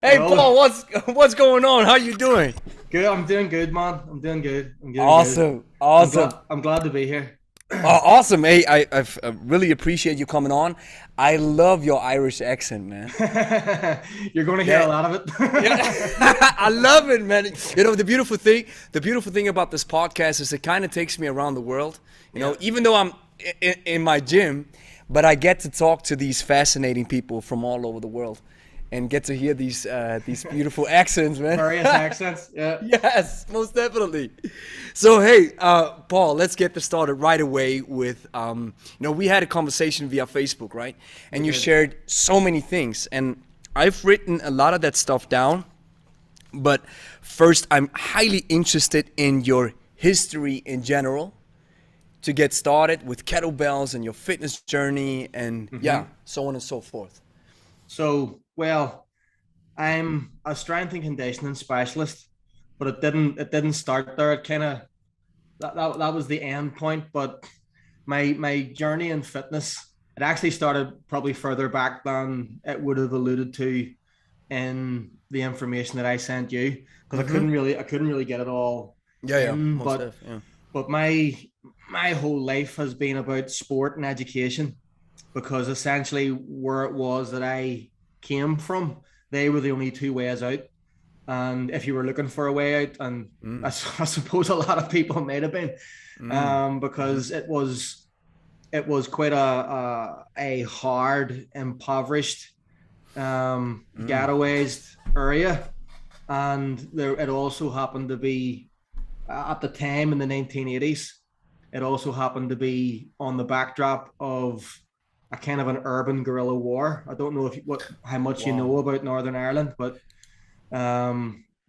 Hey Hello. Paul, what's going on? How you doing? Good. I'm doing good, man. I'm doing good. I'm doing good. Awesome, awesome, I'm glad to be here. awesome. Hey, I really appreciate you coming on. I love your Irish accent, man. You're going to hear a That lot of yeah, it. I love it, man. You know the beautiful thing about this podcast is it kind of takes me around the world. Yeah. Even though I'm in my gym, but I get to talk to these fascinating people from all over the world, and get to hear these beautiful accents, man. Various accents. Yeah. Yes, most definitely. So hey, Paul, let's get this started right away with we had a conversation via Facebook, right? We And you did. shared so many things, and I've written a lot of that stuff down. But first, I'm highly interested in your history in general to get started with kettlebells and your fitness journey, and yeah, hmm so on and so forth. Well, I'm a strength and conditioning specialist, but it didn't start there. It kind of that was the end point. But my journey in fitness, it actually started probably further back than it would have alluded to in the information that I sent you, because Mm-hmm. I couldn't really get it all Yeah, yeah, in. most But definitely. Yeah. my whole life has been about sport and education, because essentially where it was that I came from, they were the only two ways out. And if you were looking for a way out, and I, Mm, I suppose a lot of people might have been, mm, mm-hmm, because it was quite a hard, impoverished, mm. ghettoized area. And there, it also happened to be, at the time in the 1980s, it also happened to be on the backdrop of a kind of an urban guerrilla war. I don't know if what how much you Wow. know about Northern Ireland, but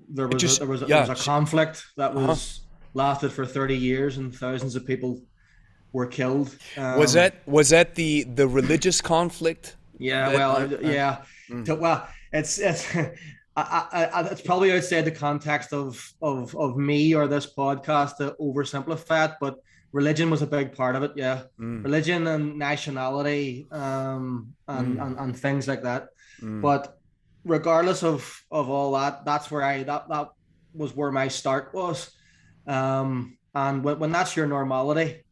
there It was a, just there was a, there yeah. was a conflict that Uh-huh. was lasted for 30 years, and thousands of people were killed. Was that the religious conflict Yeah, that well, I yeah. mm, Well, it's it's probably outside the context of me or this podcast to oversimplify it, but religion was a big part of it. Yeah, mm, religion and nationality, mm, and things like that. mm, But regardless of all that, that's where that was where my start was. And when that's your normality,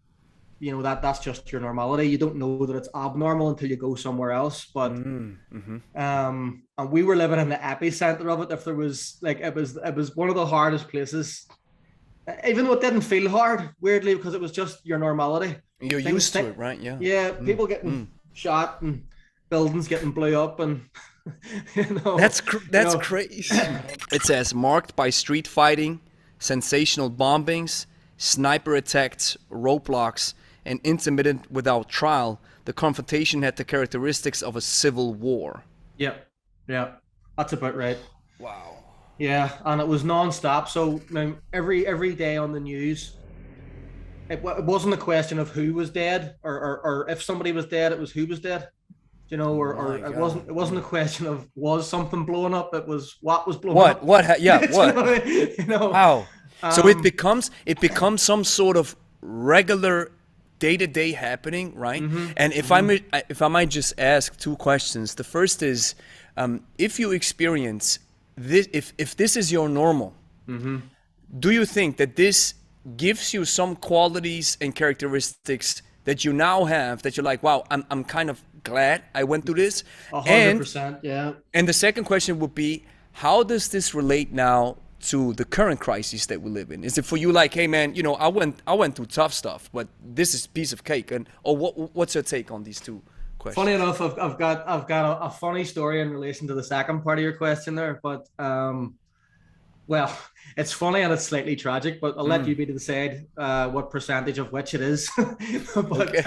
that's just your normality. You don't know that it's abnormal until you go somewhere else. But mm-hmm. and we were living in the epicenter of it. If there was like, it was one of the hardest places, even though it didn't feel hard, weirdly, because it was just your normality. You're Things used to think it, right? Yeah. Yeah, Mm, people getting mm. shot and buildings getting blew up, and you know you That's know crazy. It says marked by street fighting, sensational bombings, sniper attacks, roadblocks, and intermittent without trial. The confrontation had the characteristics of a civil war. yeah, yeah, that's about right. Wow. Yeah, and it was non-stop. So every day on the news, it wasn't a question of who was dead, or if somebody was dead, it was who was dead. My Or it God. wasn't a question of was something blowing up. It was what was blowing What? up. What? Yeah. you What? know, you know. Wow. So it Um, becomes some sort of regular day-to-day happening, right? mhm, And mhm. if I might just ask two questions. The first is, if you experience this, if this is your normal, Mm-hmm. do you think that this gives you some qualities and characteristics that you now have that you're like, wow, I'm kind of glad I went through this? A hundred And percent. Yeah. and the second question would be, how does this relate now to the current crisis that we live in? Is it for you like, hey man, I went through tough stuff, but this is piece of cake, and or what's your take on these two Funny questions? enough, I've got a funny story in relation to the second part of your question there, but well, it's funny and it's slightly tragic, but I'll let you Mm, be to decide what percentage of which it is. But okay.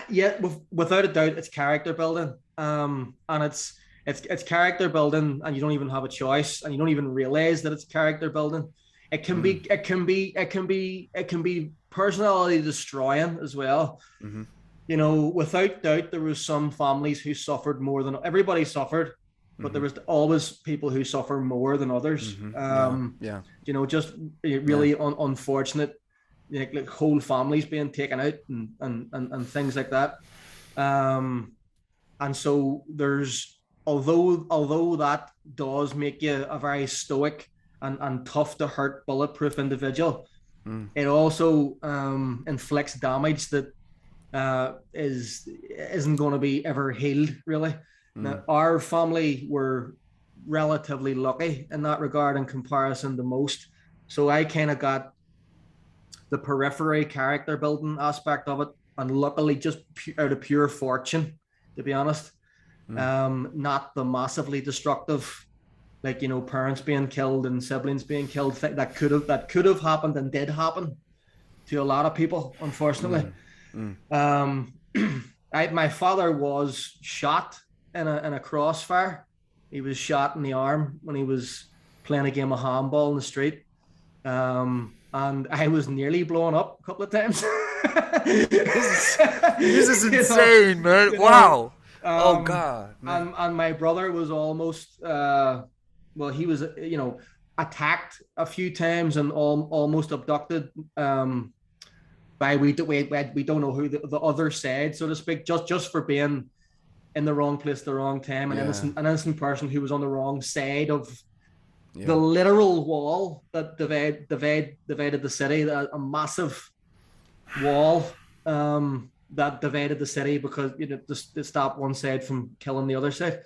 yeah, without a doubt, it's character building, and it's character building, and you don't even have a choice, and you don't even realize that it's character building. Mm, It can be personality destroying as well. mm-hmm, Without doubt, there was some families who suffered more than everybody suffered, but there mm-hmm, was always people who suffer more than others. mm-hmm. Yeah, yeah, Just yeah. really unfortunate, like whole families being taken out, and things like that. Um, and so there's although that does make you a very stoic and tough to hurt, bulletproof individual, it also inflicts damage that isn't going to be ever healed, really. Now, our family were relatively lucky in that regard in comparison to most. So I kind of got the periphery character building aspect of it, and luckily just out of pure fortune, to be honest. Not the massively destructive, like, you know, parents being killed and siblings being killed, that could have happened and did happen to a lot of people, unfortunately. My father was shot in a crossfire. He was shot in the arm when he was playing a game of handball in the street. And I was nearly blown up a couple of times. This is insane, man. Wow. Oh God. And my brother was almost he was, you know, attacked a few times and almost abducted by we don't know who the other side, so to speak, just for being in the wrong place at the wrong time, an innocent person who was on the wrong side of the literal wall that divided the city, a massive wall that divided the city, because, you know, just to stop one side from killing the other side.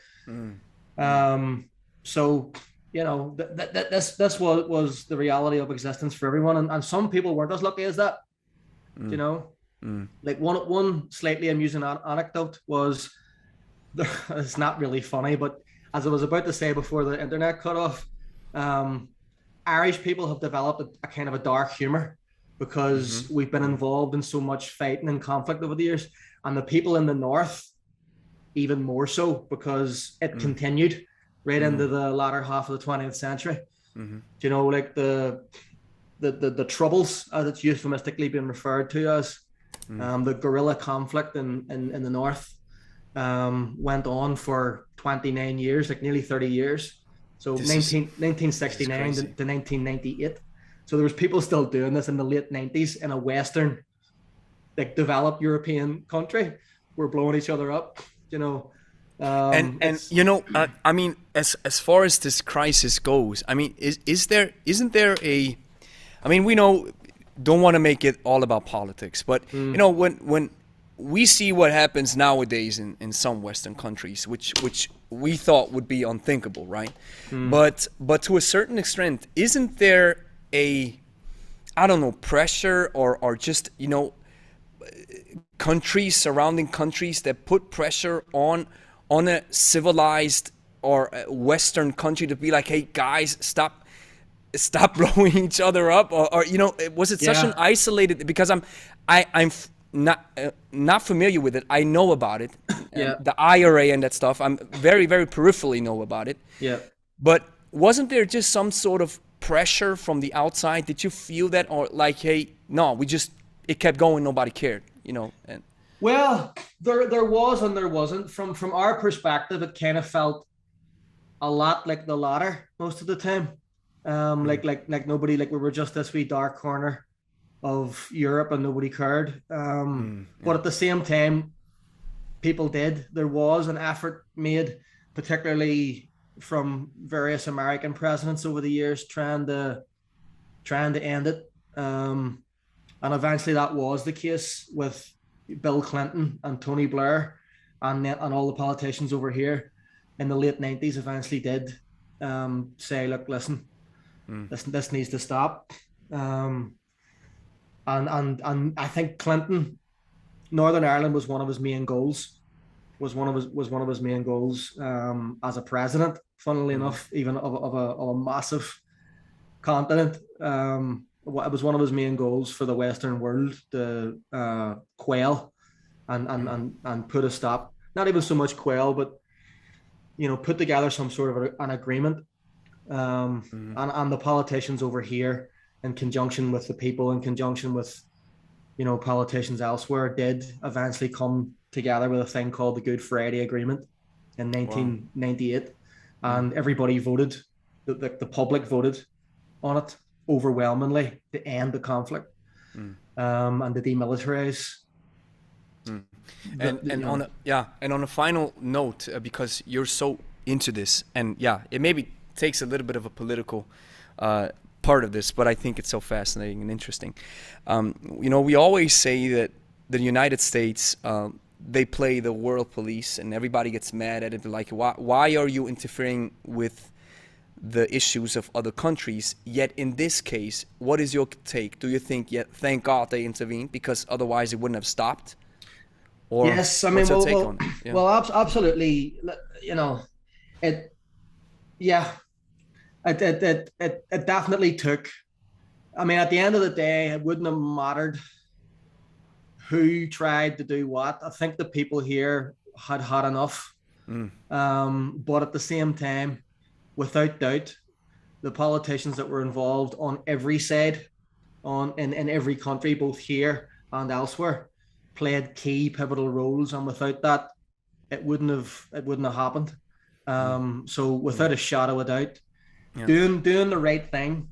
So, you know, this was the reality of existence for everyone, and some people weren't as lucky as that. You know, like one slightly amusing anecdote was, it's not really funny, but as I was about to say before the internet cut off, Irish people have developed a kind of a dark humor, because we've been involved in so much fighting and conflict over the years, and the people in the north even more so, because it continued right into the latter half of the 20th century. You know, like the troubles, as it's euphemistically been referred to as, the guerrilla conflict in the north went on for 29 years, like nearly 30 years. So 1969 to 1998. So there was people still doing this in the late 90s in a Western, like, developed European country. We're blowing each other up, you know. And you know, I mean, as far as this crisis goes, I mean, isn't there a, I mean, we know, don't want to make it all about politics, but you know, when we see what happens nowadays in some Western countries, which we thought would be unthinkable, right? But to a certain extent, isn't there a, I don't know, pressure or just, you know, countries, surrounding countries that put pressure on a civilized or a Western country to be like, hey guys, stop blowing each other up, or you know, was it such an isolated, because I'm not familiar with it. I know about it, the IRA and that stuff. I'm very, very peripherally know about it. But wasn't there just some sort of pressure from the outside? Did you feel that, or like, hey, no, it kept going, nobody cared, you know? And well, there was and there wasn't. From our perspective, it kind of felt a lot like the latter most of the time. Like nobody, like we were just this wee dark corner of Europe and nobody cared. But at the same time, people did. There was an effort made, particularly from various American presidents over the years, trying to end it. And eventually that was the case with Bill Clinton and Tony Blair and all the politicians over here in the late 90s eventually did say, look, listen, this needs to stop. And I think Clinton, Northern Ireland was one of his main goals. Was one of his main goals as a president. Funnily enough, even of a massive continent. It was one of his main goals for the Western world to quell and put a stop. Not even so much quell, but, you know, put together some sort of an agreement. And the politicians over here, in conjunction with the people, in conjunction with, you know, politicians elsewhere, did eventually come together with a thing called the Good Friday Agreement in 1998. And everybody voted, the public voted on it overwhelmingly to end the conflict and to demilitarize. And on a final note, because you're so into this. And yeah, it maybe takes a little bit of a political part of this, but I think it's so fascinating and interesting. We always say that the United States, they play the world police, and everybody gets mad at it. They're like, why are you interfering with the issues of other countries? Yet in this case, what is your take? Do you think, thank God they intervened, because otherwise it wouldn't have stopped? Or yes, I mean, what's your take on it? Yeah. well, absolutely. It, yeah, it definitely took. I mean, at the end of the day, it wouldn't have mattered who tried to do what. I think the people here had enough. But at the same time, without doubt, the politicians that were involved on every side, in every country, both here and elsewhere, played key pivotal roles. And without that, it wouldn't have happened. So without a shadow of a doubt, doing the right thing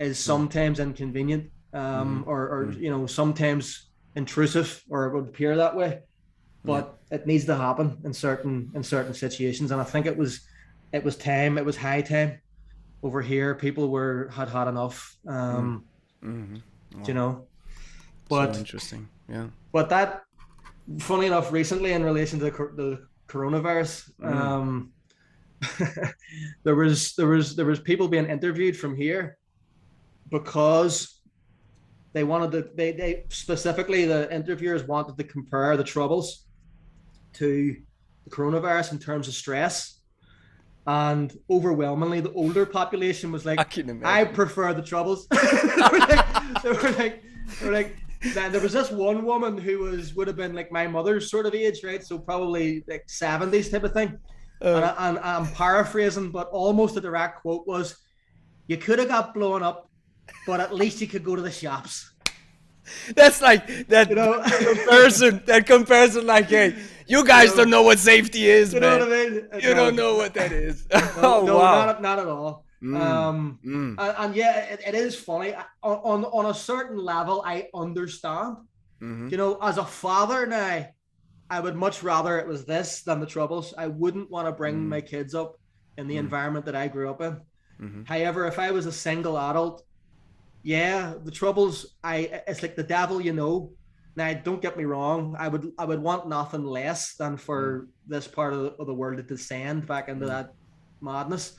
is sometimes inconvenient, or sometimes intrusive, or it would appear that way, but it needs to happen in certain situations. And I think it was time. It was high time over here. People had enough. Wow. But so interesting. Yeah. But that, funny enough, recently in relation to the coronavirus, there was people being interviewed from here because they specifically, the interviewers wanted to compare the troubles to the coronavirus in terms of stress, and overwhelmingly the older population was like, I prefer the troubles. they were like there was this one woman who would have been like my mother's sort of age, right? So probably like 70s type of thing. And I'm paraphrasing, but almost a direct quote was, "You could have got blown up, but at least you could go to the shops." That's like that comparison. That comparison, like, hey, you guys don't know what safety is, man. You know what I mean? You don't know what that is. No, wow. not at all. And yeah, it is funny. On a certain level, I understand. As a father now, I would much rather it was this than the troubles. I wouldn't want to bring my kids up in the environment that I grew up in. However, if I was a single adult, yeah, the troubles, it's like the devil, Now, don't get me wrong. I would want nothing less than for this part of the world to descend back into that madness.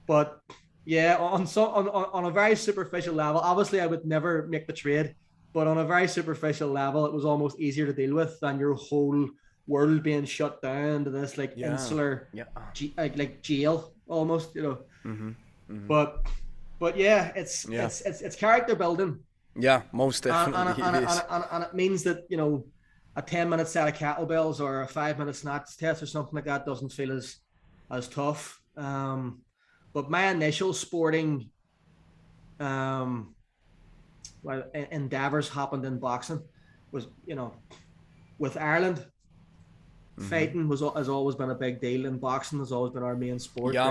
But yeah, on a very superficial level, obviously I would never make the trade. But on a very superficial level, it was almost easier to deal with than your whole world being shut down to this like insular, like jail almost, But yeah, it's character building. Yeah, most definitely. And it means that a 10-minute set of kettlebells or a 5-minute snatch test or something like that doesn't feel as tough. But my initial sporting endeavors happened in boxing. Was with Ireland, fighting has always been a big deal, and boxing has always been our main sport. Yeah,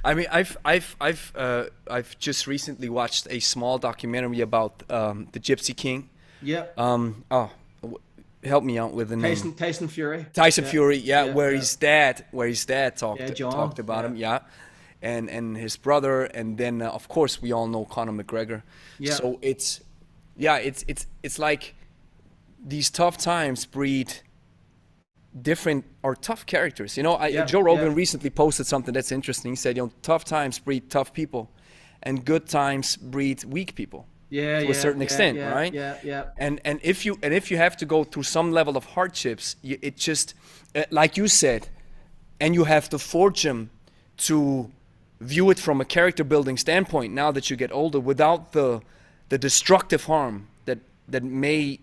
I mean, I've just recently watched a small documentary about the Gypsy King. Yeah. Help me out with the name. Tyson Fury. Tyson Fury. Yeah, where his dad talked about him. Yeah. And his brother, and then of course we all know Conor McGregor. Yeah. So it's like these tough times breed different or tough characters. Joe Rogan recently posted something that's interesting. He said, tough times breed tough people, and good times breed weak people. Yeah, to a certain extent, right? Yeah. And if you have to go through some level of hardships, it just like you said, and you have to forge them to view it from a character building standpoint now that you get older, without the destructive harm that may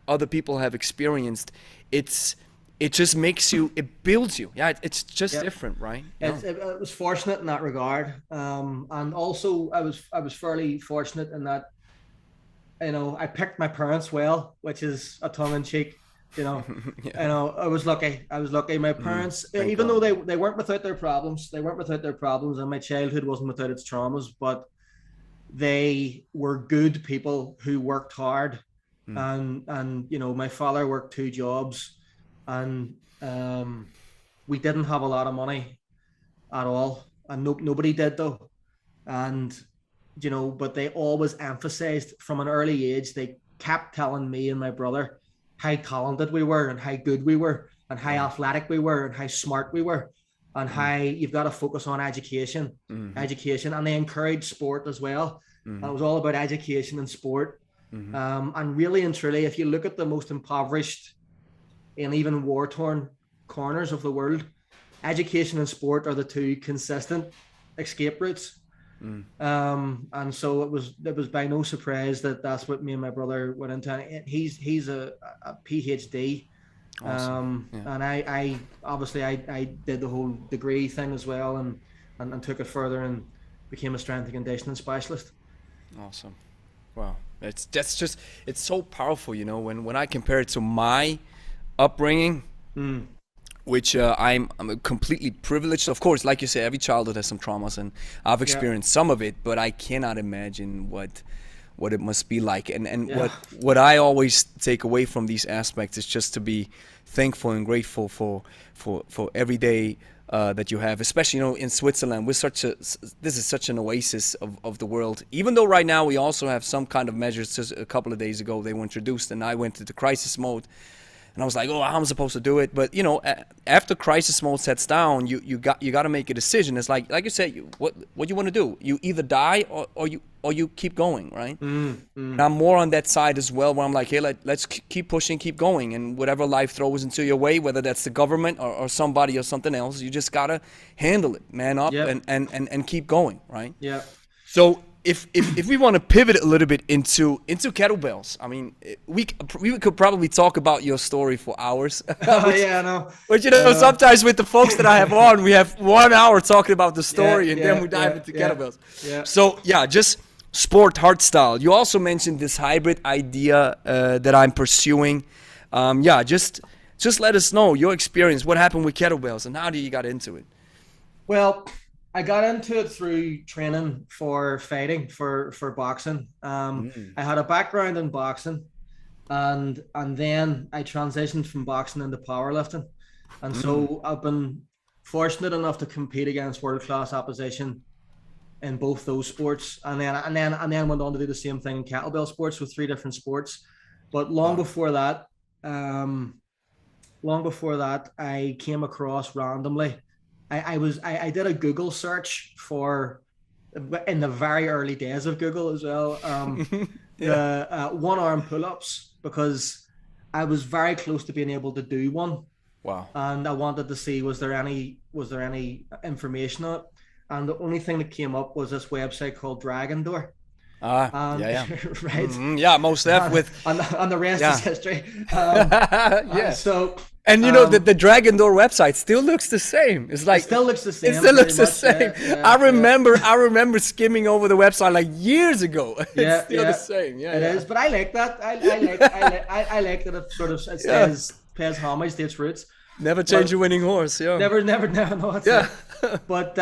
other people have experienced. It just makes you, it builds you. Yeah, it's just different, right? It was fortunate in that regard, and also I was fairly fortunate in that I picked my parents well, which is a tongue in cheek. I was lucky. My parents, even though they weren't without their problems, and my childhood wasn't without its traumas, but they were good people who worked hard, and my father worked 2 jobs, and we didn't have a lot of money at all, and nobody did though. And but they always emphasized from an early age. They kept telling me and my brother how talented we were and how good we were and how athletic we were and how smart we were and how you've got to focus on education, and they encouraged sport as well. And it was all about education and sport. And really and truly, if you look at the most impoverished and even war-torn corners of the world, education and sport are the two consistent escape routes. And so it was by no surprise that that's what me and my brother went into. He's a PhD. Awesome. And I obviously I did the whole degree thing as well, and took it further and became a strength and conditioning specialist. Awesome. Wow. It's so powerful, when I compare it to my upbringing, which I'm completely privileged. Of course, like you say, every childhood has some traumas, and I've experienced some of it, but I cannot imagine what it must be like. And what I always take away from these aspects is just to be thankful and grateful for every day that you have, especially in Switzerland. This is such an oasis of the world. Even though right now we also have some kind of measures. Just a couple of days ago they were introduced, and I went into crisis mode. And I was like, how am I supposed to do it? But after crisis mode sets down, you got to make a decision. It's like you said, what you want to do? You either die or you keep going, right? And I'm more on that side as well, where I'm like, hey, let's keep pushing, keep going, and whatever life throws into your way, whether that's the government or somebody or something else, you just gotta handle it, man up, and keep going, right? Yeah. So if we want to pivot a little bit into kettlebells, I mean, we could probably talk about your story for hours. I know. But sometimes with the folks that I have on, we have 1 hour talking about the story, and then we dive into kettlebells. Yeah. So just sport hardstyle. You also mentioned this hybrid idea that I'm pursuing. Just let us know your experience. What happened with kettlebells, and how did you got into it? Well, I got into it through training for fighting, for boxing. I had a background in boxing, and then I transitioned from boxing into powerlifting. And so I've been fortunate enough to compete against world-class opposition in both those sports, and then went on to do the same thing in kettlebell sports with 3 different sports. But long before that, I came across randomly. I did a Google search in the very early days of Google as well, one-arm pull-ups, because I was very close to being able to do one. Wow. And I wanted to see was there any information on it, and the only thing that came up was this website called Dragon Door. Right. Most def with and the rest is history. The Dragon Door website still looks the same. It's like it still looks the same. It still looks the same. I remember skimming over the website like years ago. It's still the same. It is. But I like that. I like that it sort of pays homage to its roots. Never change a winning horse. Yeah. Never. No. But.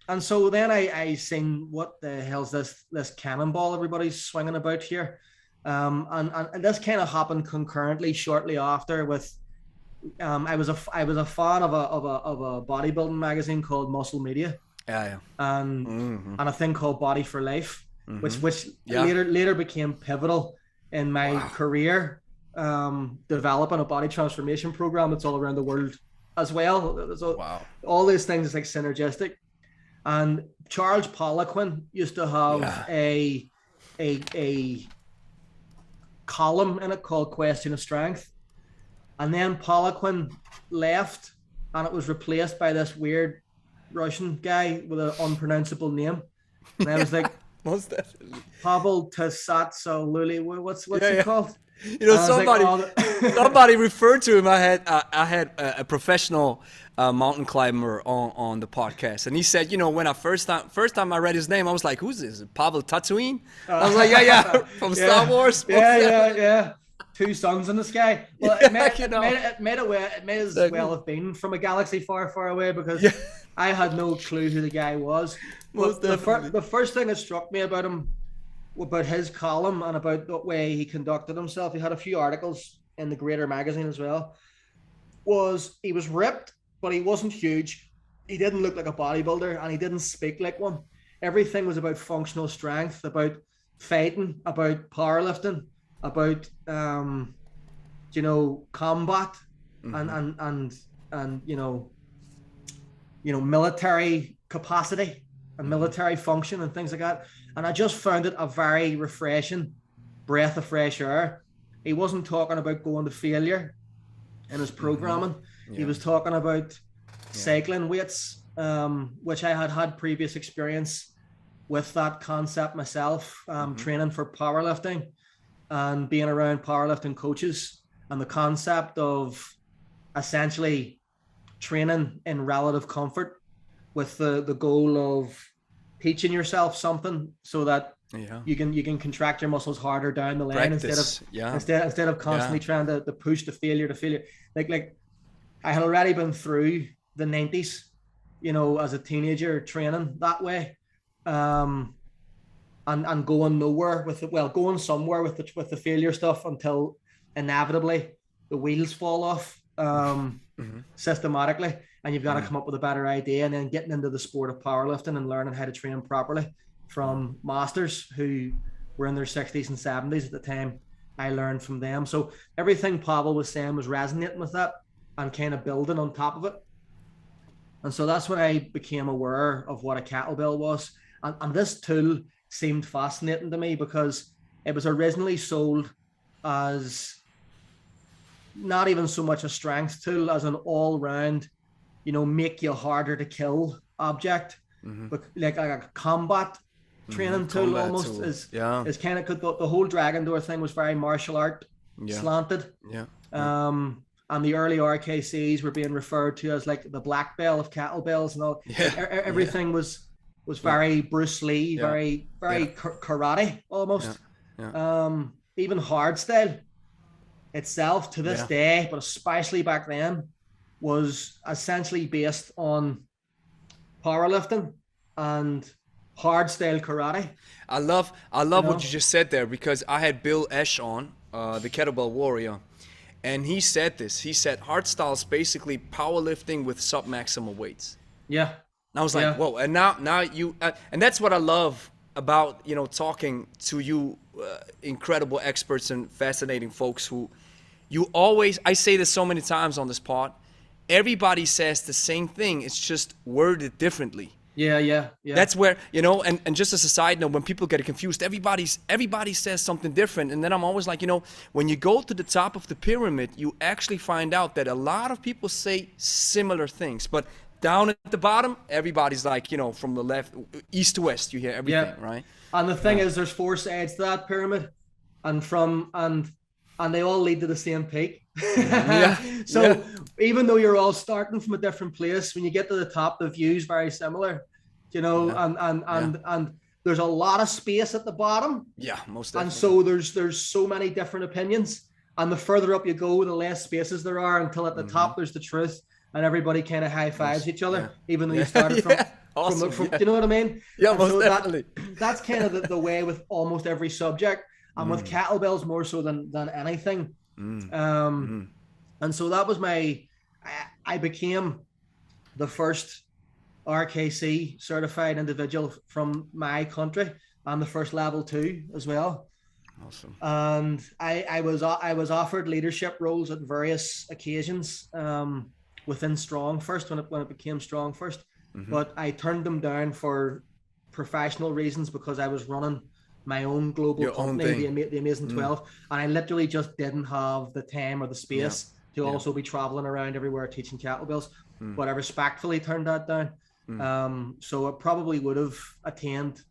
And so then I seen, what the hell's this cannonball everybody's swinging about here, and this kind of happened concurrently shortly after with, I was a fan of a bodybuilding magazine called Muscle Media, and a thing called Body for Life, which later became pivotal in my career, developing a body transformation program that's all around the world as well. So all these things is like synergistic. And Charles Poliquin used to have a column in it called Question of Strength. And then Poliquin left, and it was replaced by this weird Russian guy with an unpronounceable name. And I was like, most definitely. Pavel Tasatsouline. What's it called? Somebody referred to him. I had a professional mountain climber on the podcast, and he said, when I first time I read his name, I was like, who's this? Pavel Tatooine? I was like, from Star Wars. Yeah. 2 suns in the sky. Well, it may as well have been from a galaxy far, far away, because I had no clue who the guy was. But the first thing that struck me about him, about his column and about the way he conducted himself — he had a few articles in the Greater magazine as well — was he was ripped, but he wasn't huge. He didn't look like a bodybuilder, and he didn't speak like one. Everything was about functional strength, about fighting, about powerlifting, about combat, and military capacity and military function and things like that. And I just found it a very refreshing breath of fresh air. He wasn't talking about going to failure in his programming. He was talking about cycling weights, which I had previous experience with that concept myself, training for powerlifting and being around powerlifting coaches, and the concept of essentially training in relative comfort with the goal of teaching yourself something so that you can contract your muscles harder down the lane instead of constantly trying to push to failure. Like I had already been through the 90s, as a teenager, training that way, and going nowhere with it. Well, going somewhere with the failure stuff until inevitably the wheels fall off systematically, and you've got to come up with a better idea, and then getting into the sport of powerlifting and learning how to train properly from masters who were in their 60s and 70s at the time. I learned from them. So everything Pavel was saying was resonating with that and kind of building on top of it. And so that's when I became aware of what a kettlebell was. And this tool seemed fascinating to me because it was originally sold as not even so much a strength tool as an all-round, make you harder to kill object, but like a combat training tool almost. Is kind of, the whole Dragon Door thing was very martial art slanted. And the early RKCs were being referred to as like the black belt of kettlebells and all. Everything was very Bruce Lee, very karate almost. Even hardstyle itself to this day, but especially back then, was essentially based on powerlifting and hardstyle karate. I love what you just said there, because I had Bill Esch on, the Kettlebell Warrior, and he said this. He said hardstyle is basically powerlifting with sub-maximal weights. Yeah. And I was like, whoa. And now you, and that's what I love about, talking to you incredible experts and fascinating folks who you always, I say this so many times on this pod, everybody says the same thing. It's just worded differently. Yeah. That's where, and just as a side note, when people get confused, everybody says something different. And then I'm always like, when you go to the top of the pyramid, you actually find out that a lot of people say similar things. But down at the bottom, everybody's like, from the left, east to west, you hear everything, right? And the thing is, there's 4 sides to that pyramid, and they all lead to the same peak. So even though you're all starting from a different place, when you get to the top, the view's very similar, and there's a lot of space at the bottom. Yeah, most definitely. And so there's so many different opinions, and the further up you go, the less spaces there are, until at the top there's the truth, and everybody kind of high fives each other, even though you started from awesome. Do you know what I mean? Yeah, and most so definitely. That's kind of the way with almost every subject. And with kettlebells more so than anything. And so that was I became the first RKC certified individual from my country, and the first level 2 as well. Awesome. And I was offered leadership roles at various occasions within Strong First when it became Strong First, but I turned them down for professional reasons because I was running my own global company, the Amazing 12, and I literally just didn't have the time or the space to also be traveling around everywhere teaching kettlebells. But I respectfully turned that down. So it probably would have attained,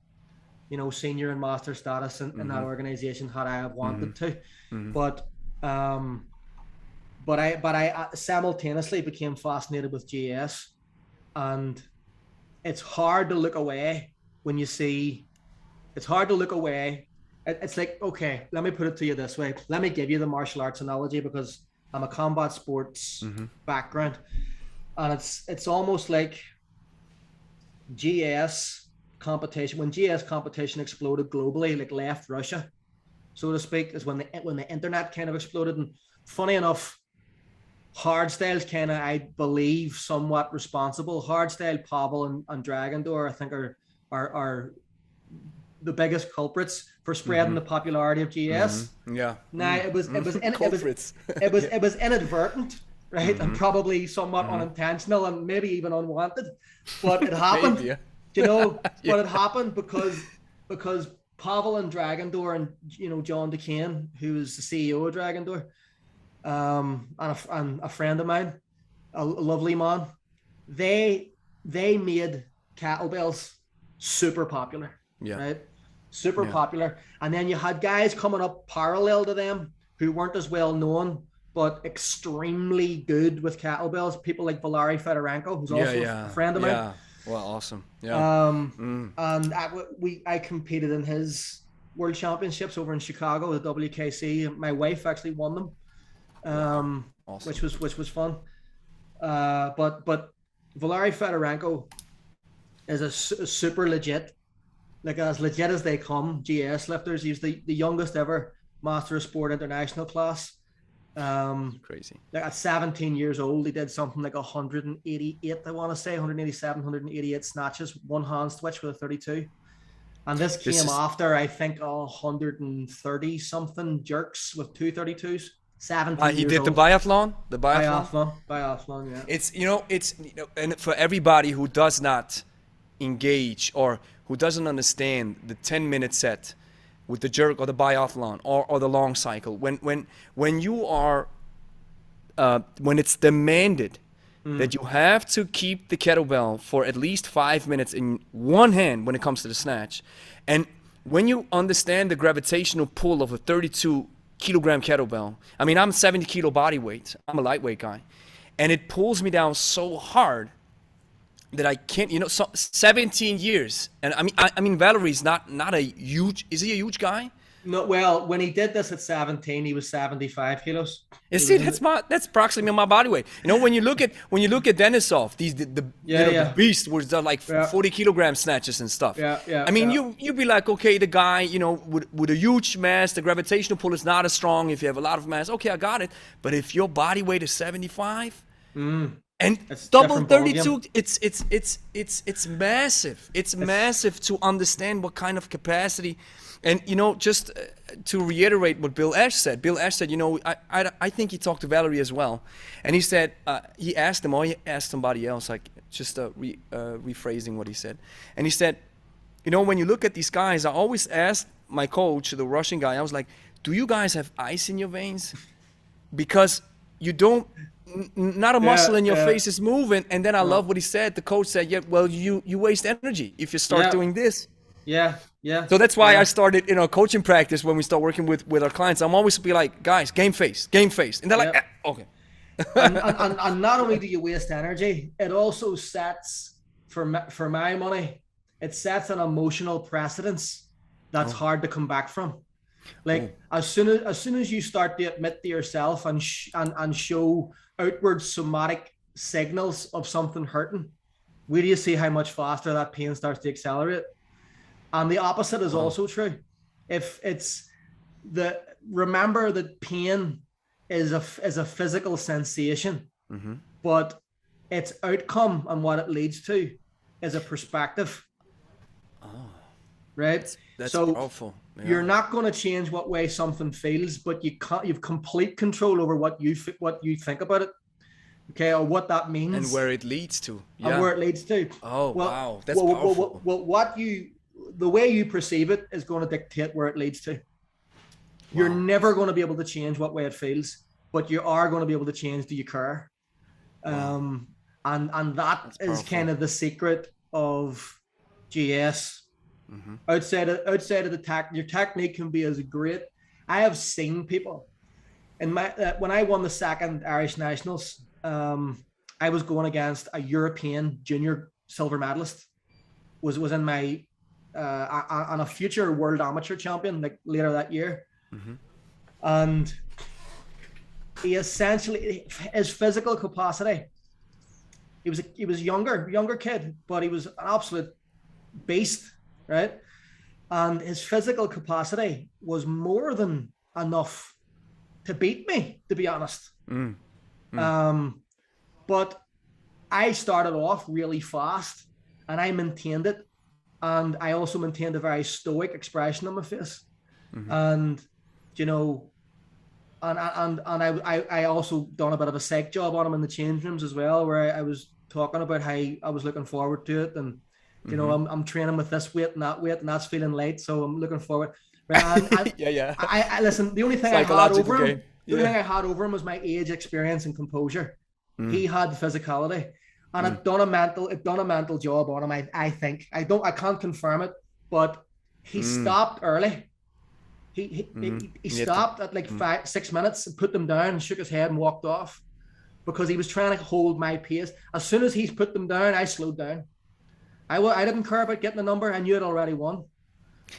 senior and master status in that organization had I have wanted to. But I simultaneously became fascinated with GS, and it's hard to look away when you see. It's hard to look away. It's like, okay, let me put it to you this way. Let me give you the martial arts analogy, because I'm a combat sports background. And it's almost like GS competition. When GS competition exploded globally, like left Russia, so to speak, is when the internet kind of exploded. And funny enough, Hardstyle's kind of, I believe, somewhat responsible. Hardstyle, Pavel, and Dragon Door, I think, are the biggest culprits for spreading the popularity of GS. Yeah. Now Culprits. it was inadvertent, right, and probably somewhat unintentional and maybe even unwanted, but it happened. Maybe, yeah. You know, but it happened because Pavel and Dragon Door and John DeCane, who is the CEO of Dragon Door, and a friend of mine, a lovely man, they made kettlebells super popular. Yeah. Right. Super popular. And then you had guys coming up parallel to them who weren't as well known, but extremely good with kettlebells. People like Valery Fedorenko, who's also a friend of mine. Yeah. Well, awesome. Yeah. And I competed in his World Championships over in Chicago, the WKC. My wife actually won them, awesome. which was fun. But Valery Fedorenko is a super legit. Like as legit as they come, GS lifters. He's the youngest ever Master of Sport International class. Crazy. Like at 17 years old, he did something like 188, I want to say, 187, 188 snatches, one hand switch with a 32. And this came after, I think, 130 something jerks with 232s. 17 he did years the old. biathlon? The Biathlon, yeah. It's and for everybody who does not engage or who doesn't understand the 10-minute set with the jerk or the biathlon or the long cycle, when you are when it's demanded that you have to keep the kettlebell for at least 5 minutes in one hand when it comes to the snatch, and when you understand the gravitational pull of a 32 kilogram kettlebell, I mean, I'm 70 kilo body weight, I'm a lightweight guy, and it pulls me down so hard that I can't, 17 years. And I mean, Valerie's not a huge, is he a huge guy? No, well, when he did this at 17, he was 75 kilos. See, that's approximately my body weight. When you look at Denisov, the beast was like 40 kilogram snatches and stuff. I mean, you'd be like, okay, the guy, with a huge mass, the gravitational pull is not as strong. If you have a lot of mass, okay, I got it. But if your body weight is 75, and That's double 32, it's massive. It's massive to understand what kind of capacity. And, just to reiterate what Bill Ash said, I think he talked to Valerie as well. And he said, he asked him, or he asked somebody else, like just rephrasing what he said. And he said, when you look at these guys, I always asked my coach, the Russian guy, I was like, do you guys have ice in your veins? Because you don't, not a muscle in your face is moving. And then I love what he said. The coach said, you waste energy if you start doing this. Yeah. So that's why I started, coaching practice when we start working with our clients. I'm always be like, guys, game face. And they're like, okay. and not only do you waste energy, it also sets, for my money, it sets an emotional precedence that's hard to come back from. Like as soon as you start to admit to yourself and show outward somatic signals of something hurting, where do you see how much faster that pain starts to accelerate? And the opposite is also true. If it's remember that pain is a physical sensation, but its outcome and what it leads to is a perspective. Right? That's so powerful. Yeah. You're not going to change what way something feels, but you've complete control over what you think about it. Okay, or what that means. And where it leads to. Yeah. And where it leads to. Oh, wow. That's powerful. The way you perceive it is going to dictate where it leads to. Wow. You're never going to be able to change what way it feels, but you are going to be able to change, do you care? Wow. And that's is kind of the secret of GS. Outside of the your technique can be as great. I have seen people in when I won the second Irish Nationals, I was going against a European junior silver medalist, was in my on a future world amateur champion like later that year. And he essentially, his physical capacity, he was younger kid, but he was an absolute beast, right? And his physical capacity was more than enough to beat me, to be honest. But I started off really fast and I maintained it. And I also maintained a very stoic expression on my face. And, you know, and I also done a bit of a psych job on him in the change rooms as well, where I was talking about how I was looking forward to it. And, you know, I'm training with this weight, and that's feeling light. So I'm looking forward. And yeah. I listen, the only thing I had over him, the only thing I had over him was my age, experience, and composure. He had the physicality, and it done a mental job on him. I think I can't confirm it, but he stopped early. He stopped at like 6 minutes and put them down and shook his head and walked off because he was trying to hold my pace. As soon as he's put them down, I slowed down. I didn't care about getting the number. I knew it already won.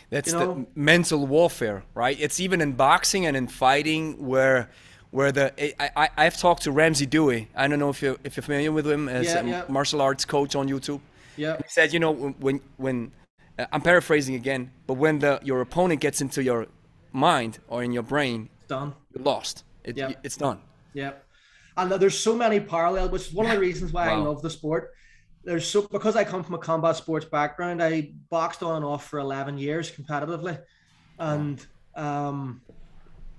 That's the mental warfare, right? It's even in boxing and in fighting where I've talked to Ramsey Dewey. I don't know if you're familiar with him as a martial arts coach on YouTube. Yeah. He said, you know, when I'm paraphrasing again, but when your opponent gets into your mind or in your brain, it's done. You're lost. It's done. Yeah. And there's so many parallels, which is one of the reasons why I love the sport. Because I come from a combat sports background, I boxed on and off for 11 years competitively, and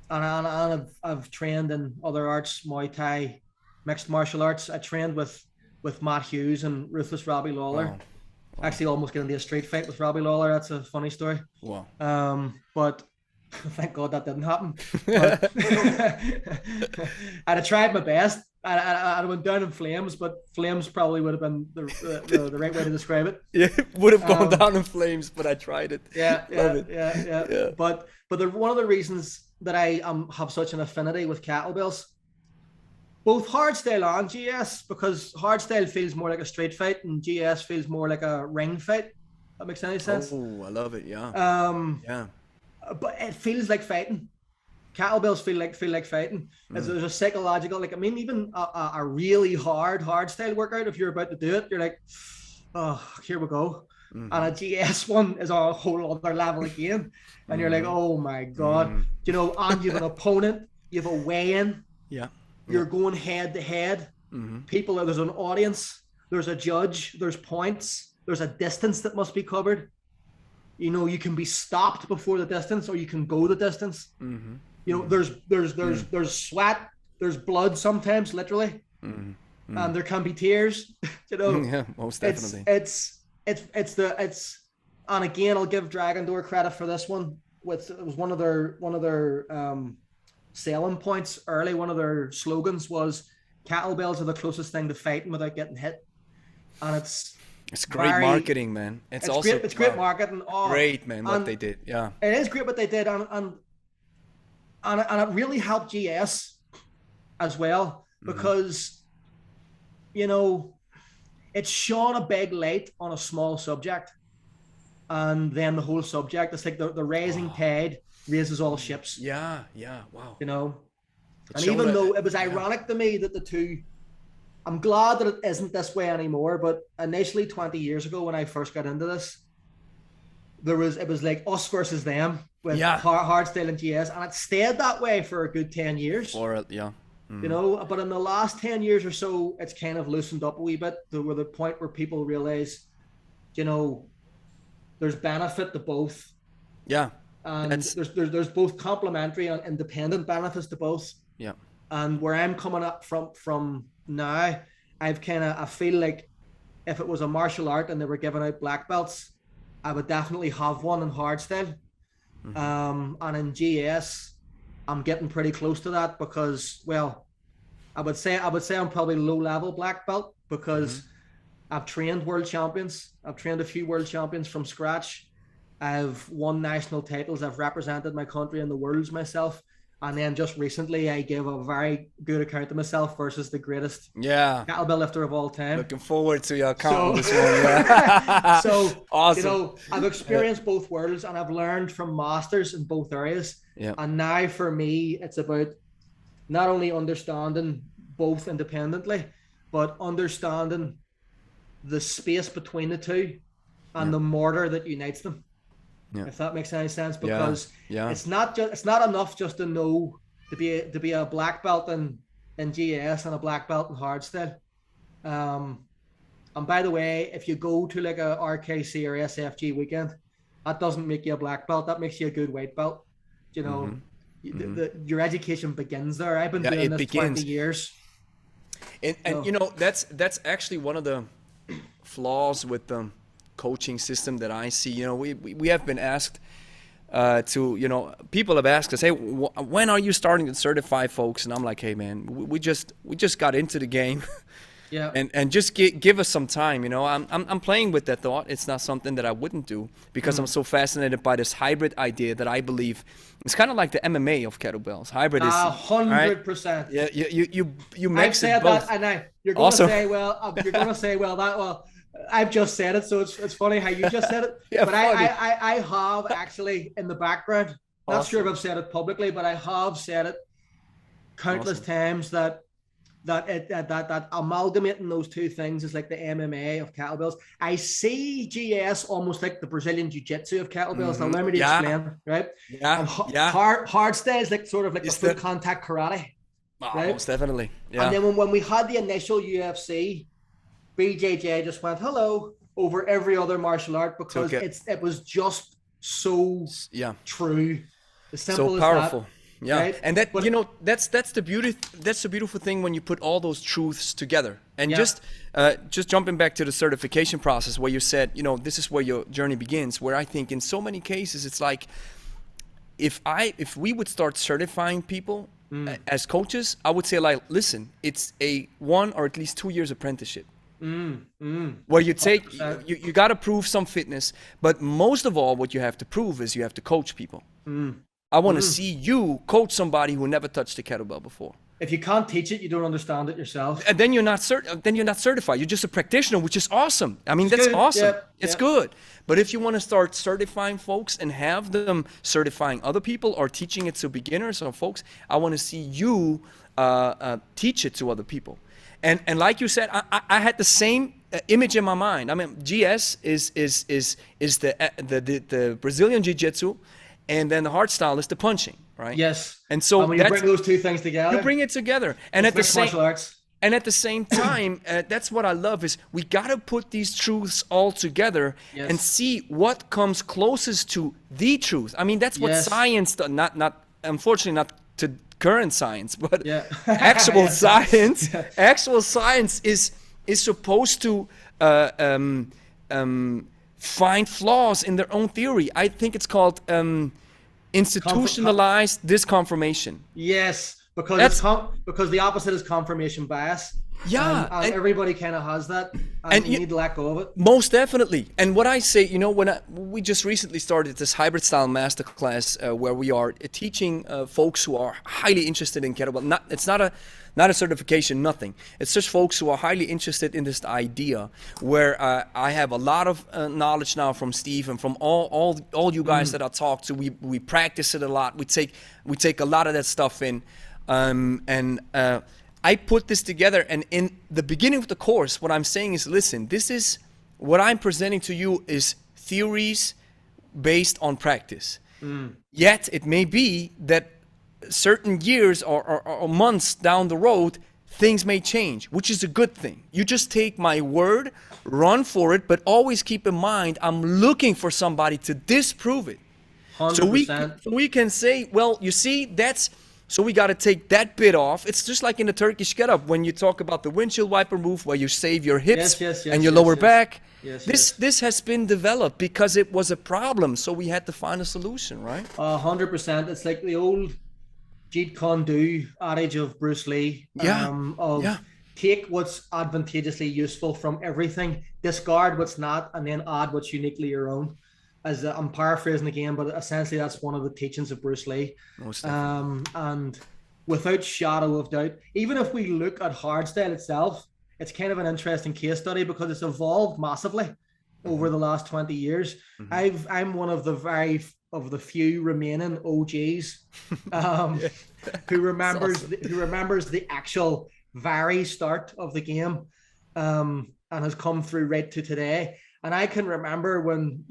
I've trained in other arts, Muay Thai, mixed martial arts. I trained with Matt Hughes and Ruthless Robbie Lawler. Wow. Actually, almost getting into a street fight with Robbie Lawler. That's a funny story. Wow. But thank God that didn't happen. But I'd have tried my best. I went down in flames, but flames probably would have been the right way to describe it. Yeah, would have gone down in flames, but I tried it. Yeah. But one of the reasons that I have such an affinity with kettlebells, both hardstyle and GS, because hardstyle feels more like a street fight and GS feels more like a ring fight. That makes any sense? Oh, I love it. Yeah. But it feels like fighting. Kettlebells feel like fighting. There's a psychological, like, I mean, even a really hard style workout, if you're about to do it, you're like, oh, here we go. And a GS one is a whole other level again. And you're like, oh my God. You know, and you have an opponent, you have a weigh-in. Yeah. You're going head to head. There's an audience, there's a judge, there's points, there's a distance that must be covered. You know, you can be stopped before the distance or you can go the distance. You know, there's sweat, there's blood sometimes, literally, and there can be tears. You know, yeah, most definitely. It's and again, I'll give Dragon Door credit for this one. It was one of their selling points early. One of their slogans was "Kettlebells are the closest thing to fighting without getting hit," and it's great marketing, man. It's also great. It's great marketing. Oh, great, man, what they did. Yeah, it is great what they did, and it really helped GS as well, because, you know, it's shone a big light on a small subject, and then the whole subject, it's like the rising tide raises all ships. Yeah, wow. You know, and even though it was ironic to me that the two, I'm glad that it isn't this way anymore, but initially 20 years ago when I first got into this, it was like us versus them with hardstyle and GS, and it stayed that way for a good 10 years. You know, but in the last 10 years or so, it's kind of loosened up a wee bit to the point where people realize, you know, there's benefit to both. Yeah. And there's both complementary and independent benefits to both. Yeah. And where I'm coming up from now, I feel like if it was a martial art and they were giving out black belts, I would definitely have one in hardstyle. And in GS, I'm getting pretty close to that because, well, I would say I'm probably low level black belt because I've trained world champions. I've trained a few world champions from scratch. I've won national titles. I've represented my country in the worlds myself. And then just recently, I gave a very good account of myself versus the greatest kettlebell lifter of all time. Looking forward to your account on this one. Yeah. So, awesome. You know, I've experienced both worlds and I've learned from masters in both areas. Yeah. And now for me, it's about not only understanding both independently, but understanding the space between the two and the mortar that unites them. Yeah. If that makes any sense, because it's not enough just to know to be a black belt in in GS and a black belt in hardstyle. And by the way, if you go to like a RKC or SFG weekend, that doesn't make you a black belt. That makes you a good white belt. You know, your education begins there. I've been doing this 20 years. And you know, that's actually one of the flaws with the coaching system that I see. You know, we have been asked to, you know, people have asked us, hey, when are you starting to certify folks? And I'm like, hey man, we just got into the game. Yeah. And just give us some time, you know. I'm playing with that thought. It's not something that I wouldn't do because I'm so fascinated by this hybrid idea that I believe it's kind of like the MMA of kettlebells. Hybrid is 100%. Right? Yeah, you mix I've said it both. that, and you're going to say, well, I've just said it, so it's funny how you just said it. Yeah, but I have actually in the background. Not sure if I've said it publicly, but I have said it countless times that amalgamating those two things is like the MMA of kettlebells. I see GS almost like the Brazilian jiu-jitsu of kettlebells. Now let me explain, right? Hardstyle is like sort of like the full contact karate. Right? Most definitely. Yeah. And then when we had the initial UFC, BJJ just went hello over every other martial art because it was just so true. As simple so powerful. As that. Yeah, right? and that, you know, that's the beauty. That's the beautiful thing when you put all those truths together. And just jumping back to the certification process, where you said, you know, this is where your journey begins. Where I think in so many cases, it's like, if we would start certifying people as coaches, I would say like, listen, it's a 1 or at least 2 years apprenticeship. Where you take, you got to prove some fitness, but most of all, what you have to prove is you have to coach people. I want to see you coach somebody who never touched a kettlebell before. If you can't teach it, you don't understand it yourself. And then you're not certified. You're just a practitioner, which is awesome. I mean, that's awesome. It's good. But if you want to start certifying folks and have them certifying other people or teaching it to beginners or folks, I want to see you teach it to other people. And like you said, I had the same image in my mind. I mean, GS is the Brazilian Jiu-Jitsu. And then the hardstyle is the punching, right? Yes. And so when you bring those two things together, you bring it together, and at the same time, that's what I love is we got to put these truths all together and see what comes closest to the truth. I mean, that's what science does. Not unfortunately not to current science, but actual science. Actual science is supposed to find flaws in their own theory. I think it's called institutionalized disconfirmation. Yes, because the opposite is confirmation bias. Yeah, and everybody kind of has that, and you need to let go of it. Most definitely. And what I say, you know, we just recently started this hybrid style masterclass where we are teaching folks who are highly interested in kettlebell. It's not a certification, nothing. It's just folks who are highly interested in this idea. Where I have a lot of knowledge now from Steve and from all you guys that I talk to. We practice it a lot. We take a lot of that stuff in, I put this together, and in the beginning of the course, what I'm saying is, listen, this is what I'm presenting to you is theories based on practice. Yet it may be that certain years or months down the road, things may change, which is a good thing. You just take my word, run for it, but always keep in mind, I'm looking for somebody to disprove it. 100%. So we can say, well, you see, so we got to take that bit off. It's just like in the Turkish get-up when you talk about the windshield wiper move where you save your hips and your lower back. This has been developed because it was a problem, so we had to find a solution, right? 100%. It's like the old Jeet Kune Do adage of Bruce Lee. Take what's advantageously useful from everything, discard what's not, and then add what's uniquely your own. As I'm paraphrasing again, but essentially that's one of the teachings of Bruce Lee. And without shadow of doubt, even if we look at hardstyle itself, it's kind of an interesting case study because it's evolved massively over the last 20 years. I'm one of the few remaining OGs who remembers the actual very start of the game and has come through right to today. And I can remember when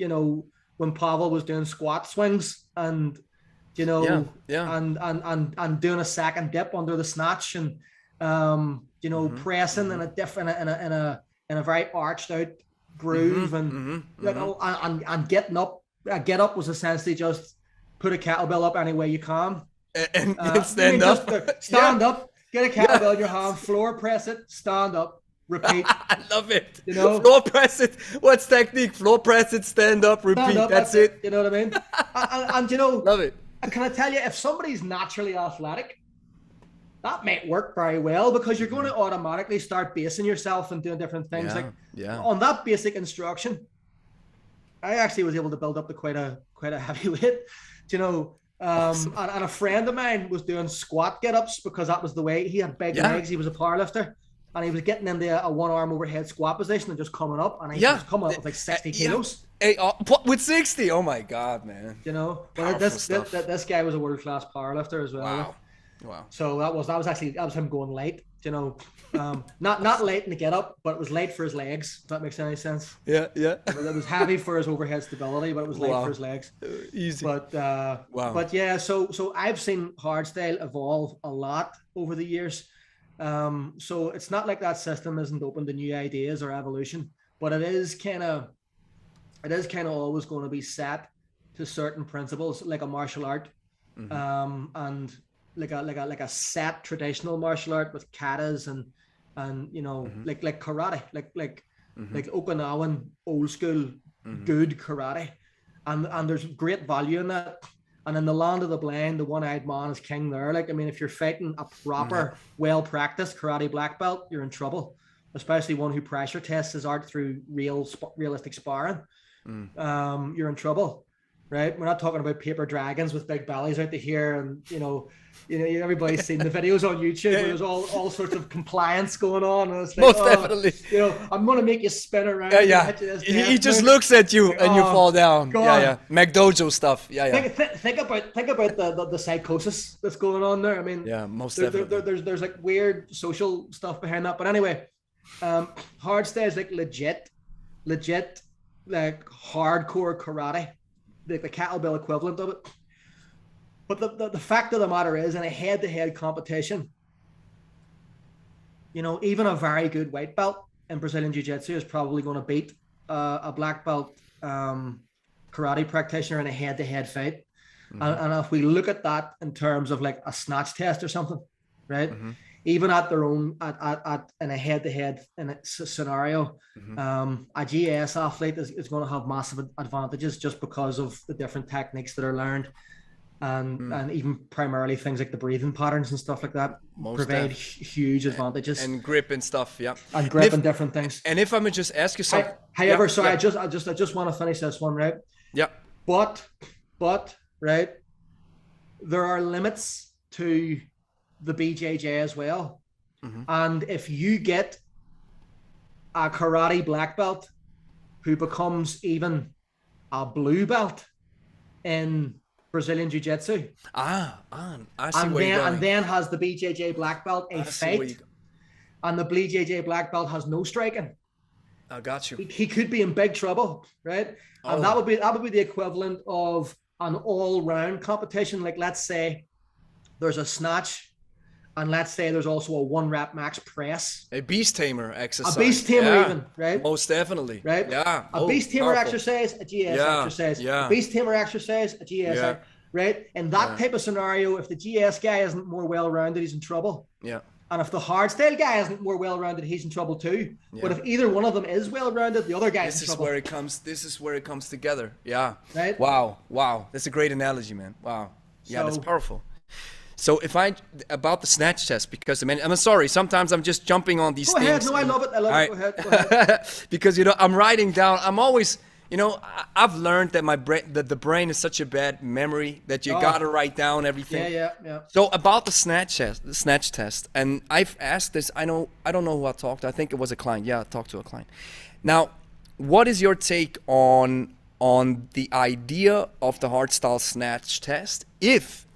Pavel was doing squat swings and and doing a second dip under the snatch, and you know, pressing in a different, in a very arched out groove, and you know, and getting up. Get up was essentially just put a kettlebell up any way you can, and stand up. Just stand up, get a kettlebell in your hand, floor press it, stand up, repeat. I love it. You know, floor press it. What's technique? Floor press it, stand up, repeat. Stand up, that's it. You know what I mean? and you know, love it. Can I tell you, if somebody's naturally athletic, that might work very well, because you're going to automatically start basing yourself and doing different things. On that basic instruction, I actually was able to build up to quite a heavy weight, you know. Awesome. And a friend of mine was doing squat get-ups, because that was the way. He had big legs. He was a powerlifter, and he was getting into a one-arm overhead squat position and just coming up, and he was coming up with like 60 kilos. Hey, with 60? Oh my God, man! You know, well, this guy was a world-class powerlifter as well. Wow. So that was him going light, you know, not late in the get up, but it was light for his legs. If that makes any sense. Yeah. It was heavy for his overhead stability, but it was light for his legs. Easy. But But yeah, so I've seen hardstyle evolve a lot over the years. So it's not like that system isn't open to new ideas or evolution, but it is kind of always going to be set to certain principles, like a martial art, and like a set traditional martial art with katas and you know, like karate, like Okinawan old school good karate, and there's great value in that. And in the land of the blind, the one-eyed man is king there. Like, I mean, if you're fighting a proper, well-practiced karate black belt, you're in trouble, especially one who pressure tests his art through realistic sparring. You're in trouble, right? We're not talking about paper dragons with big bellies out here, and you know, everybody's seen the videos on YouTube where there's all sorts of compliance going on. And it's like, most definitely. You know, I'm gonna make you spin around. He just looks at you and you fall down. McDojo stuff. Think about the psychosis that's going on there. I mean, most definitely. There's like weird social stuff behind that. But anyway, hardstyle is like legit, like hardcore karate, like the kettlebell equivalent of it. But the fact of the matter is, in a head-to-head competition, you know, even a very good white belt in Brazilian Jiu-Jitsu is probably going to beat a black belt karate practitioner in a head-to-head fight. And if we look at that in terms of like a snatch test or something, right? Even at their own, in a head-to-head in a scenario, a GS athlete is going to have massive advantages just because of the different techniques that are learned. And even primarily things like the breathing patterns and stuff like that provide huge advantages, and grip and stuff, and grip and different things. And if I may just ask you something, however, sorry, I just want to finish this one, right? But right, there are limits to the BJJ as well, and if you get a karate black belt who becomes even a blue belt in Brazilian Jiu-Jitsu, and then has the BJJ black belt a fight, and the BJJ black belt has no striking. I got you. He could be in big trouble, right? And that would be the equivalent of an all-round competition. Like, let's say there's a snatch, and let's say there's also a 1-rep max press. A Beast Tamer exercise. A Beast Tamer even, right? Most definitely. Right? Yeah. A Beast Tamer exercise, a GS exercise. A Beast Tamer exercise, a GS, right? In that type of scenario, if the GS guy isn't more well-rounded, he's in trouble. And if the hardstyle guy isn't more well-rounded, he's in trouble too. But if either one of them is well-rounded, the other guy's in trouble. This is where it comes together. Right? Wow. That's a great analogy, man. Wow. Yeah, that's powerful. So about the snatch test, because I mean, I'm sorry, sometimes I'm just jumping on these things. Go ahead, no, I love it. Go ahead. Because, you know, I'm writing down, I'm always, you know, I've learned that the brain is such a bad memory that you gotta write down everything. Yeah. So about the snatch test, and I've asked this, I don't know who I talked to, I think it was a client. Yeah, I talked to a client. Now, what is your take on the idea of the hardstyle snatch test if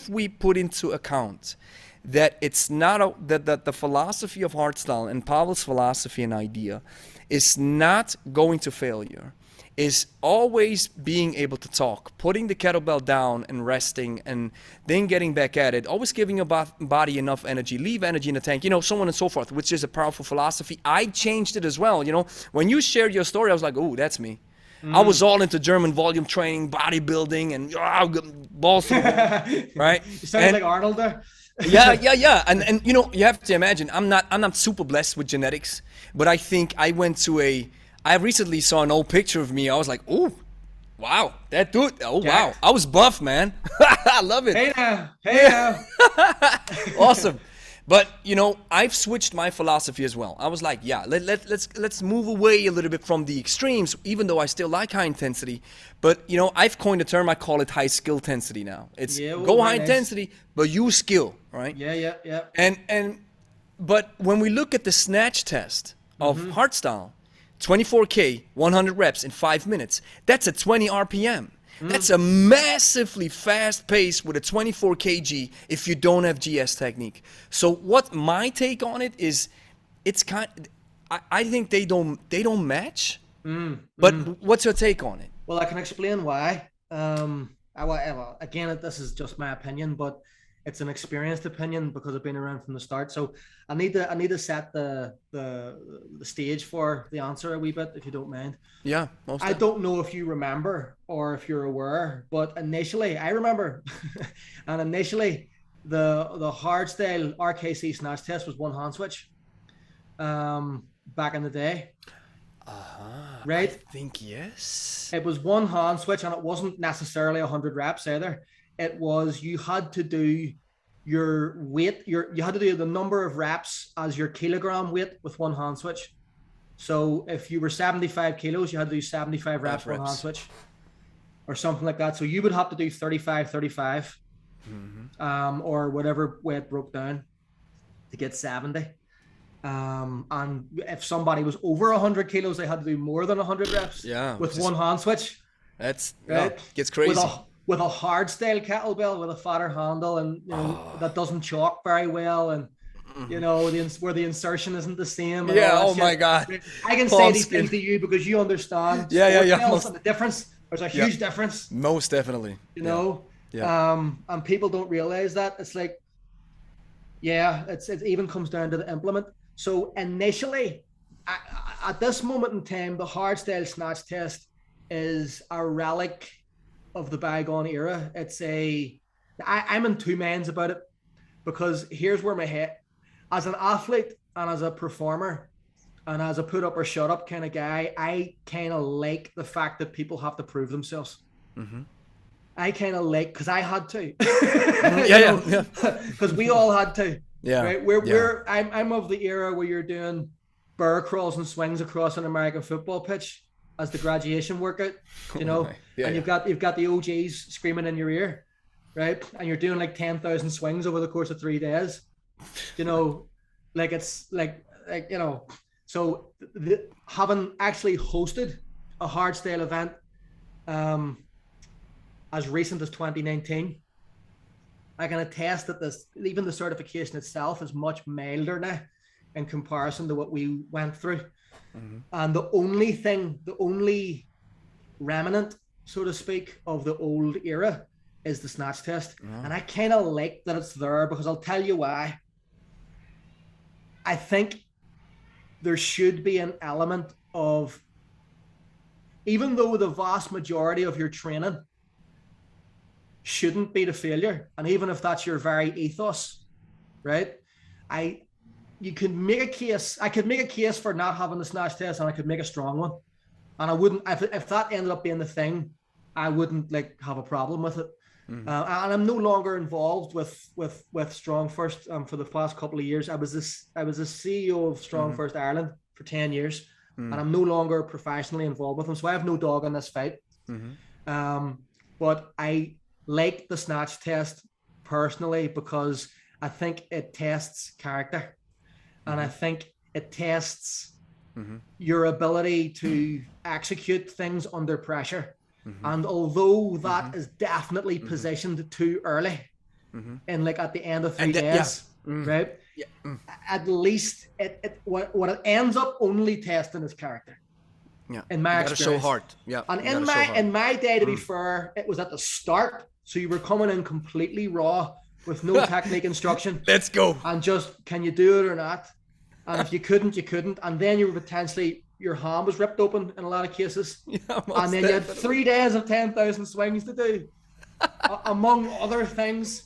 we put into account that it's not that the philosophy of hardstyle and Pavel's philosophy and idea is not going to failure, is always being able to talk, putting the kettlebell down and resting, and then getting back at it, always giving your body enough energy, leave energy in the tank, so on and so forth, which is a powerful philosophy. I changed it as well. When you shared your story, I was like, oh, that's me. I was all into German volume training, bodybuilding, and balls to the wall, right? You sounded like Arnold there. Yeah. And you have to imagine, I'm not super blessed with genetics, but I think I recently saw an old picture of me. I was like, oh, wow, that dude. Oh, wow. I was buff, man. I love it. Hey now. Awesome. But, I've switched my philosophy as well. I was like, yeah, let's move away a little bit from the extremes, even though I still like high intensity. But, I've coined a term, I call it high skill intensity now. It's go high intensity, but use skill, right? Yeah. But when we look at the snatch test of Hardstyle, 24K, 100 reps in 5 minutes, that's at 20 RPM. That's a massively fast pace with a 24 kg if you don't have GS technique. So what my take on it is, I think they don't match. But what's your take on it? Well, I can explain why. Again, this is just my opinion, but it's an experienced opinion because I've been around from the start. So I need to set the stage for the answer a wee bit, if you don't mind. Yeah. I don't know if you remember or if you're aware, but initially I remember, and initially the Hardstyle RKC Snatch Test was one hand switch, back in the day. Right? I think yes. It was one hand switch, and it wasn't necessarily 100 reps either. It was, you had to do your weight, you had to do the number of reps as your kilogram weight with one hand switch. So if you were 75 kilos, you had to do 75 reps one hand switch or something like that. So you would have to do 35, or whatever weight broke down to get 70. And if somebody was over 100 kilos, they had to do more than 100 reps with one hand switch. That's right. Gets crazy. With a Hardstyle kettlebell with a fatter handle, and that doesn't chalk very well, and where the insertion isn't the same. And oh my God! I can say these things to you because you understand. Yeah. And the difference. There's a huge difference. Most definitely. And people don't realize that. It's like, it even comes down to the implement. So initially, at this moment in time, the Hardstyle Snatch Test is a relic of the bygone era. I'm in two minds about it, because here's where my head, as an athlete and as a performer and as a put up or shut up kind of guy, I kind of like the fact that people have to prove themselves. I kind of like, because I had to. Because we all had to. Right? I'm of the era where you're doing bear crawls and swings across an American football pitch as the graduation workout, and you've got the OGs screaming in your ear, right? And you're doing like 10,000 swings over the course of 3 days, so having actually hosted a Hardstyle event as recent as 2019, I can attest that even the certification itself is much milder now in comparison to what we went through. And the only remnant, so to speak, of the old era is the snatch test. And I kind of like that it's there, because I'll tell you why. I think there should be an element of, even though the vast majority of your training shouldn't be to failure, and even if that's your very ethos, right? You can make a case. I could make a case for not having the snatch test, and I could make a strong one. And I wouldn't, if that ended up being the thing, I wouldn't have a problem with it. And I'm no longer involved with Strong First. For the past couple of years, I was the CEO of Strong First Ireland for 10 years, and I'm no longer professionally involved with them. So I have no dog in this fight. But I like the snatch test personally, because I think it tests character. And I think it tests your ability to execute things under pressure. And although that is definitely positioned too early, and at the end of 3 days, right? At least what it ends up only testing is character. Yeah. In my you gotta show experience. heart. Yeah. And you gotta show heart. in my day, to be fair, it was at the start. So you were coming in completely raw with no technique instruction. Let's go. And just, can you do it or not? And if you couldn't, you couldn't. And then you were potentially, your hand was ripped open in a lot of cases. Yeah, and then you had 3 days of 10,000 swings to do, among other things.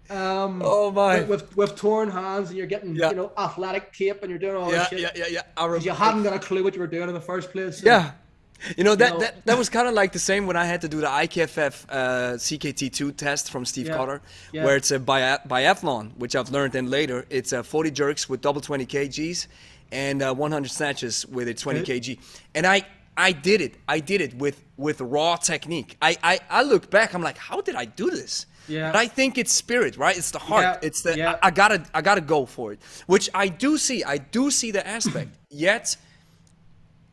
Oh my! With torn hands, and you're getting you know, athletic tape, and you're doing all this shit. Yeah. Because you hadn't got a clue what you were doing in the first place. So, yeah, you know that was kind of like the same when I had to do the IKFF CKT2 test from Steve Cotter, where it's a biathlon, which I've learned then later. It's 40 jerks with double 20 kgs and 100 snatches with a 20 kg, and I did it with raw technique. I look back, I'm like, how did I do this? Yeah. But I think it's spirit, right? It's the heart. Yeah. It's the I gotta go for it. Which I do see. I do see the aspect. Yet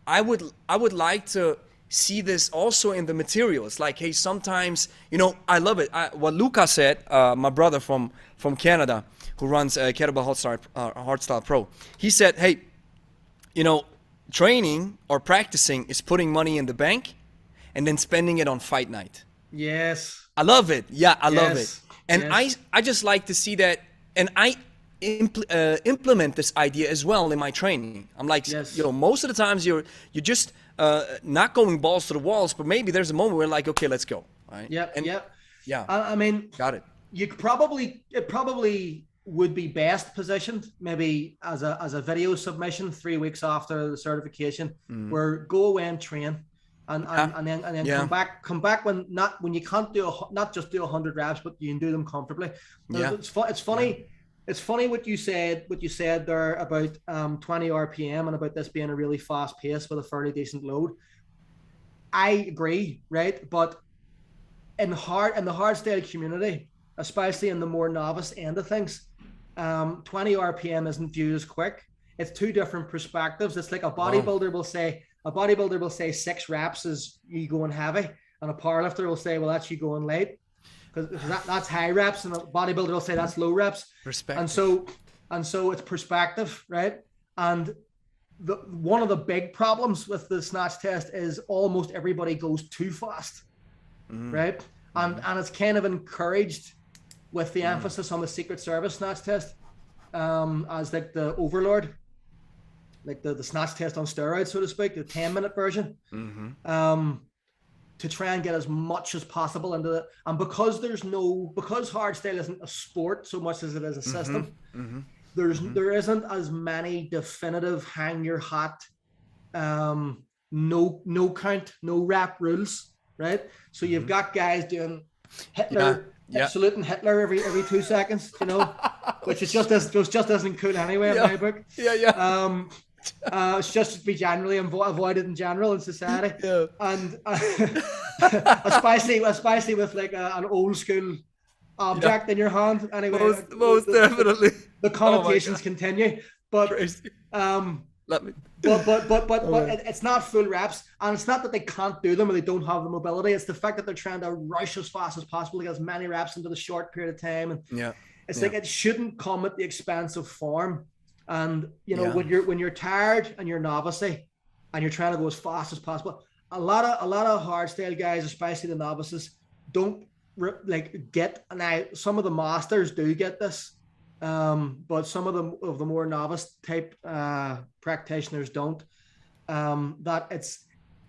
I would like to see this also in the material. It's like, hey, sometimes, you know, I love it. What Luca said, my brother from Canada, who runs Kettlebell Hardstyle Pro, he said, hey, you know, training or practicing is putting money in the bank and then spending it on fight night. Yes. I love it. Yeah, I love it. And I just like to see that, and I implement this idea as well in my training. I'm like, you know, most of the times you're just not going balls to the walls, but maybe there's a moment where like, okay, let's go. Right? Yeah. I mean, got it. It probably would be best positioned maybe as a video submission 3 weeks after the certification, where go away and train. And then come back when you can't do not just do 100 reps, but you can do them comfortably. It's funny. It's funny what you said there about 20 RPM and about this being a really fast pace with a fairly decent load. I agree, right? But in the hardstyle community, especially in the more novice end of things, 20 RPM isn't viewed as quick. It's two different perspectives. It's like a bodybuilder will say 6 reps is you going heavy, and a powerlifter will say, well, that's you going light, because that's high reps, and a bodybuilder will say that's low reps. Perspective. And so it's perspective, right? And one of the big problems with the snatch test is almost everybody goes too fast, right? And it's kind of encouraged with the emphasis on the Secret Service snatch test as like the overlord. Like the snatch test on steroids, so to speak, the 10-minute version, to try and get as much as possible into it. And because hardstyle isn't a sport so much as it is a system, there isn't as many definitive hang your hat, no count, no rep rules, right? So you've got guys doing Hitler, saluting Hitler every 2 seconds, you know, which just isn't cool anyway in my book. It's just to be generally avoided in general in society, and especially with like an old school object in your hand. Anyway, most definitely the connotations continue, but it's not full reps, and it's not that they can't do them or they don't have the mobility. It's the fact that they're trying to rush as fast as possible to get as many reps into the short period of time, and it's like it shouldn't come at the expense of form. And you know, when you're tired and you're novice and you're trying to go as fast as possible, a lot of hardstyle guys, especially the novices, don't get. Now some of the masters do get this, but some of the more novice type practitioners don't. That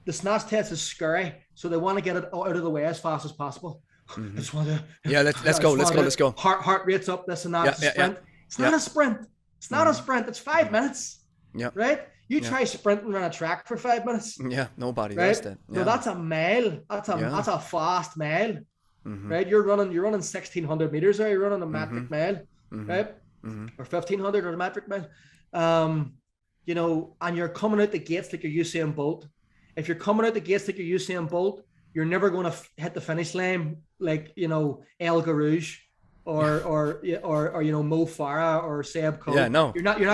the snatch test is scary, so they want to get it out of the way as fast as possible. I just want to let's go. Heart rate's up, this and that. It's a sprint. It's not a sprint. It's not a sprint. It's 5 minutes. Yeah. Right. You try sprinting around a track for 5 minutes. Yeah. Nobody does that. Yeah. No, that's a mile. That's a fast mile. Right. You're running 1,600 meters, or you're running a metric mile, right? Or 1,500 or a metric mile. You know, and you're coming out the gates like you're Usain Bolt. If you're coming out the gates like you're Usain Bolt, you're never going to hit the finish line like, you know, El Garouge. Or you know, Mo Farah or Seb Coe. You're not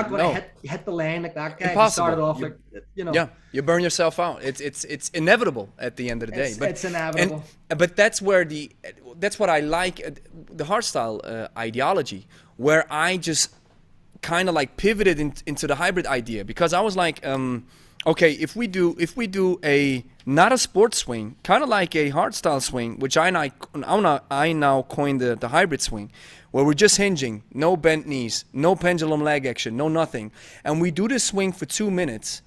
going to hit the lane like that guy. Impossible. Started off like, you know. Yeah, you burn yourself out. It's inevitable at the end of the day. It's inevitable. But that's what I like, the hardstyle ideology, where I just kind of like pivoted into the hybrid idea, because I was like, okay, if we do a not a sports swing, kind of like a hardstyle swing, which I now coined the hybrid swing, where we're just hinging, no bent knees, no pendulum leg action, no nothing, and we do this swing for 2 minutes.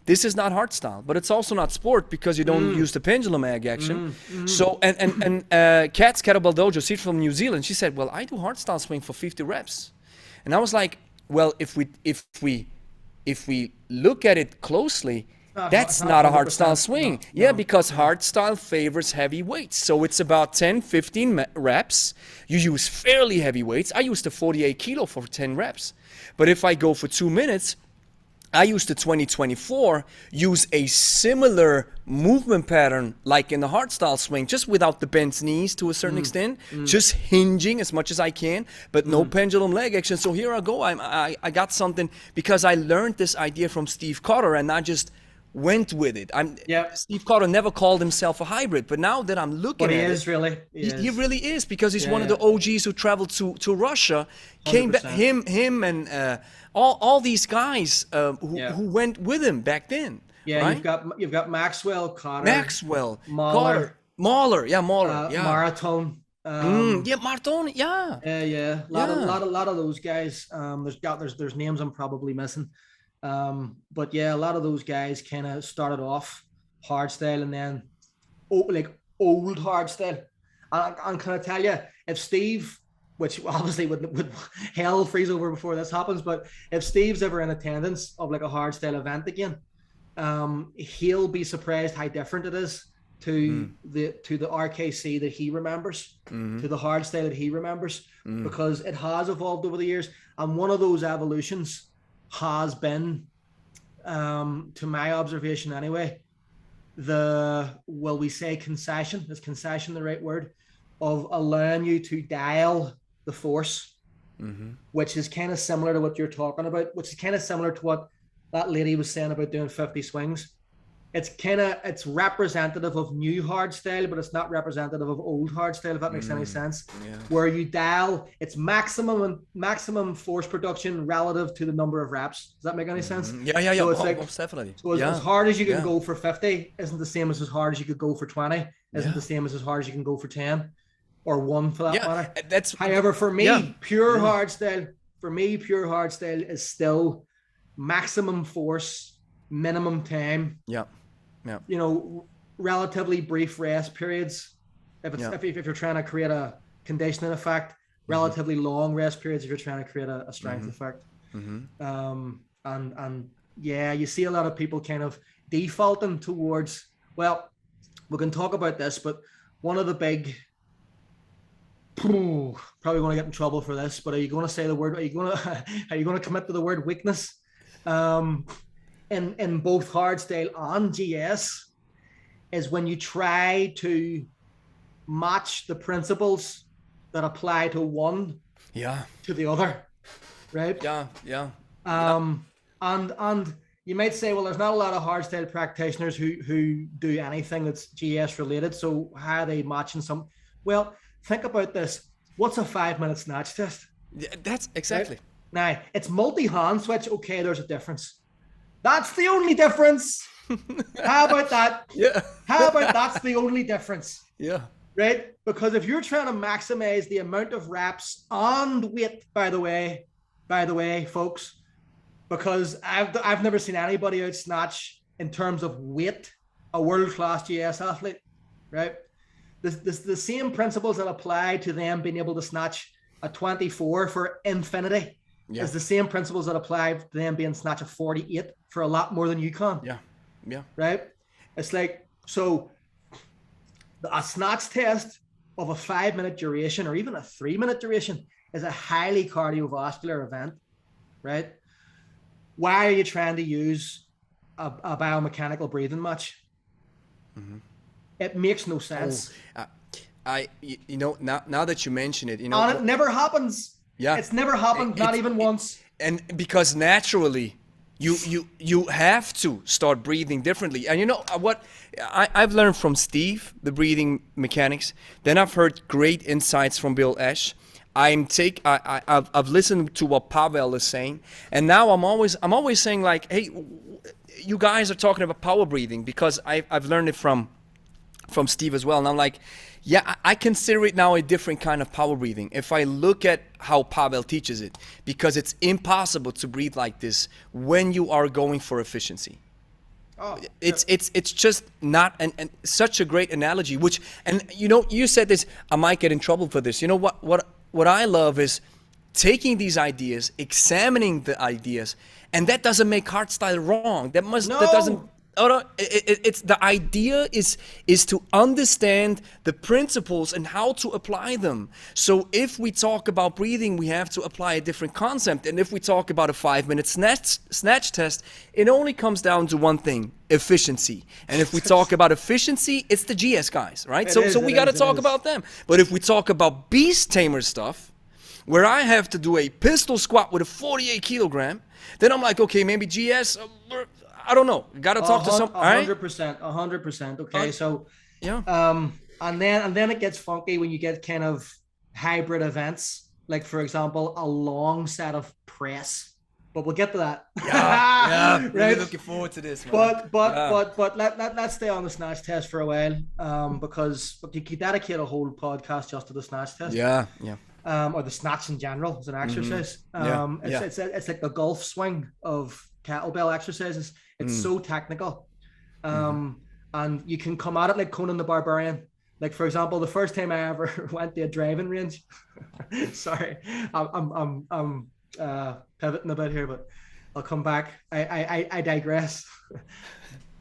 This is not hardstyle, but it's also not sport because you don't use the pendulum leg action. So and Kat's Kettlebell Dojo, she's from New Zealand. She said, "Well, I do hardstyle swing for 50 reps," and I was like, "Well, if we look at it closely, that's not a hardstyle swing." Yeah, because hardstyle favors heavy weights. So it's about 10, 15 reps. You use fairly heavy weights. I used the 48 kilo for 10 reps. But if I go for 2 minutes, I used the 2024, use a similar movement pattern like in the hardstyle swing, just without the bent knees to a certain extent, just hinging as much as I can, but no pendulum leg action. So here I go. I got something because I learned this idea from Steve Cotter and I just went with it. Steve Cotter never called himself a hybrid, but now that I'm looking at it, he really is, because he's one of the OGs who traveled to Russia, came back, him and all these guys who went with him back then. Yeah, right? you've got Maxwell, Cotter, Mahler, Mahler, Marathon. Marathon, A lot of those guys. There's names I'm probably missing. But yeah, a lot of those guys kind of started off hardstyle and then old hardstyle. And can I tell you, if Steve, which obviously would hell freeze over before this happens, but if Steve's ever in attendance of like a hardstyle event again, he'll be surprised how different it is to the RKC that he remembers, to the hardstyle that he remembers, because it has evolved over the years. And one of those evolutions has been, to my observation anyway, concession, is concession the right word, of allowing you to dial the force, which is kind of similar to what you're talking about, which is kind of similar to what that lady was saying about doing 50 swings. It's representative of new hardstyle, but it's not representative of old hardstyle, if that makes any sense. Where you dial its maximum force production relative to the number of reps. Does that make any sense? So it's definitely. So as hard as you can go for 50 isn't the same as hard as you could go for 20, isn't the same as hard as you can go for 10 or 1 for that matter. However, for me, pure hardstyle is still maximum force, minimum time. You know, relatively brief rest periods. If you're trying to create a conditioning effect, relatively long rest periods if you're trying to create a strength effect. And you see a lot of people kind of defaulting towards, well, we can talk about this, but one of the big, probably going to get in trouble for this, but are you going to say the word? Are you going to commit to the word weakness? In both hardstyle and GS, is when you try to match the principles that apply to one to the other, right? And you might say, well, there's not a lot of hardstyle practitioners who do anything that's GS related, so how are they matching some? Well, think about this. What's a 5-minute snatch test? That's exactly. Right? Now, it's multi-hand switch. Okay, there's a difference. That's the only difference. How about that? How about that's the only difference? Right? Because if you're trying to maximize the amount of reps and weight, by the way, folks, because I've never seen anybody out snatch in terms of weight a world-class GS athlete, right? The same principles that apply to them being able to snatch a 24 for infinity is the same principles that apply to them being snatch a 48 for a lot more than you can. Right? It's like, so a snatch test of a 5-minute duration or even a 3-minute duration is a highly cardiovascular event, right? Why are you trying to use a biomechanical breathing match? It makes no sense. Now that you mention it, and it never happens. It's never happened, not even once. And because naturally, you have to start breathing differently. And you know what I've learned from Steve, the breathing mechanics. Then I've heard great insights from Bill Esch. I've listened to what Pavel is saying, and now I'm always saying, like, hey, you guys are talking about power breathing, because I've learned it from Steve as well. And I'm like, yeah, I consider it now a different kind of power breathing. If I look at how Pavel teaches it, because it's impossible to breathe like this when you are going for efficiency. Oh, It's just not and such a great analogy. Which, and you know, you said this, I might get in trouble for this. You know what I love is taking these ideas, examining the ideas, and that doesn't make Hardstyle wrong. That doesn't. Oh no, it's the idea is to understand the principles and how to apply them. So if we talk about breathing, we have to apply a different concept. And if we talk about a 5-minute snatch test, it only comes down to one thing: efficiency. And if we talk about efficiency, it's the GS guys, right? So we got to talk about them. But if we talk about Beast Tamer stuff, where I have to do a pistol squat with a 48 kilogram, then I'm like, okay, maybe GS. I don't know. Got to talk to some. 100%. Okay, so yeah. And then it gets funky when you get kind of hybrid events, like for example, a long set of press. But we'll get to that. Yeah, right. Really looking forward to this, man. But let's stay on the snatch test for a while, because you could dedicate a whole podcast just to the snatch test. Yeah. Or the snatch in general as an exercise. It's like the golf swing of kettlebell exercises. It's so technical, and you can come at it like Conan the Barbarian. Like for example, the first time I ever went to a driving range. Sorry, I'm pivoting a bit here, but I'll come back. I digress.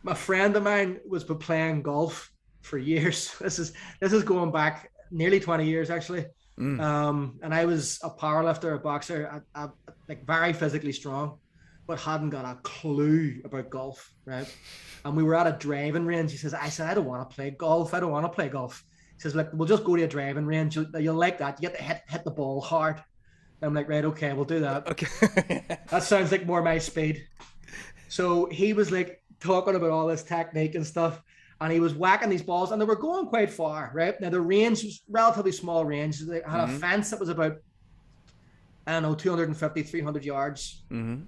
My friend of mine was playing golf for years. This is going back nearly 20 years actually. And I was a powerlifter, a boxer, like very physically strong, but hadn't got a clue about golf, right? And we were at a driving range. He says, I said, I don't want to play golf. He says, look, we'll just go to a driving range. You'll like that. You get to hit the ball hard. And I'm like, right, okay, we'll do that. Okay. That sounds like more my speed. So he was like talking about all this technique and stuff. And he was whacking these balls, and they were going quite far, right? Now, the range was relatively small range. They had a fence that was about, I don't know, 250, 300 yards. And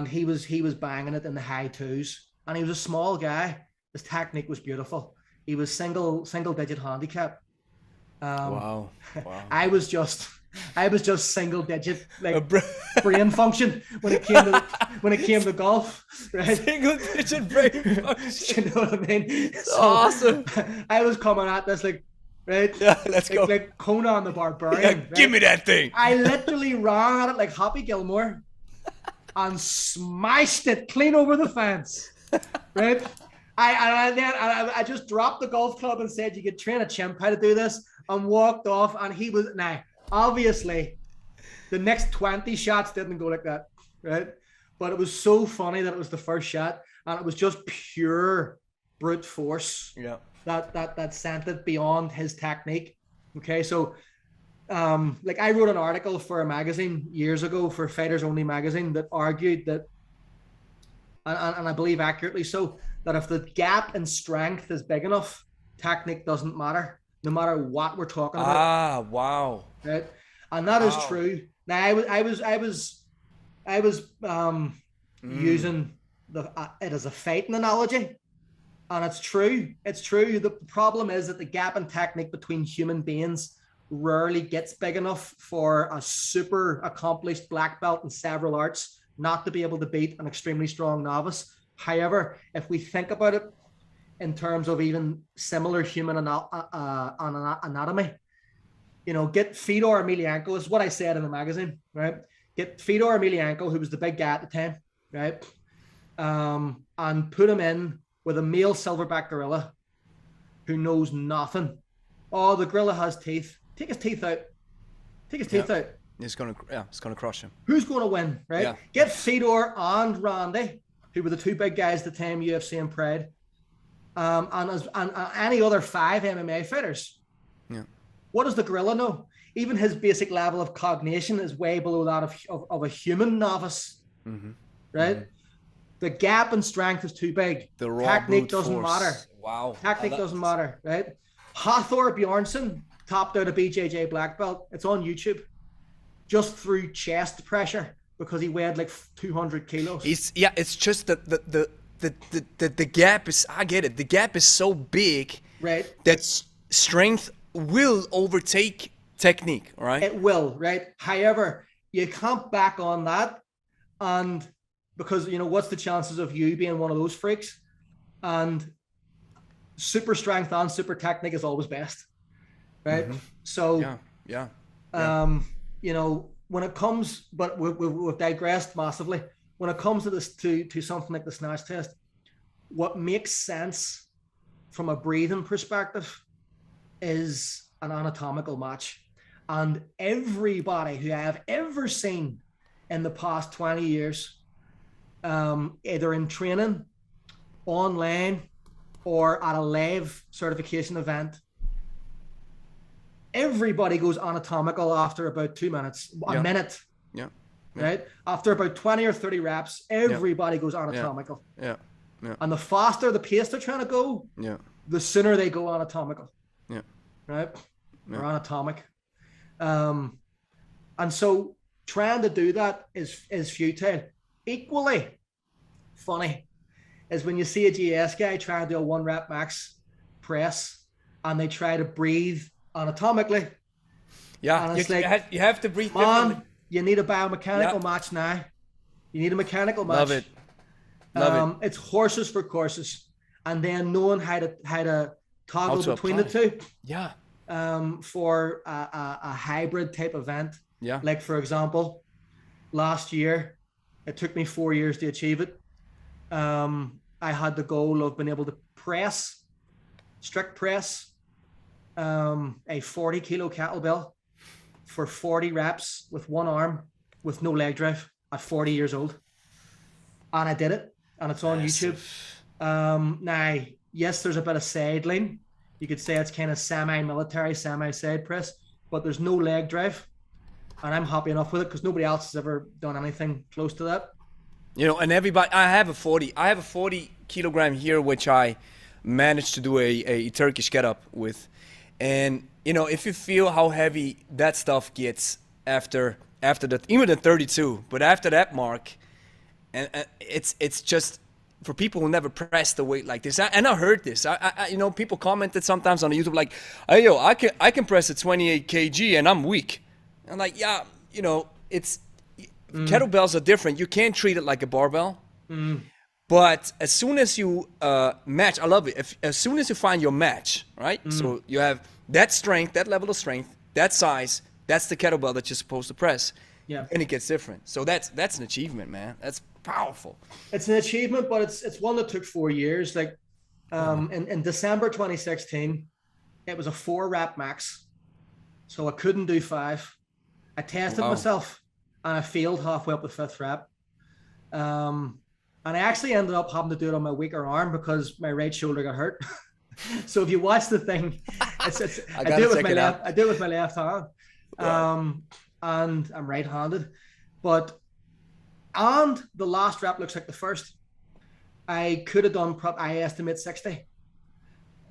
he was banging it in the high twos. And he was a small guy. His technique was beautiful. He was single digit handicap. Wow. I was just single digit, like brain function when it came to golf, right? Single digit brain function. You know what I mean? So awesome. I was coming at this like, right? Yeah, let's go. Like Conan the Barbarian. Yeah, right? give me that thing. I literally ran at it like Happy Gilmore and smashed it clean over the fence, right? I just dropped the golf club and said, you could train a chimp how to do this, and walked off. And he was, now obviously the next 20 shots didn't go like that, right? But it was so funny that it was the first shot, and it was just pure brute force. Yeah. That sent it beyond his technique. Okay, so like I wrote an article for a magazine years ago, for Fighters Only magazine, that argued that, and I believe accurately so, that if the gap in strength is big enough, technique doesn't matter, no matter what we're talking about. Ah, wow. Right, and that is true. Now I was using it as a fighting analogy, and it's true. It's true. The problem is that the gap in technique between human beings rarely gets big enough for a super accomplished black belt in several arts not to be able to beat an extremely strong novice. However, if we think about it in terms of even similar human anatomy, you know, get Fedor Emelianenko, is what I said in the magazine, right? Get Fedor Emelianenko, who was the big guy at the time, right? And put him in with a male silverback gorilla who knows nothing. Oh, the gorilla has teeth. Take his teeth out. Take his teeth out. It's gonna crush him. Who's going to win, right? Yeah. Get Fedor and Randy, who were the two big guys at the time, UFC and Pride, and any other 5 MMA fighters. Yeah. What does the gorilla know? Even his basic level of cognition is way below that of a human novice, right? The gap in strength is too big. The raw technique brute doesn't force. matter. Wow. Technique doesn't matter, right? Hathor Bjornsson topped out a BJJ black belt. It's on YouTube. Just through chest pressure because he weighed like 200 kilos. It's just the gap is, I get it. The gap is so big, right? That strength will overtake technique, right? It will, right? However, you can't back on that, and because what's the chances of you being one of those freaks? And super strength and super technique is always best, right? Mm-hmm. So yeah. When it comes, but we've digressed massively. When it comes to this, to something like the snatch test, what makes sense from a breathing perspective is an anatomical match. And everybody who I have ever seen in the past 20 years, either in training, online, or at a live certification event, everybody goes anatomical after about 2 minutes, a minute. Yeah. Right? After about 20 or 30 reps, everybody goes anatomical. Yeah. And the faster the pace they're trying to go, the sooner they go anatomical. Yeah. Right? Or anatomic. And so trying to do that is futile. Equally funny is when you see a GS guy trying to do a 1 rep max press and they try to breathe anatomically. Yeah, and it's you have to breathe differently. You need a biomechanical match now. You need a mechanical match. Love it. It's horses for courses, and then knowing how to toggle between the two. Yeah. For a hybrid type event. Yeah. Like for example, last year, it took me 4 years to achieve it. I had the goal of being able to strict press, a 40 kilo kettlebell for 40 reps with one arm with no leg drive at 40 years old. And I did it, and it's on YouTube. Now, yes, there's a bit of side lean. You could say it's kind of semi-military, semi-side press, but there's no leg drive. And I'm happy enough with it because nobody else has ever done anything close to that. And everybody, I have a 40 kilogram here, which I managed to do a Turkish get up with. And, if you feel how heavy that stuff gets after that, even the 32, but after that mark, and it's just for people who never pressed the weight like this. And I heard this. I people commented sometimes on YouTube like, "Hey, yo, I can press a 28 kg and I'm weak." I'm like, yeah, it's kettlebells are different. You can't treat it like a barbell. But as soon as you match, I love it. As soon as you find your match, right? So you have that strength, that level of strength, that size. That's the kettlebell that you're supposed to press. Yeah. And it gets different. So that's an achievement, man. That's powerful. It's an achievement, but it's one that took 4 years. Like in December 2016, it was a 4 rep max. So I couldn't do 5. I tested myself and I failed halfway up the 5th rep. And I actually ended up having to do it on my weaker arm because my right shoulder got hurt. So if you watch the thing, I do it with my left hand. And I'm right-handed. And the last rep looks like the first. I could have done, I estimate 60. Wow.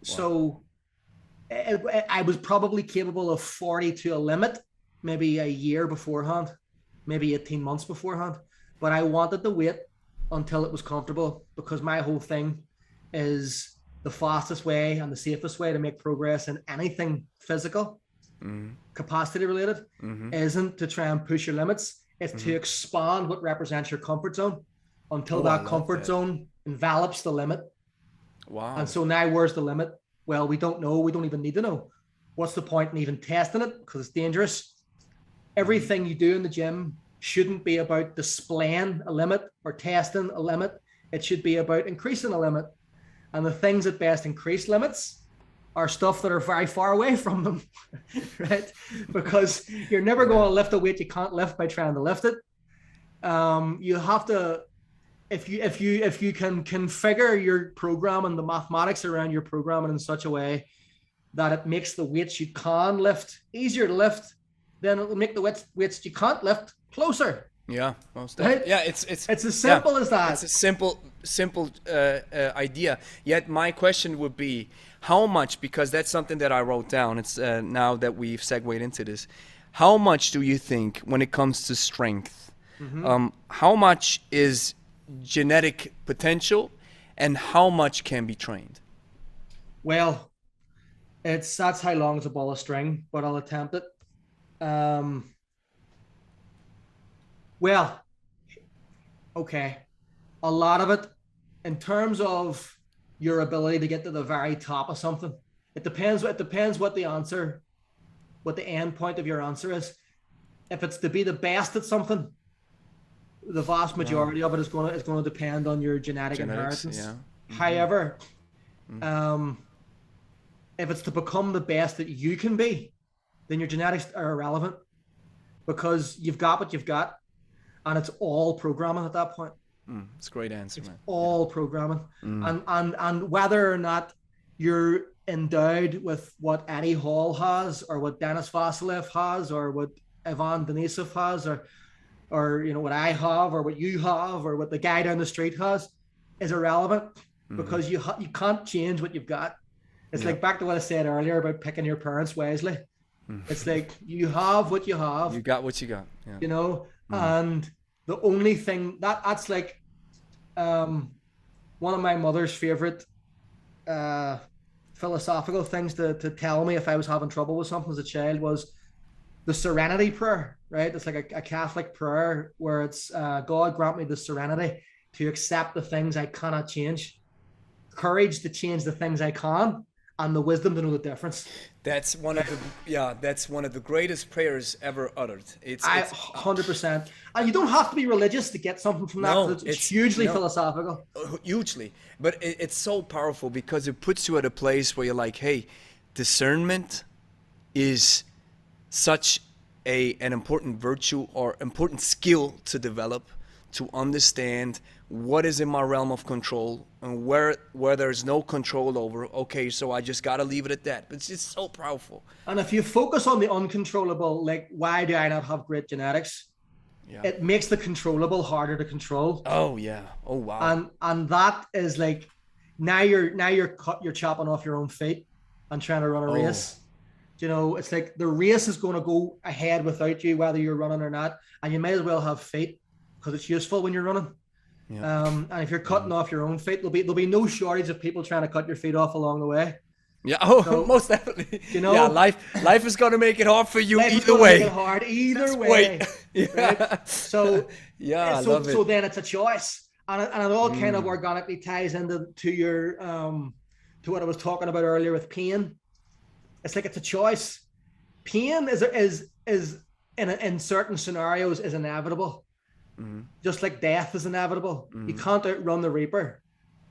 So I was probably capable of 40 to a limit, maybe a year beforehand, maybe 18 months beforehand. But I wanted to wait until it was comfortable because my whole thing is the fastest way and the safest way to make progress in anything physical, capacity related, isn't to try and push your limits. It's to expand what represents your comfort zone until that comfort zone envelops the limit. Wow. And so now where's the limit? Well, we don't know. We don't even need to know. What's the point in even testing it? Because it's dangerous. Everything you do in the gym shouldn't be about displaying a limit or testing a limit. It should be about increasing a limit. And the things that best increase limits are stuff that are very far away from them, right? Because you're never going to lift a weight you can't lift by trying to lift it. You have to, if you can configure your program and the mathematics around your programming in such a way that it makes the weights you can lift easier to lift, then it'll make the weights you can't lift closer. Yeah, most right? Yeah, it's as simple as that. It's a simple idea. Yet my question would be, how much? Because that's something that I wrote down. It's now that we've segued into this. How much do you think, when it comes to strength, How much is genetic potential and how much can be trained? Well, that's how long is a ball of string, but I'll attempt it. Well, okay. A lot of it, in terms of your ability to get to the very top of something, it depends what the answer, what the end point of your answer is. If it's to be the best at something, the vast majority of it is going to depend on your genetics inheritance. Yeah. However, if it's to become the best that you can be, then your genetics are irrelevant, because you've got what you've got, and it's all programming at that point. It's a great answer, man. All programming. And whether or not you're endowed with what Eddie Hall has, or what Denis Vasilev has, or what Ivan Denisov has, or you know, what I have, or what you have, or what the guy down the street has, is irrelevant, because you can't change what you've got. It's like back to what I said earlier about picking your parents wisely. It's like you have what you have. You got what you got. Yeah. You know, and the only thing that's like one of my mother's favorite philosophical things to tell me if I was having trouble with something as a child was the serenity prayer, right? It's like a Catholic prayer where it's God grant me the serenity to accept the things I cannot change, courage to change the things I can, and the wisdom to know the difference. That's one of the greatest prayers ever uttered. It's 100%. And you don't have to be religious to get something from that. No, it's hugely philosophical. Hugely, but it's so powerful because it puts you at a place where you're like, hey, discernment is such an important virtue or important skill to develop, to understand what is in my realm of control and where there's no control over. Okay, so I just got to leave it at that. But it's just so powerful. And if you focus on the uncontrollable, like, why do I not have great genetics? Yeah. It makes the controllable harder to control. Oh yeah. Oh wow. And that is like, now you're chopping off your own feet and trying to run a race. You know, it's like the race is going to go ahead without you, whether you're running or not. And you might as well have feet, because it's useful when you're running. Yeah. And if you're cutting off your own feet, there'll be no shortage of people trying to cut your feet off along the way. Yeah. Oh, so, most definitely. You know, yeah, life is going to make it hard for you either way. Make it hard either way. Yeah. Right? So yeah, I love it. So then it's a choice, and it all kind of organically ties into your to what I was talking about earlier with pain. It's like it's a choice. Pain is in certain scenarios is inevitable. Just like death is inevitable. You can't outrun the reaper,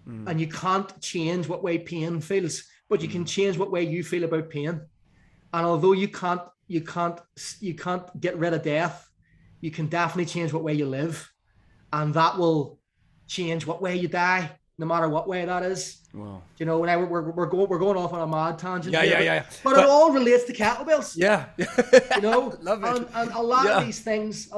and you can't change what way pain feels, but you can change what way you feel about pain. And although you can't get rid of death, you can definitely change what way you live, and that will change what way you die, no matter what way that is. Wow. You know, we're going off on a mad tangent. Yeah. But it all relates to kettlebells. Yeah. You know, love it. And a lot of these things,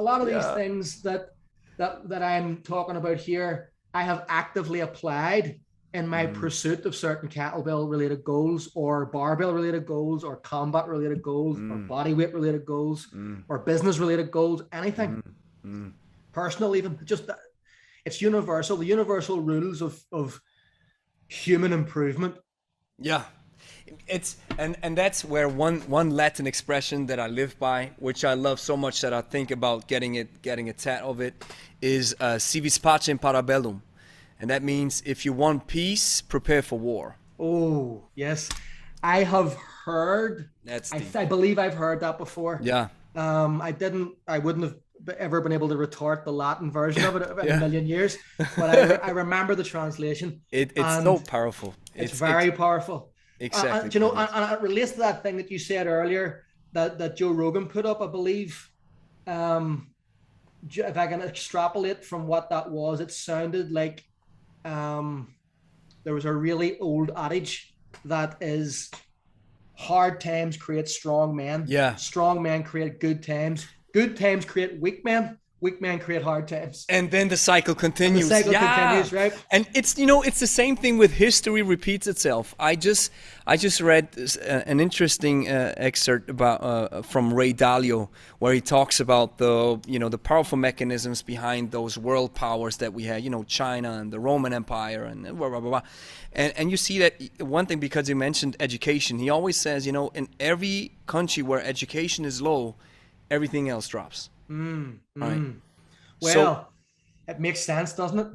that I'm talking about here, I have actively applied in my pursuit of certain kettlebell related goals, or barbell related goals, or combat related goals, or body weight related goals, or business related goals, anything. Personal, even just that. It's universal, the universal rules of human improvement. Yeah. It's and that's where one Latin expression that I live by, which I love so much that I think about getting a tat of it, is si vis pacem para bellum, and that means if you want peace, prepare for war. Oh yes, I have heard. I believe I've heard that before. Yeah. I wouldn't have ever been able to retort the Latin version of it in a million years, but I remember the translation. It's so powerful. It's very powerful. Exactly. You know, and it relates to that thing that you said earlier that Joe Rogan put up, I believe. If I can extrapolate from what that was, it sounded like there was a really old adage that is, hard times create strong men. Yeah. Strong men create good times. Good times create weak men. weak men create hard times. And then the cycle continues. And the cycle continues, right? And it's, you know, it's the same thing with history repeats itself. I just read an interesting excerpt about from Ray Dalio, where he talks about the, you know, the powerful mechanisms behind those world powers that we had, you know, China and the Roman Empire and blah, blah, blah, blah. And you see that one thing, because you mentioned education, he always says, you know, in every country where education is low, everything else drops. Right. Well, so, it makes sense, doesn't it?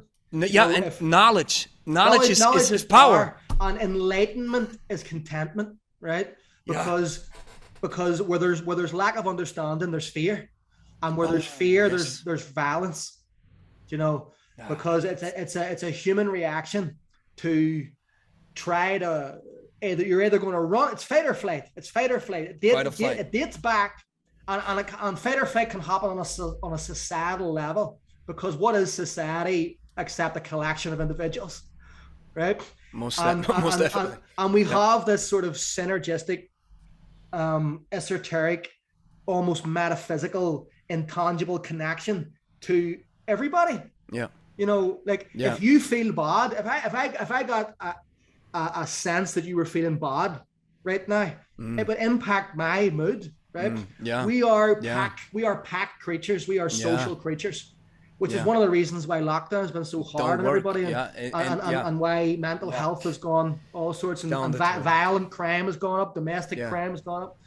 Yeah, so and knowledge is power. And enlightenment is contentment, right? Because where there's lack of understanding, there's fear, and where there's fear, there's violence. You know, because it's a human reaction to try to you're either going to run. It's fight or flight. It's fight or flight. It dates back. And fight or flight can happen on a societal level, because what is society except a collection of individuals, right? Most definitely. And we have this sort of synergistic, esoteric, almost metaphysical, intangible connection to everybody. Yeah. You know, like if you feel bad, if I got a sense that you were feeling bad right now, it would impact my mood. Right? We are pack creatures. We are social creatures, which is one of the reasons why lockdown has been so hard on everybody, and why mental health has gone all sorts, and violent crime has gone up, domestic crime has gone up.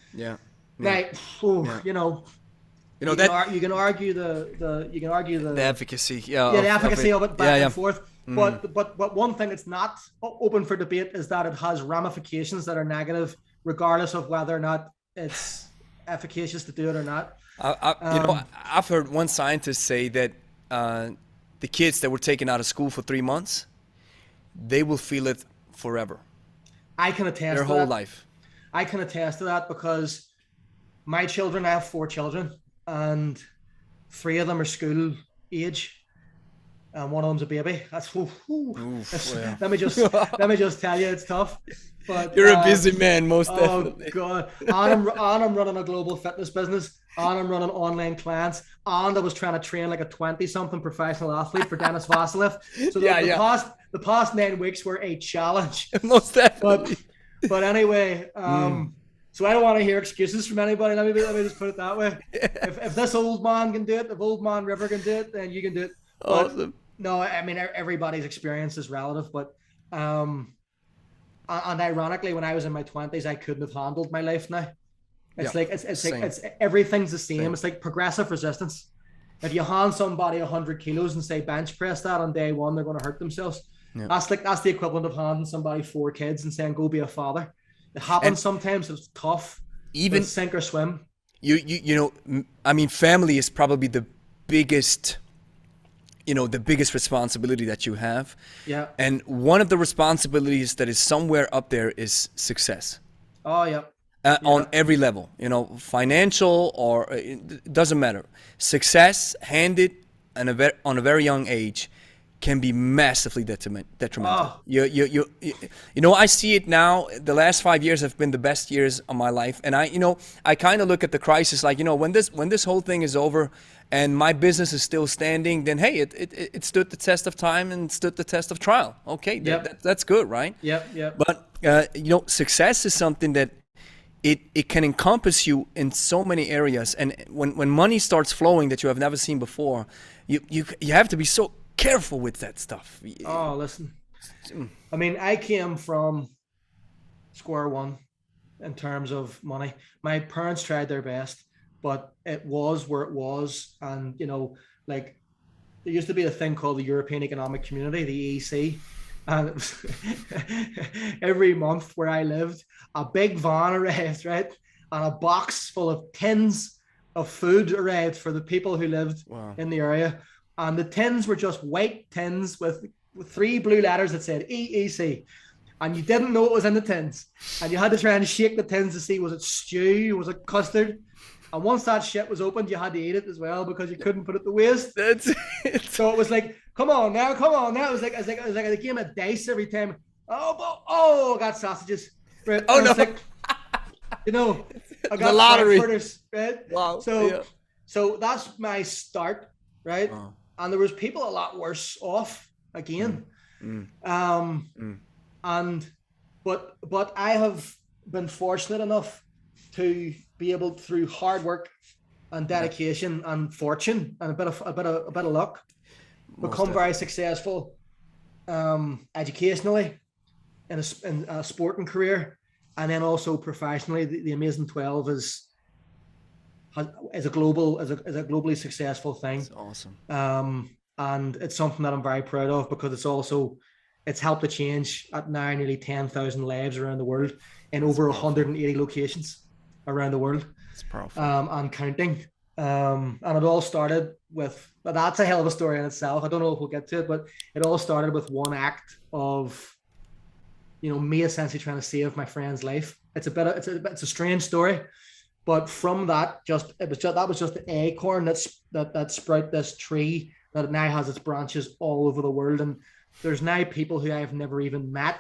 Right. You know that you can argue the efficacy. The efficacy of it back and forth. But one thing that's not open for debate is that it has ramifications that are negative, regardless of whether or not it's efficacious to do it or not. I've heard one scientist say that the kids that were taken out of school for 3 months, they will feel it forever. I can attest their whole life. I can attest to that, because my children, I have 4 children, and 3 of them are school age, and one of them's a baby. That's let me just tell you, it's tough. But you're a busy man, most definitely. Oh God! And I'm running a global fitness business, and I'm running online clients, and I was trying to train like a 20-something professional athlete for Denis Vasilev. So the past 9 weeks were a challenge. Most definitely. But anyway, so I don't want to hear excuses from anybody. Let me just put it that way. If this old man can do it, if old man River can do it, then you can do it. Awesome. But, no, I mean, everybody's experience is relative, but and ironically, when I was in my 20s, I couldn't have handled my life now. It's like it's everything's the same. It's like progressive resistance. If you hand somebody 100 kilos and say bench press that on day one, they're going to hurt themselves. That's the equivalent of handing somebody 4 kids and saying go be a father. It happens sometimes. It's tough. Even sink or swim. You know, I mean, family is probably the biggest responsibility that you have. Yeah. And one of the responsibilities that is somewhere up there is success. Oh, yeah. On every level, you know, financial or it doesn't matter. Success handed on a very young age can be massively detrimental. Oh. You know, I see it now. The last 5 years have been the best years of my life, and I kind of look at the crisis like, you know, when this whole thing is over and my business is still standing, then hey, it stood the test of time and stood the test of trial. Okay, that's good, right? Yep. But you know, success is something that it can encompass you in so many areas, and when money starts flowing that you have never seen before, you have to be so careful with that stuff. Oh, listen. I mean, I came from square one in terms of money. My parents tried their best, but it was where it was. And, you know, like there used to be a thing called the European Economic Community, the EEC. And it was every month where I lived, a big van arrived, right? And a box full of tins of food arrived for the people who lived in the area. And the tins were just white tins with 3 blue letters that said EEC. And you didn't know what was in the tins. And you had to try and shake the tins to see, was it stew? Was it custard? And once that shit was opened, you had to eat it as well because you couldn't put it to waste. That's it. So it was like, come on now. It was like a game of dice every time. Oh, I got sausages. Right? Oh, no. Like, you know, I got the lottery. Right? Wow. So that's my start right? And there was people a lot worse off again. And but I have been fortunate enough to be able, through hard work and dedication and fortune and a bit of luck, become very successful educationally in a sporting career, and then also professionally. The Amazing 12 is a globally successful thing. That's awesome. And it's something that I'm very proud of, because it's helped to change at now nearly 10,000 lives around the world in over 180 locations around the world. It's powerful. And counting. And it all started with, but that's a hell of a story in itself. I don't know if we'll get to it, but it all started with one act of, me essentially trying to save my friend's life. It's a strange story, but from that, that was just the acorn that sprout this tree that now has its branches all over the world. And there's now people who I've never even met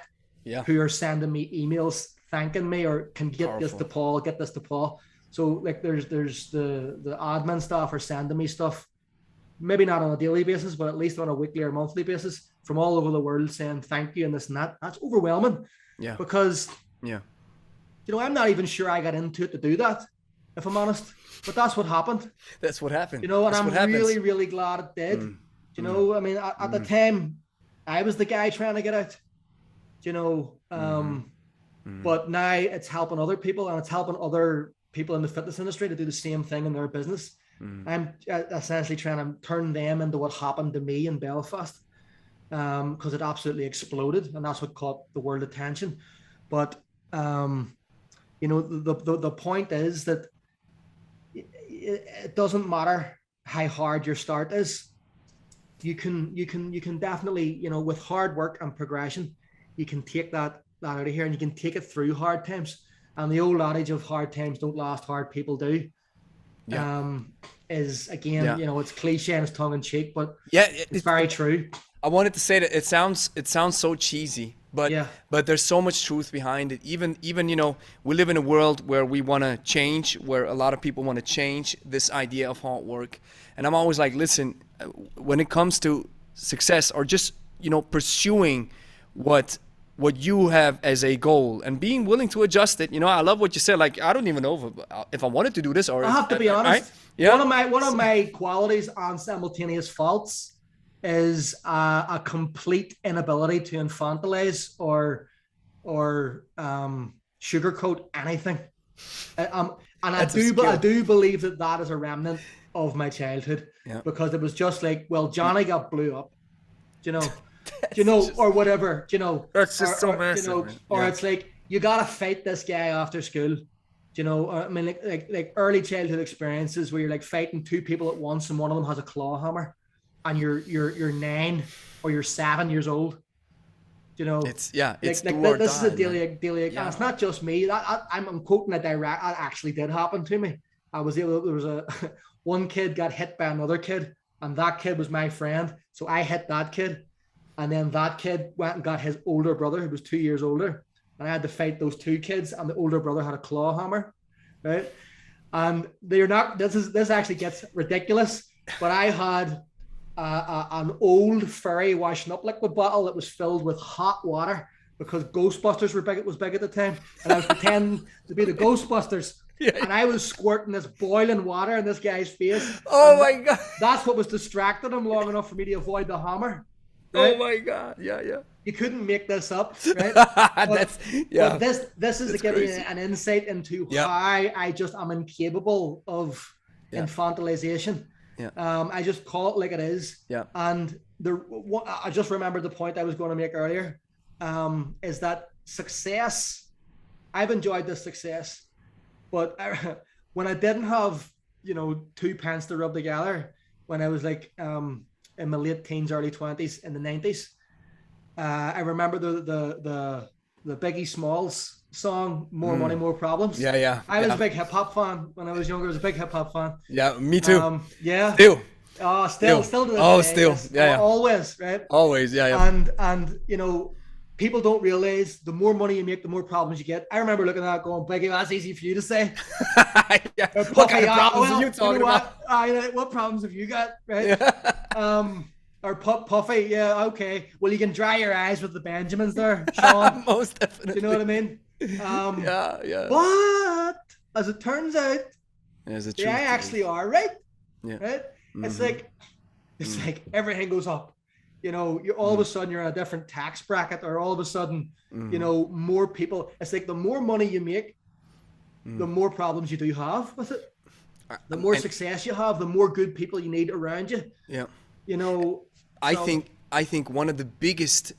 who are sending me emails thanking me, or can get this to Paul. So like there's the admin staff are sending me stuff, maybe not on a daily basis, but at least on a weekly or monthly basis, from all over the world, saying thank you and this and that. That's overwhelming. Yeah. Because I'm not even sure I got into it to do that, if I'm honest. But that's what happened. That's what happened. And I'm really, really glad it did. I mean, at the time, I was the guy trying to get out. But now it's helping other people, and it's helping other people in the fitness industry to do the same thing in their business. I'm essentially trying to turn them into what happened to me in Belfast, because it absolutely exploded, and that's what caught the world attention. But the point is that it doesn't matter how hard your start is. You can definitely, with hard work and progression, you can take that out of here, and you can take it through hard times. And the old adage of hard times don't last, hard people do. Is again, it's cliche and it's tongue in cheek, but it's very true. I wanted to say that it sounds so cheesy, but there's so much truth behind it. Even we live in a world where we want to change, where a lot of people want to change this idea of hard work. And I'm always like, listen, when it comes to success, or just pursuing what you have as a goal and being willing to adjust it. I love what you said. Like, I don't even know if I wanted to do this, or I have to be honest. Right? Yeah. One of my qualities and simultaneous faults is a complete inability to infantilize or sugarcoat anything. I do believe that is a remnant of my childhood, because it was just like, well, Johnny got blew up, or whatever, That's just so massive. It's like, you gotta fight this guy after school. I mean, like early childhood experiences where you're like fighting two people at once, and one of them has a claw hammer, and you're 9 or you're 7 years old. It's this is a daily. And it's not just me. I'm quoting a direct. That actually did happen to me. There was one kid got hit by another kid, and that kid was my friend, so I hit that kid. And then that kid went and got his older brother, who was 2 years older. And I had to fight those two kids, and the older brother had a claw hammer, right? And this actually gets ridiculous, but I had an old Fairy washing up liquid bottle that was filled with hot water, because Ghostbusters was big at the time. And I was pretending to be the Ghostbusters. And I was squirting this boiling water in this guy's face. Oh my God. That's what was distracting him long enough for me to avoid the hammer. Right? Oh my God! Yeah. You couldn't make this up, right? But this is to give you an insight into how I just am incapable of infantilization. I just call it like it is. And I just remembered the point I was going to make earlier. Is that success? I've enjoyed this success, but when I didn't have 2 pence to rub together, when I was like in my late teens, early 20s, in the 90s. I remember the Biggie Smalls song, More Money, More Problems. Yeah. I was a big hip hop fan when I was younger. I was a big hip hop fan. Yeah, me too. Still. Still to this day. Still. Yes. Yeah. Always, right? Always, yeah. And people don't realize the more money you make, the more problems you get. I remember looking at that going, Biggie, that's easy for you to say. Yeah. Puffy, What kind of problems are you talking about? What problems have you got, right? Yeah. Or Puffy, yeah, okay. Well, you can dry your eyes with the Benjamins there, Sean. Most definitely. Do you know what I mean? Yeah. But as it turns out, There's a they truth to actually this. are right. Yeah. Right? It's Mm-hmm. like everything goes up. You know, you all of a sudden you're in a different tax bracket, or all of a sudden, you know, more people. It's like the more money you make, the more problems you do have with it. The more success you have, the more good people you need around you. Yeah. You know, I think one of the biggest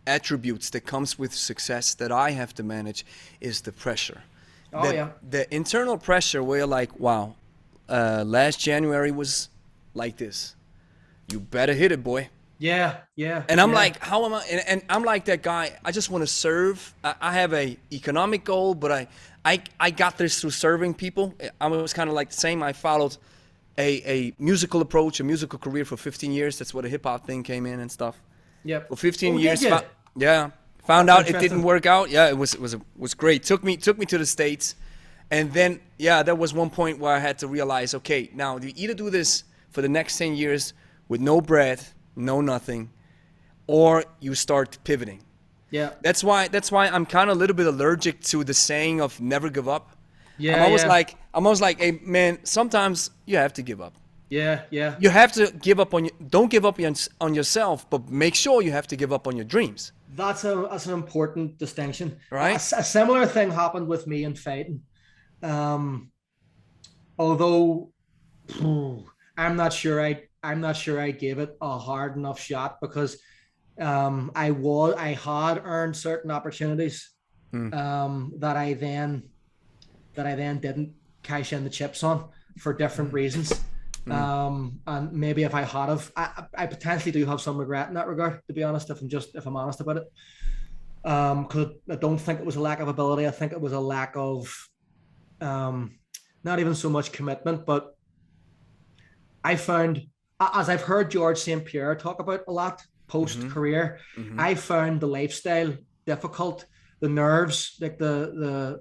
attributes that comes with success that I have to manage is the pressure. The internal pressure where you're like, wow, last January was like this. You better hit it, boy. Yeah. And I'm like, how am I? And I'm like that guy. I just want to serve. I have a economic goal, but I got this through serving people. I was kind of like the same. I followed a musical approach, a musical career for 15 years. That's where the hip hop thing came in and stuff. Yep. For 15 Oh, years. did you? Found out it didn't work out. Yeah, it was great. Took me to the States, and then there was one point where I had to realize, okay, now you either do this for the next 10 years with no bread, no nothing, or you start pivoting. Yeah. That's why I'm kind of a little bit allergic to the saying of never give up. Yeah. I'm always like, hey man, sometimes you have to give up. Yeah. You have to give up don't give up on yourself, but make sure you have to give up on your dreams. That's an important distinction. Right. A similar thing happened with me in fighting. Although I'm not sure I gave it a hard enough shot, because I had earned certain opportunities that I then didn't cash in the chips on for different reasons. And maybe if I had have, I potentially do have some regret in that regard, to be honest, if I'm honest about it. Because I don't think it was a lack of ability. I think it was a lack of not even so much commitment, but I found, as I've heard George St. Pierre talk about a lot post-career, I found the lifestyle difficult, the nerves, like I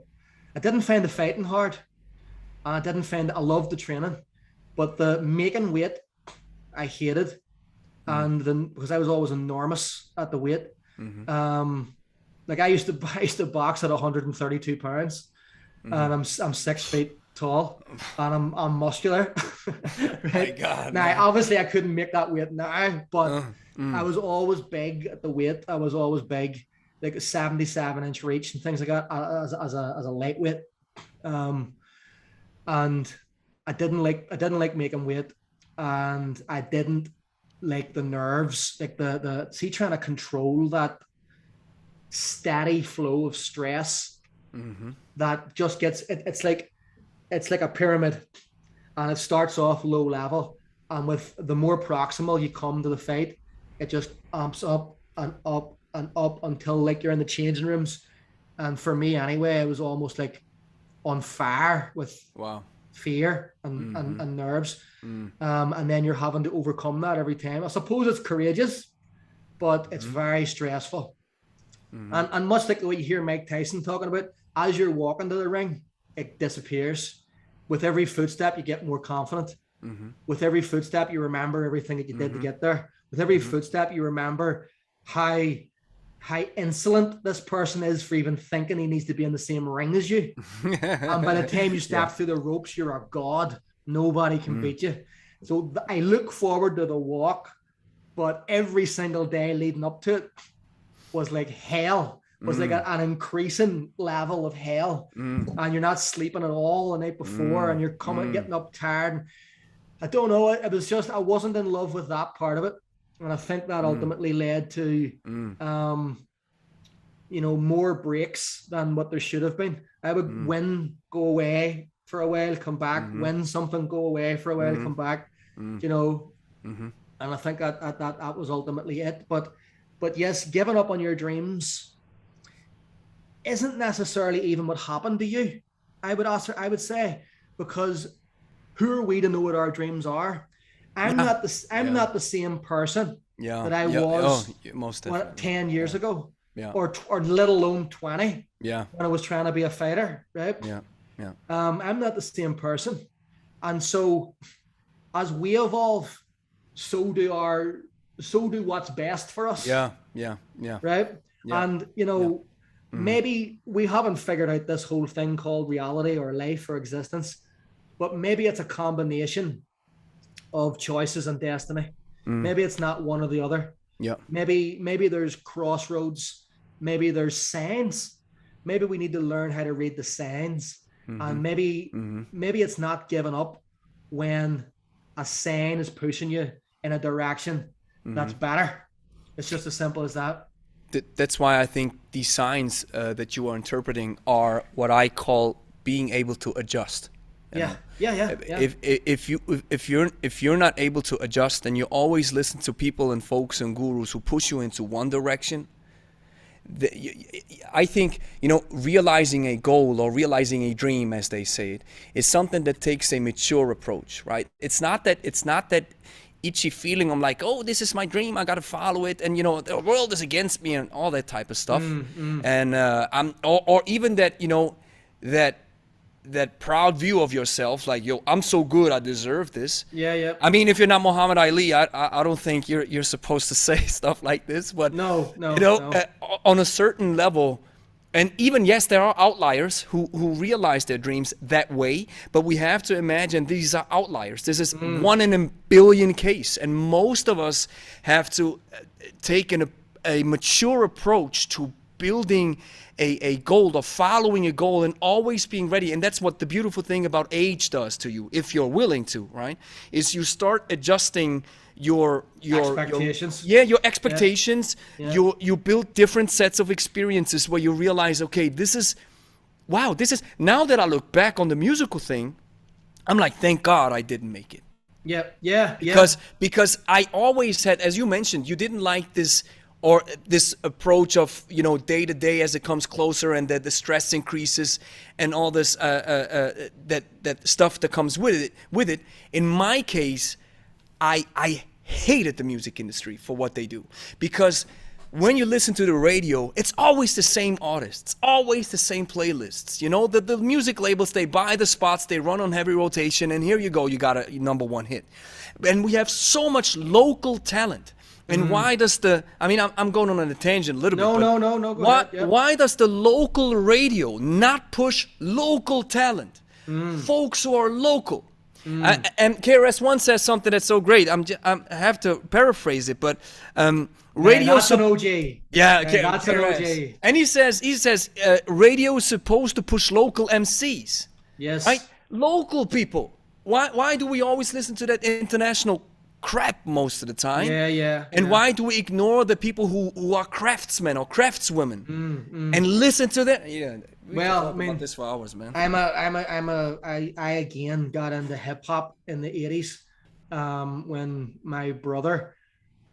didn't find the fighting hard. I loved the training, but the making weight, I hated. And then, because I was always enormous at the weight. Like I used to box at 132 pounds, and I'm 6 feet tall, and I'm muscular. Right? My God. Now, man. obviously, I couldn't make that weight now, but I was always big at the weight. I was always big, like a 77-inch reach and things like that as a lightweight. And I didn't like making weight, and I didn't like the nerves, like the trying to control that steady flow of stress that just gets it's like a pyramid, and it starts off low level, and with the more proximal you come to the fight, it just amps up and up and up until like you're in the changing rooms. And for me anyway, it was almost like on fire with fear and nerves. And then you're having to overcome that every time. I suppose it's courageous, but it's very stressful. And much like the way you hear Mike Tyson talking about, as you're walking to the ring, it disappears. With every footstep, you get more confident. With every footstep, you remember everything that you did to get there. With every footstep, you remember how insolent this person is for even thinking he needs to be in the same ring as you. And by the time you step through the ropes, you're a god. Nobody can beat you. So I look forward to the walk, but every single day leading up to it was like hell. Was like an increasing level of hell. And you're not sleeping at all the night before, and you're getting up tired. I don't know. It was just, I wasn't in love with that part of it. And I think that ultimately led to, more breaks than what there should have been. I would win, go away for a while, come back, win something, go away for a while, come back, And I think that was ultimately it. But yes, giving up on your dreams isn't necessarily even what happened to you. I would say, because who are we to know what our dreams are? I'm not the same person that I was most 10 years ago. Yeah. or let alone 20. Yeah. When I was trying to be a fighter, right? Yeah. Yeah. I'm not the same person, and so as we evolve, so do what's best for us. Yeah. Yeah. Yeah. Right. Yeah. And maybe we haven't figured out this whole thing called reality or life or existence, but maybe it's a combination of choices and destiny. Maybe it's not one or the other. Yeah. Maybe there's crossroads. Maybe there's signs. Maybe we need to learn how to read the signs. And maybe it's not giving up when a sign is pushing you in a direction that's better. It's just as simple as that. That's why I think these signs that you are interpreting are what I call being able to adjust. Yeah. If you're not able to adjust, then you always listen to people and folks and gurus who push you into one direction. I think, realizing a goal or realizing a dream, as they say it, is something that takes a mature approach, right? It's not that itchy feeling. I'm like, oh, this is my dream, I got to follow it, and the world is against me and all that type of stuff. And or even that, that proud view of yourself, like, yo, I'm so good, I deserve this. Yeah. I mean, if you're not Muhammad Ali, I don't think you're supposed to say stuff like this. But no. On a certain level, and even yes, there are outliers who realize their dreams that way. But we have to imagine these are outliers. This is 1 in a billion case, and most of us have to take a mature approach to building a goal, or following a goal, and always being ready. And that's what the beautiful thing about age does to you, if you're willing to, right? Is you start adjusting your expectations. Your expectations. Yeah. You build different sets of experiences where you realize, okay, this is now that I look back on the musical thing, I'm like, thank God I didn't make it. Yeah. Because I always had, as you mentioned, you didn't like this approach of day to day as it comes closer, and that the stress increases and all this that stuff that comes with it. In my case, I hated the music industry for what they do, because when you listen to the radio, it's always the same artists, always the same playlists. The music labels, they buy the spots, they run on heavy rotation, and here you go, you got a #1 hit. And we have so much local talent. And why does I'm going on a tangent a little bit. No, go ahead. Yeah. Why does the local radio not push local talent? Folks who are local. And KRS-One says something that's so great. I have to paraphrase it, but radio. That's an OG. Yeah, that's an OG. And he says radio is supposed to push local MCs. Yes. Right? Local people. Why do we always listen to that international crap most of the time? Yeah. And why do we ignore the people who are craftsmen or craftswomen and listen to them? Yeah. We can talk about this for hours, man. I again got into hip hop in the 80s when my brother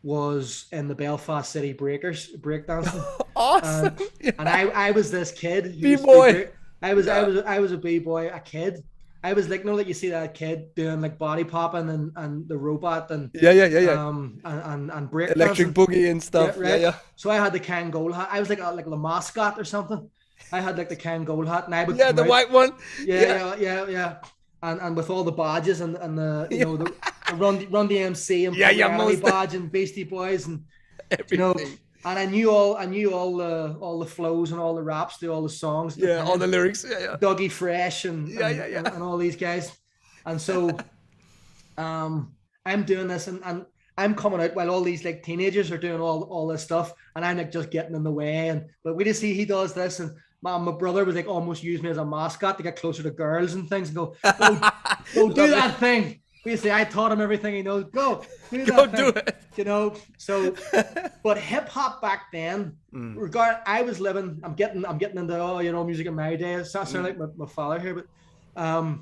was in the Belfast City Breakers breakdancing. Awesome. And I was this kid. B-boy. I was a b-boy, a kid. I was like, you see that kid doing like body popping and the robot and and break electric boogie and stuff. Yeah, right? Yeah. So I had the Kangol hat. I was like the mascot or something. I had like the Kangol hat, and I would the white one. Yeah. And with all the badges and the the Run DMC and badge and Beastie Boys and everything. And I knew all the flows and all the raps, all the songs. All the lyrics. Yeah. Dougie Fresh and all these guys. And so I'm doing this and I'm coming out while all these like teenagers are doing all this stuff, and I'm like just getting in the way. But we just see he does this, and my brother was like almost use me as a mascot to get closer to girls and things and go do that thing. Basically, I taught him everything he knows. Go do that thing. So, but hip hop back then, I was living. I'm getting into music in my day. It's not sounding like my father here, but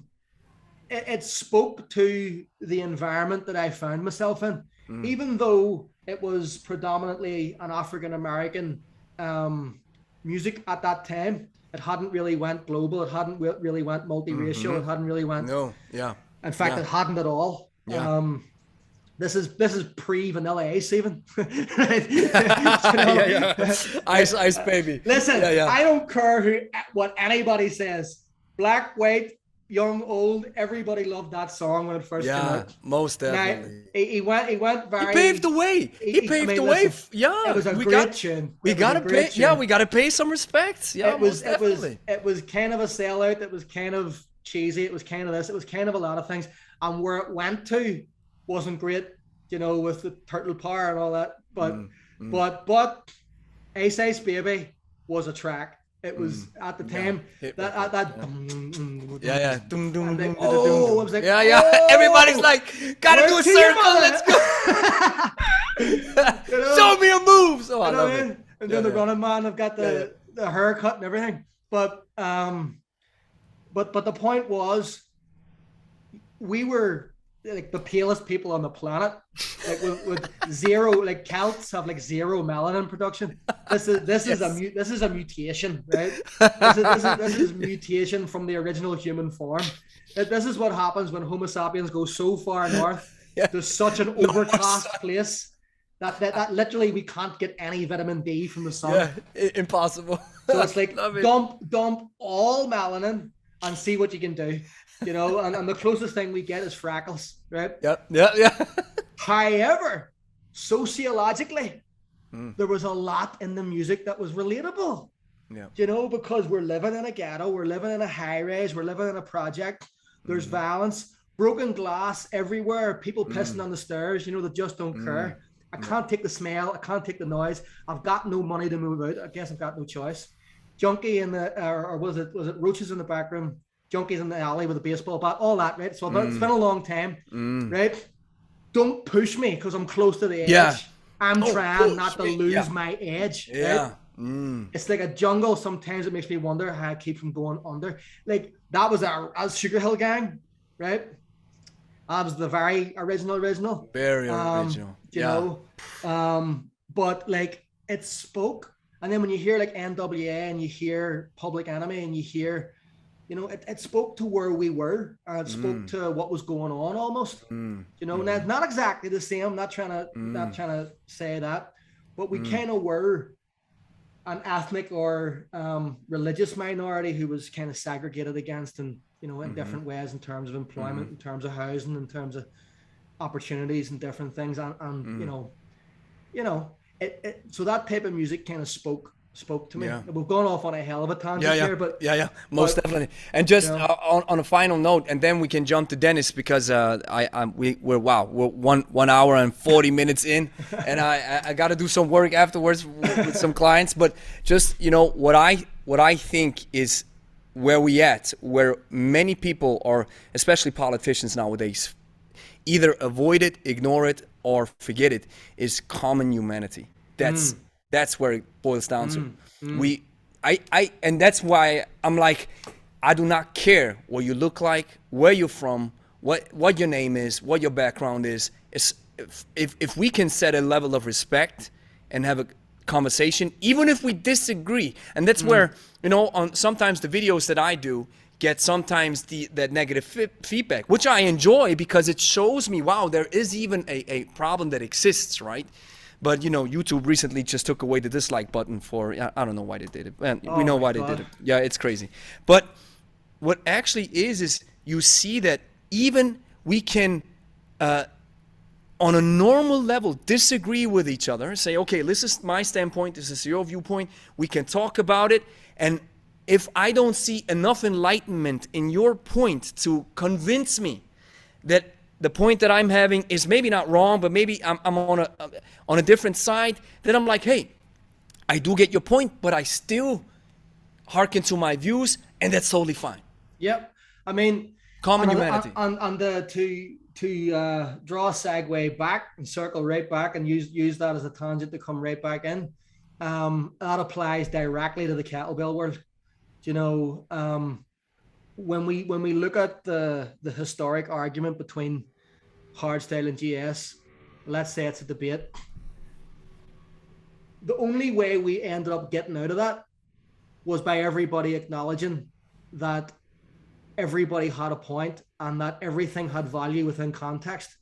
it spoke to the environment that I found myself in, even though it was predominantly an African American music at that time. It hadn't really went global. It hadn't really went multiracial. It hadn't really went. No, yeah. In fact, it hadn't at all. Yeah. This is pre-Vanilla Ice even. Right? Yeah. Ice baby. Listen, I don't care what anybody says. Black, white, young, old, everybody loved that song when it first came out. Most definitely. Now, he went very. He paved the way. He paved the way. It was a great tune. We gotta pay. Yeah, we gotta pay some respects. Yeah, it was kind of a sellout. It was kind of cheesy. It was kind of this. It was kind of a lot of things. And where it went to wasn't great, with the turtle power and all that. But Ice Baby was a track. It was at the time it was like, everybody's like, gotta do a circle, let's go. Show me a move. So I love it. And then the running man have got the haircut and everything. But the point was, we were like the palest people on the planet, like with zero, like Celts have like zero melanin production. This is a mutation, right? This is mutation from the original human form. This is what happens when Homo sapiens go so far north to such an overcast place that literally we can't get any vitamin D from the sun. Impossible. So it's like dump all melanin and see what you can do. And the closest thing we get is freckles, right? Yeah. However, sociologically, there was a lot in the music that was relatable. Yeah. Because we're living in a ghetto, we're living in a high rise, we're living in a project. There's violence, broken glass everywhere, people pissing on the stairs, that just don't care. I can't take the smell, I can't take the noise. I've got no money to move out. I guess I've got no choice. Junkie in the, or was it roaches in the back room? Junkies in the alley with a baseball bat, all that, right? So it's been a long time, right? Don't push me because I'm close to the edge. Yeah. I'm trying not to lose my edge, right? It's like a jungle. Sometimes it makes me wonder how I keep from going under. Like that was our Sugar Hill Gang, right? That was the very original. Very original. But like it spoke. And then when you hear like NWA and you hear Public Enemy and you hear, it spoke to where we were, or it spoke to what was going on almost. Now, not exactly the same. I'm not trying to say that, but we kind of were an ethnic or religious minority who was kind of segregated against, and in different ways in terms of employment, in terms of housing, in terms of opportunities and different things, and so that type of music kind of spoke to me. We've gone off on a hell of a tangent here, but most definitely. And just on a final note, and then we can jump to Denis, because we're 1 hour and 40 minutes in, and I got to do some work afterwards with some clients. But just what I think is where many people, or especially politicians nowadays, either avoid it, ignore it, or forget it, is common humanity. That's where it boils down to. And that's why I'm like, I do not care what you look like, where you're from, what your name is, what your background is. If we can set a level of respect and have a conversation, even if we disagree, and that's where on sometimes the videos that I do get sometimes that negative feedback, which I enjoy because it shows me, wow, there is even a problem that exists, right? But YouTube recently just took away the dislike button for, I don't know why they did it. And we know why they did it. Yeah, it's crazy. But what actually is you see that even we can, on a normal level, disagree with each other, say, okay, this is my standpoint, this is your viewpoint, we can talk about it. And if I don't see enough enlightenment in your point to convince me that the point that I'm having is maybe not wrong, but maybe I'm on a different side, then I'm like, hey, I do get your point, but I still hearken to my views, and that's totally fine. Yep. I mean, common humanity. To draw a segue back and circle right back and use that as a tangent to come right back in, that applies directly to the kettlebell world. When we look at the historic argument between hardstyle and GS, let's say it's a debate. The only way we ended up getting out of that was by everybody acknowledging that everybody had a point and that everything had value within context.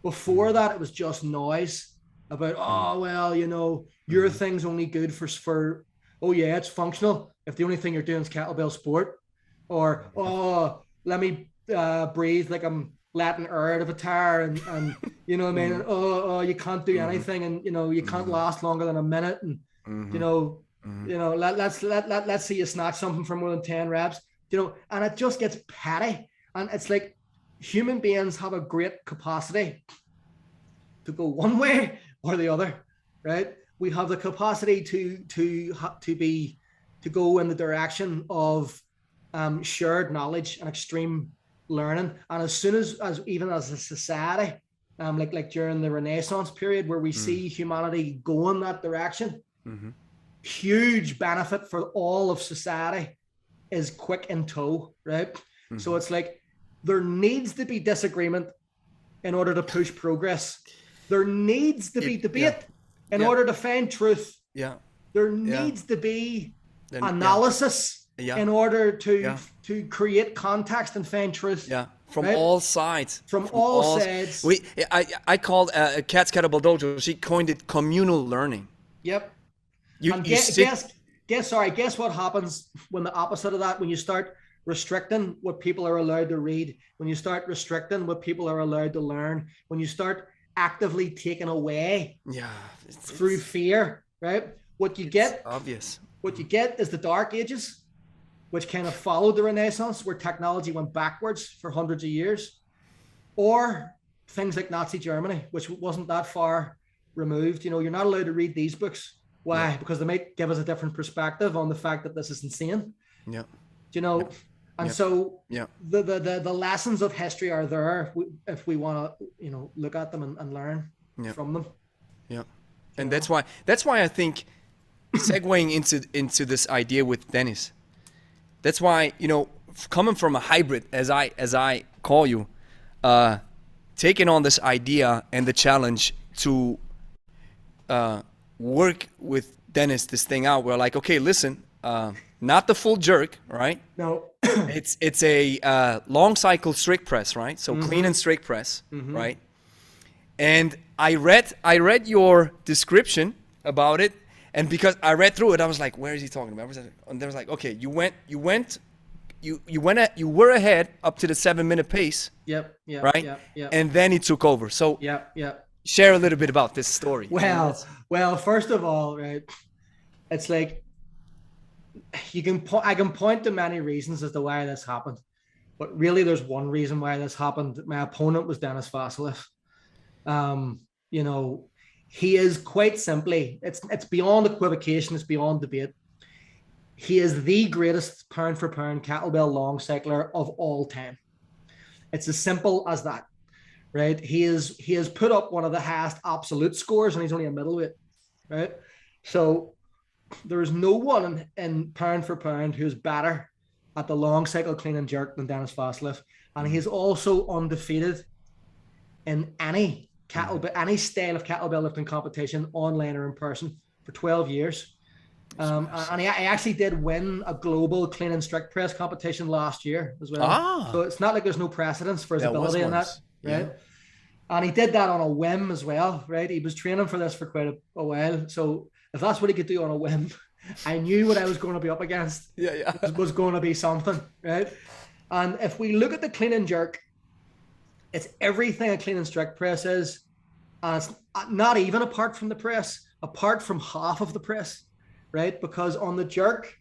Before that, it was just noise about, oh, well, you know, your thing's only good for, oh yeah, it's functional if the only thing you're doing is kettlebell sport. Or, oh, let me breathe like I'm letting air out of a tire, and you know what I mean? And, oh, you can't do anything, and you know, you can't last longer than a minute, and you know, let's see you snatch something for more than 10 reps, you know, and it just gets petty. And it's like human beings have a great capacity to go one way or the other, right? We have the capacity to go in the direction of shared knowledge and extreme learning. And as soon as even as a society, like during the Renaissance period, where we see humanity go in that direction, huge benefit for all of society is quick in tow, right? So it's like there needs to be disagreement in order to push progress. There needs to be debate in order to find truth. There needs to be analysis in order to create context and find truth. From all sides. From all sides. I called Kat's Kettlebell Dojo. She coined it communal learning. Yep. Guess what happens when the opposite of that, when you start restricting what people are allowed to read, when you start restricting what people are allowed to learn, when you start actively taking away through fear, right? What you get is the Dark Ages, which kind of followed the Renaissance, where technology went backwards for hundreds of years, or things like Nazi Germany, which wasn't that far removed. You know, you're not allowed to read these books. Why? Because they might give us a different perspective on the fact that this is insane. You know, and so the lessons of history are there if we want to, you know, look at them and learn from them. And that's why I think segueing into this idea with Denis, that's why, you know, coming from a hybrid, as I call you, taking on this idea and the challenge to work with Denis this thing out. We're like, okay, listen, not the full jerk, right? No. it's a long cycle strict press, right? So clean and strict press, right? And I read your description about it, and because I read through it, I was like, where is he talking about? And there was like, okay, you were ahead up to the 7-minute pace. Right? And then he took over. So share a little bit about this story. Well, first of all, right, it's like I can point to many reasons as to why this happened, but really there's one reason why this happened. My opponent was Denis Vasilev. You know, he is quite simply, it's beyond equivocation, it's beyond debate. He is the greatest pound for pound kettlebell long cycler of all time. It's as simple as that, right? He has put up one of the highest absolute scores, and he's only a middleweight, right? So there's no one in pound for pound who's better at the long cycle clean and jerk than Denis Vasilev, and he's also undefeated in any any style of kettlebell lifting competition, online or in person, for 12 years. And I actually did win a global clean and strict press competition last year as well. So it's not like there's no precedence for his ability in that, right? And he did that on a whim as well, right? He was training for this for quite a while. So if that's what he could do on a whim, I knew what I was going to be up against. It was going to be something, right? And if we look at the clean and jerk, it's everything a clean and strict press is. And it's not even apart from the press, apart from half of the press, right? Because on the jerk,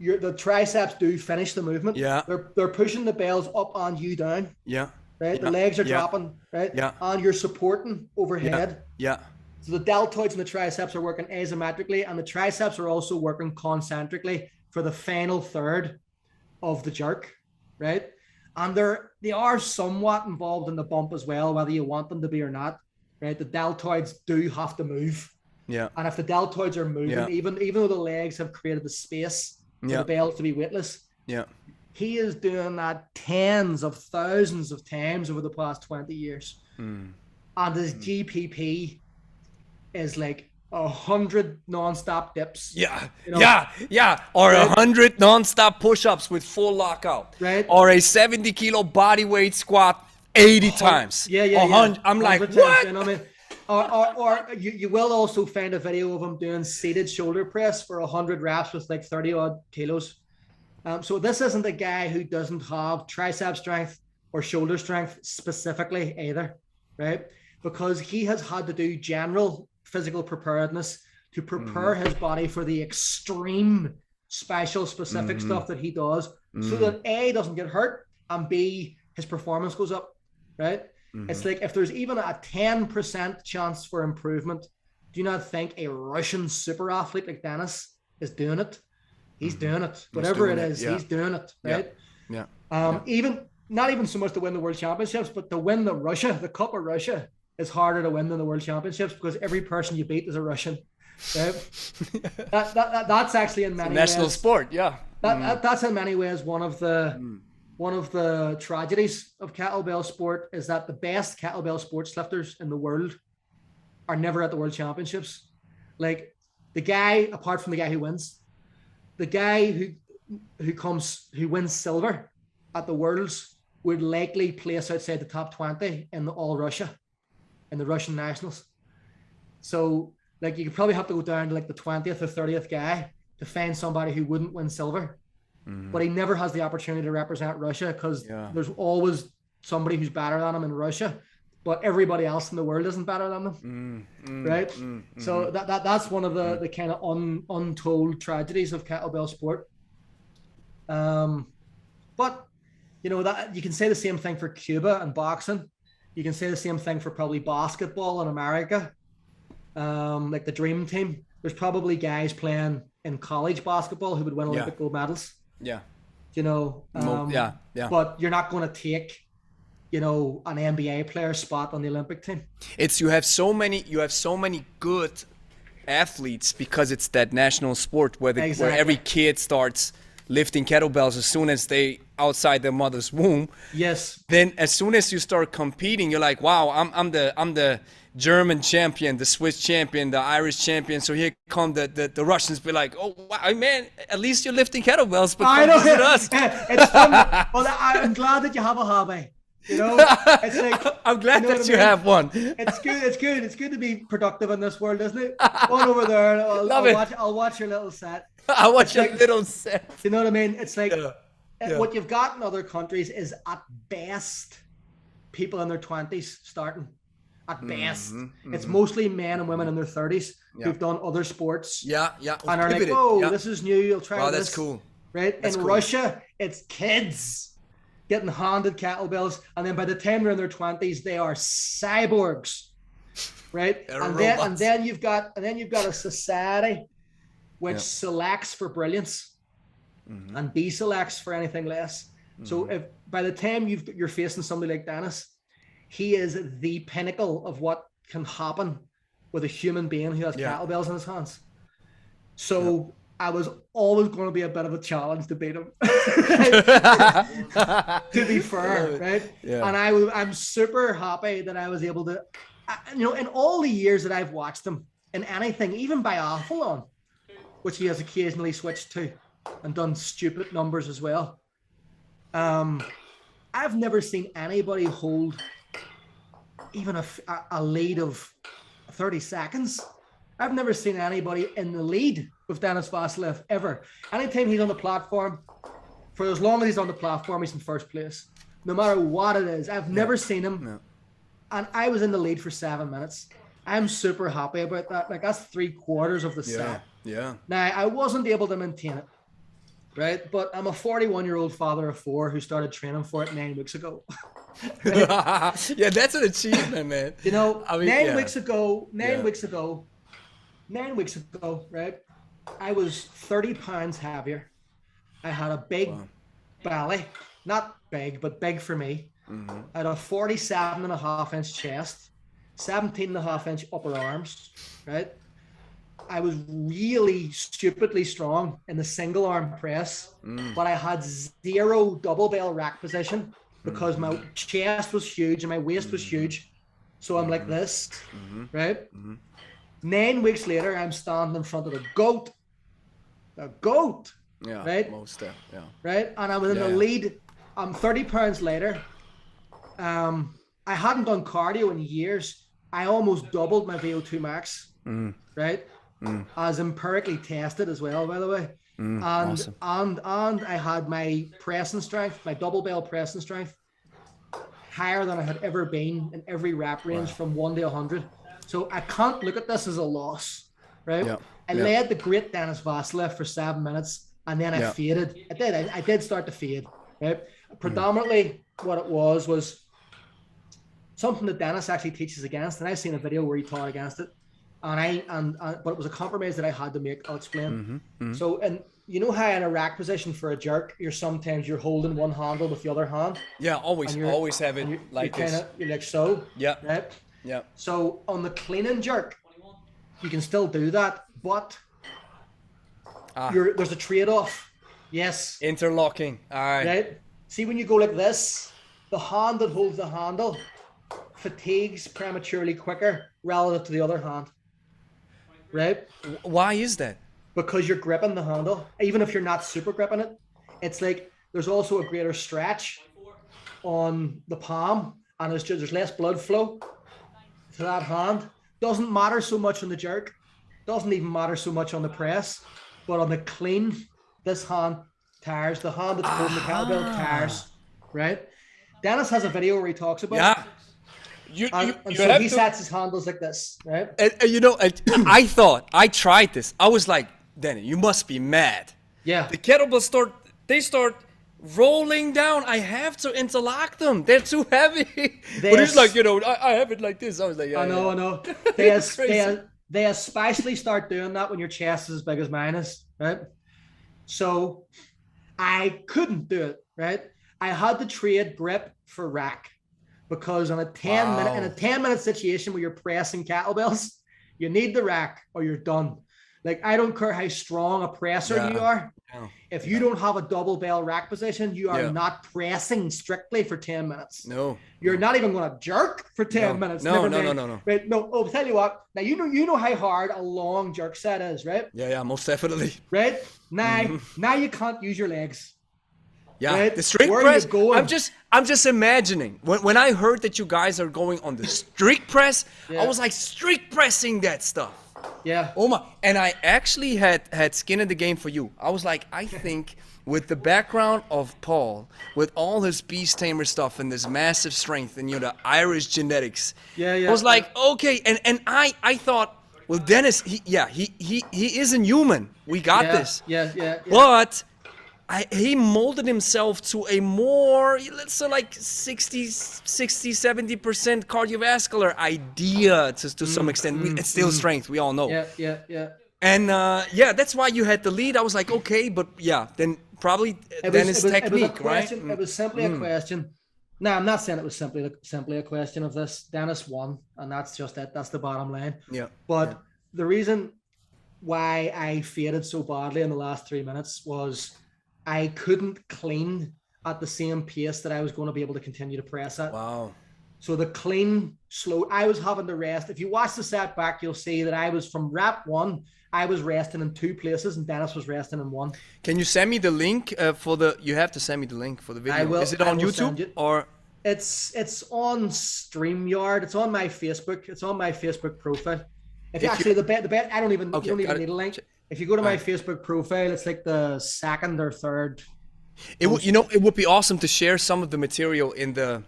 the triceps do finish the movement. They're pushing the bells up and you down. Right? The legs are dropping, right? And you're supporting overhead. So the deltoids and the triceps are working asymmetrically, and the triceps are also working concentrically for the final third of the jerk, right? And they are somewhat involved in the bump as well, whether you want them to be or not, right? The deltoids do have to move. And if the deltoids are moving, even though the legs have created the space for the bells to be weightless, he is doing that tens of thousands of times over the past 20 years. And his GPP is like 100 non-stop dips. Or 100 non-stop push-ups with full lockout. Right. Or a 70 kilo body weight squat 80 times. Yeah, yeah, 100, yeah. I'm like, 100 what? times, you know what I mean? Or you will also find a video of him doing seated shoulder press for 100 reps with like 30 odd kilos. So this isn't a guy who doesn't have tricep strength or shoulder strength specifically either, right? Because he has had to do general physical preparedness to prepare his body for the extreme special specific stuff that he does, so that A, doesn't get hurt, and B, his performance goes up, right? It's like if there's even a 10% chance for improvement, do you not think a Russian super athlete like Denis is doing it? He's doing it. Whatever it is, he's doing it, right? Yeah. Even not even so much to win the World Championships, but to win the Cup of Russia is harder to win than the World Championships, because every person you beat is a Russian. Right? That's actually in many ways national sport. Yeah. That's in many ways one of the tragedies of kettlebell sport, is that the best kettlebell sports lifters in the world are never at the World Championships. Like the guy, apart from the guy who wins, the guy who wins silver at the Worlds would likely place outside the top 20 in all Russia, in the Russian nationals. So like you could probably have to go down to like the 20th or 30th guy to find somebody who wouldn't win silver. But he never has the opportunity to represent Russia, because there's always somebody who's better than him in Russia, but everybody else in the world isn't better than them, right? So that's one of the kind of untold tragedies of kettlebell sport. But you know, that you can say the same thing for Cuba and boxing. You can say the same thing for probably basketball in America. Like the Dream Team, there's probably guys playing in college basketball who would win Olympic gold medals. Yeah. You know, but you're not going to take, you know, an NBA player's spot on the Olympic team. You have so many good athletes because it's that national sport where every kid starts lifting kettlebells as soon as they outside their mother's womb. Yes. Then as soon as you start competing, you're like, wow, I'm the German champion, the Swiss champion, the Irish champion. So here come the Russians be like, oh wow, man, at least you're lifting kettlebells, but come visit us. It's fun. Well, I'm glad that you have a hobby. You know, it's like, I'm glad that you have one. It's good. It's good to be productive in this world, isn't it? Going over there, I'll watch your little set. I'll watch your little set. You know what I mean? It's like what you've got in other countries is at best people in their 20s starting. At best, it's mostly men and women in their 30s who've done other sports. Yeah. And are like, oh, this is new. You'll try this. That's cool. Right? In Russia, it's kids getting handed kettlebells, and then by the time they're in their 20s, they are cyborgs. Right? And then you've got a society which selects for brilliance and deselects for anything less. So if by the time you're facing somebody like Denis, he is the pinnacle of what can happen with a human being who has kettlebells in his hands. So I was always going to be a bit of a challenge to beat him, to be fair, right? Yeah. And I'm super happy that I was able to, you know, in all the years that I've watched him in anything, even biathlon, which he has occasionally switched to and done stupid numbers as well. I've never seen anybody hold even a lead of 30 seconds. I've never seen anybody in the lead with Denis Vasilev ever. Anytime he's on the platform, for as long as he's on the platform, he's in first place. No matter what it is. I've never seen him. No. And I was in the lead for 7 minutes. I'm super happy about that. Like, that's 3/4 of the set. Yeah. Now, I wasn't able to maintain it, right? But I'm a 41-year-old father of 4 who started training for it 9 weeks ago. Right? Yeah, that's an achievement, man. You know, I mean, 9 weeks ago, 9 weeks ago, right? I was 30 pounds heavier. I had a big belly, not big, but big for me. I had a 47.5-inch chest, 17.5-inch upper arms, right? I was really stupidly strong in the single arm press, but I had 0 double bell rack position because my chest was huge and my waist was huge. So I'm like this, right? 9 weeks later, I'm standing in front of a goat, right? Most, right? And I was in the lead. I'm 30 pounds later. I hadn't done cardio in years. I almost doubled my VO2 max, right? As empirically tested as well, by the way. Awesome. And I had my pressing strength, my double bell pressing strength, higher than I had ever been in every rep range from 1 to 100. So I can't look at this as a loss, right? Yeah. I led the great Denis Vasilev for 7 minutes, and then I faded. I did start to fade, right? Predominantly what it was something that Denis actually teaches against, and I've seen a video where he taught against it. But it was a compromise that I had to make. I'll explain. So, and you know how in a rack position for a jerk, you're holding one handle with the other hand. Yeah, always have it like this. You're like so. Yeah. Right. Yeah. So on the clean and jerk, you can still do that, but there's a trade-off. Yes. Interlocking. All right. Right. See, when you go like this, the hand that holds the handle fatigues prematurely quicker relative to the other hand. Right? Why is that? Because you're gripping the handle. Even if you're not super gripping it, it's like there's also a greater stretch on the palm, and there's less blood flow to that hand. Doesn't matter so much on the jerk. Doesn't even matter so much on the press. But on the clean, this hand tires. The hand that's holding the kettlebell tires. Right? Denis has a video where he talks about it. So he sets his handles like this, right? I tried this. I was like, Danny, you must be mad. Yeah. The kettlebells start rolling down. I have to interlock them. They're too heavy. But he's like, I have it like this. I was like, yeah. I know. They especially start doing that when your chest is as big as mine is, right? So I couldn't do it, right? I had to trade grip for rack. Because in a 10-minute situation where you're pressing kettlebells, you need the rack or you're done. Like, I don't care how strong a presser you are. Yeah. If you don't have a double bell rack position, you are not pressing strictly for 10 minutes. No. You're not even going to jerk for 10 minutes. No. Right? No. Oh, tell you what. Now, you know how hard a long jerk set is, right? Yeah, most definitely. Right? Now you can't use your legs. Yeah, right? The strict press. I'm just imagining when I heard that you guys are going on the strict press. I was like strict pressing that stuff. Yeah. Oh my! And I actually had skin in the game for you. I was like, I think with the background of Paul, with all his Beast Tamer stuff and this massive strength and the Irish genetics. I was like, okay, and I thought, well, Denis, he isn't human. We got this. Yeah. But he molded himself to a more, let's say, like 60-70% cardiovascular idea to some extent. It's still strength, we all know. Yeah. And that's why you had the lead. I was like, okay, but then probably Denis' technique, right? It was simply a question. No, I'm not saying it was simply a question of this. Denis won, and that's just it. That's the bottom line. Yeah. But the reason why I faded so badly in the last 3 minutes was I couldn't clean at the same pace that I was going to be able to continue to press at. Wow. So the clean, slow, I was having to rest. If you watch the set back, you'll see that I was from rep 1, I was resting in 2 places and Denis was resting in 1. Can you send me the link you have to send me the link for the video. I will. Is it on YouTube or? It's on StreamYard. It's on my Facebook. It's on my Facebook profile. If you actually, the bet, I don't even, you don't even need a link. If you go to my Facebook profile, it's like the second or third. It would be awesome to share some of the material in the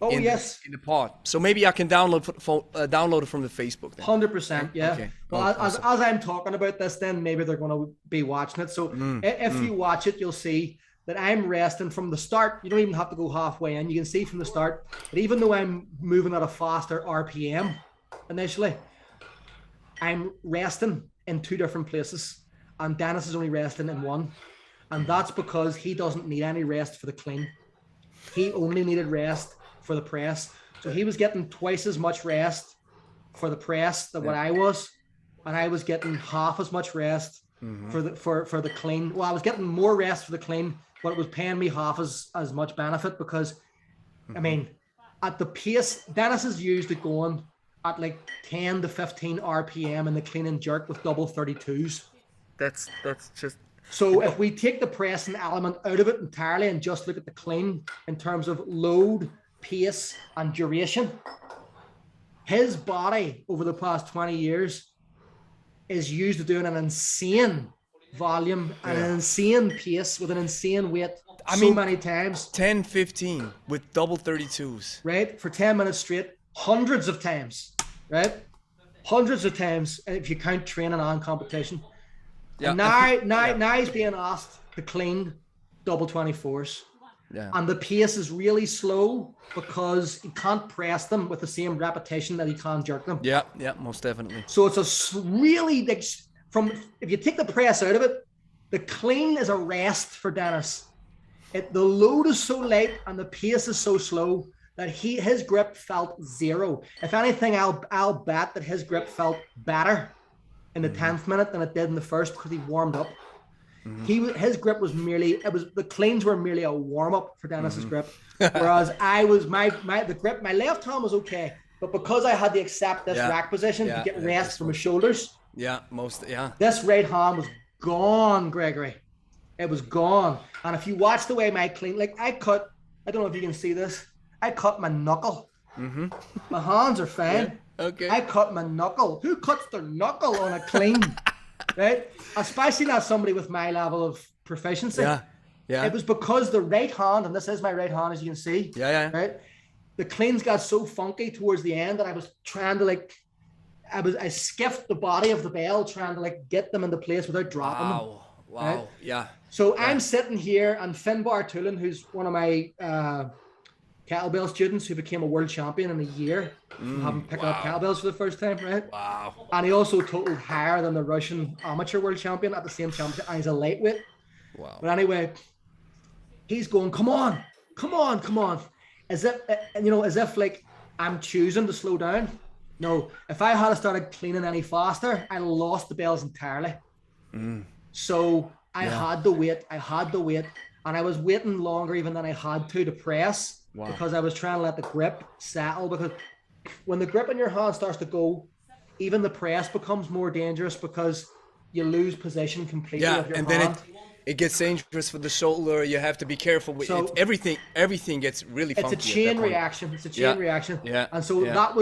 in the pod. So maybe I can download it from the Facebook then. 100%, yeah. Okay. Well, awesome. as I'm talking about this, then maybe they're going to be watching it. So if you watch it, you'll see that I'm resting from the start. You don't even have to go halfway in. You can see from the start that even though I'm moving at a faster RPM initially, I'm resting in 2 different places, and Denis is only resting in 1, and that's because he doesn't need any rest for the clean. He only needed rest for the press, so he was getting twice as much rest for the press than what I was, and I was getting half as much rest for the clean. Well, I was getting more rest for the clean, but it was paying me half as much benefit because, I mean, at the pace Denis is used to going at like 10 to 15 RPM in the clean and jerk with double 32s. That's just... So if we take the pressing element out of it entirely and just look at the clean in terms of load pace, and duration. His body over the past 20 years is used to doing an insane volume and an insane pace with an insane weight many times. 10, 15 with double 32s. Right? For 10 minutes straight, hundreds of times. Right? Hundreds of times if you count training and competition. Yeah. And now he's being asked to clean double 24s. Yeah. And the pace is really slow because he can't press them with the same repetition that he can jerk them. Yeah, most definitely. So it's a really, like, if you take the press out of it, the clean is a rest for Denis. The load is so light and the pace is so slow that his grip felt zero. If anything, I'll bet that his grip felt better in the 10th minute than it did in the first because he warmed up. His grip was the cleans were merely a warm up for Denis's grip, whereas my left hand was okay, but because I had to accept this rack position to get rest from his shoulders, this right hand was gone, Gregory. It was gone. And if you watch the way my clean, like I don't know if you can see this, I cut my knuckle. My hands are fine. Yeah. Okay. I cut my knuckle. Who cuts their knuckle on a clean? Right? Especially not somebody with my level of proficiency. Yeah. It was because the right hand, and this is my right hand, as you can see. Yeah. Right? The cleans got so funky towards the end that I was trying to I skiffed the body of the bell trying to get them into place without dropping them. Wow. Right? Yeah. So I'm sitting here, and Finn Bartulin, who's one of my kettlebell students who became a world champion in a year from having picked up kettlebells for the first time, right? Wow. And he also totaled higher than the Russian amateur world champion at the same championship, and he's a lightweight. Wow. But anyway, he's going, come on. As if like I'm choosing to slow down. No, if I had started cleaning any faster, I lost the bells entirely. So I had to wait, and I was waiting longer even than I had to press. Wow. Because I was trying to let the grip settle, because when the grip in your hand starts to go, even the press becomes more dangerous because you lose position completely of your hand. Then it gets dangerous for the shoulder. You have to be careful with it. Everything gets really funky. It's a chain reaction. Yeah. And so that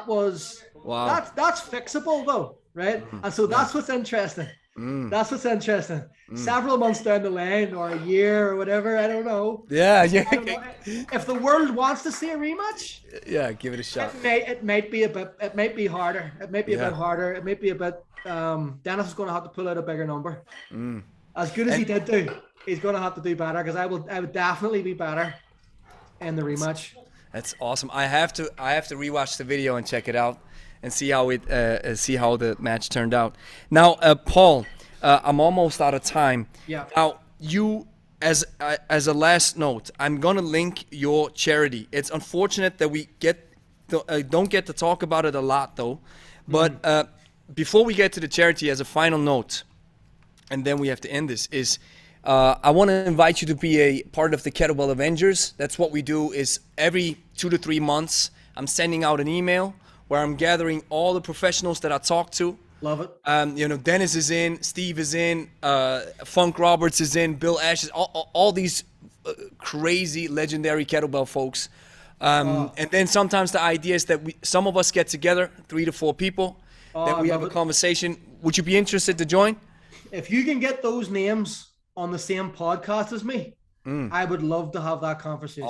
was wow. That's fixable though, right? And so that's what's interesting. That's what's interesting. Several months down the line, or a year, or whatever, I don't know. Yeah. If the world wants to see a rematch, give it a shot. It might be harder. It might be a bit harder. It might be a bit. Denis is going to have to pull out a bigger number. As good as he did do, he's going to have to do better, because I would definitely be better in the rematch. That's awesome. I have to rewatch the video and check it out and see how the match turned out. Now, Paul, I'm almost out of time. Yeah. Now, you, as a last note, I'm gonna link your charity. It's unfortunate that we don't get to talk about it a lot, though. But before we get to the charity, as a final note, and then we have to end this, is I want to invite you to be a part of the Kettlebell Avengers. That's what we do. Is every 2 to 3 months, I'm sending out an email where I'm gathering all the professionals that I talk to. Love it. Dennis is in, Steve is in, Funk Roberts is in, Bill Ash is, all these crazy, legendary kettlebell folks. And then sometimes the idea is that some of us get together, 3 to 4 people, then we have a conversation. Would you be interested to join? If you can get those names on the same podcast as me, I would love to have that conversation.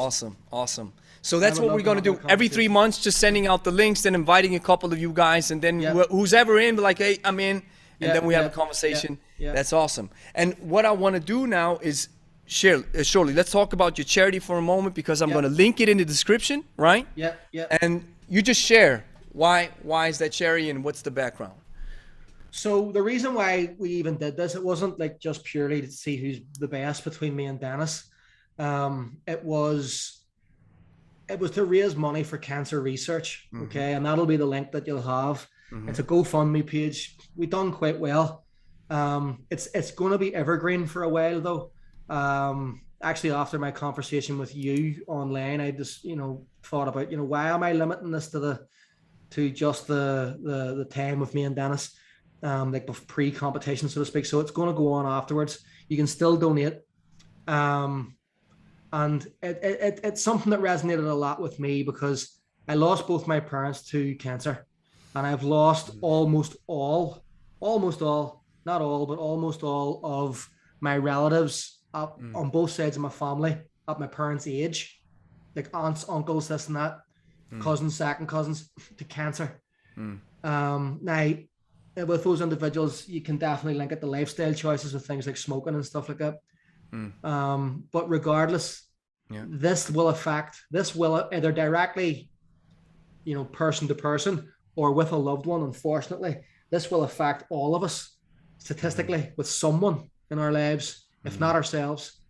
Awesome. So that's what we're going to do. Every 3 months, just sending out the links, then inviting a couple of you guys, and then who's ever in, be like, hey, I'm in. And then we have a conversation. That's awesome. And what I want to do now is, Shirley, let's talk about your charity for a moment, because I'm going to link it in the description, right? Yeah. And you just share why is that charity and what's the background? So the reason why we even did this, it wasn't like just purely to see who's the best between me and Denis. It was to raise money for cancer research. Okay. And that'll be the link that you'll have. It's a GoFundMe page. We've done quite well. It's going to be evergreen for a while though. Actually, after my conversation with you online, I just, thought about, why am I limiting this to just the time of me and Denis? Like pre-competition, so to speak. So it's going to go on afterwards. You can still donate. And it's something that resonated a lot with me because I lost both my parents to cancer, and I've lost almost all, not all, but almost all of my relatives up on both sides of my family at my parents' age, like aunts, uncles, this and that, cousins, second cousins, to cancer. Now, with those individuals, you can definitely link it to lifestyle choices with things like smoking and stuff like that. But regardless, this will either directly, person to person or with a loved one. Unfortunately, this will affect all of us statistically with someone in our lives, if not ourselves,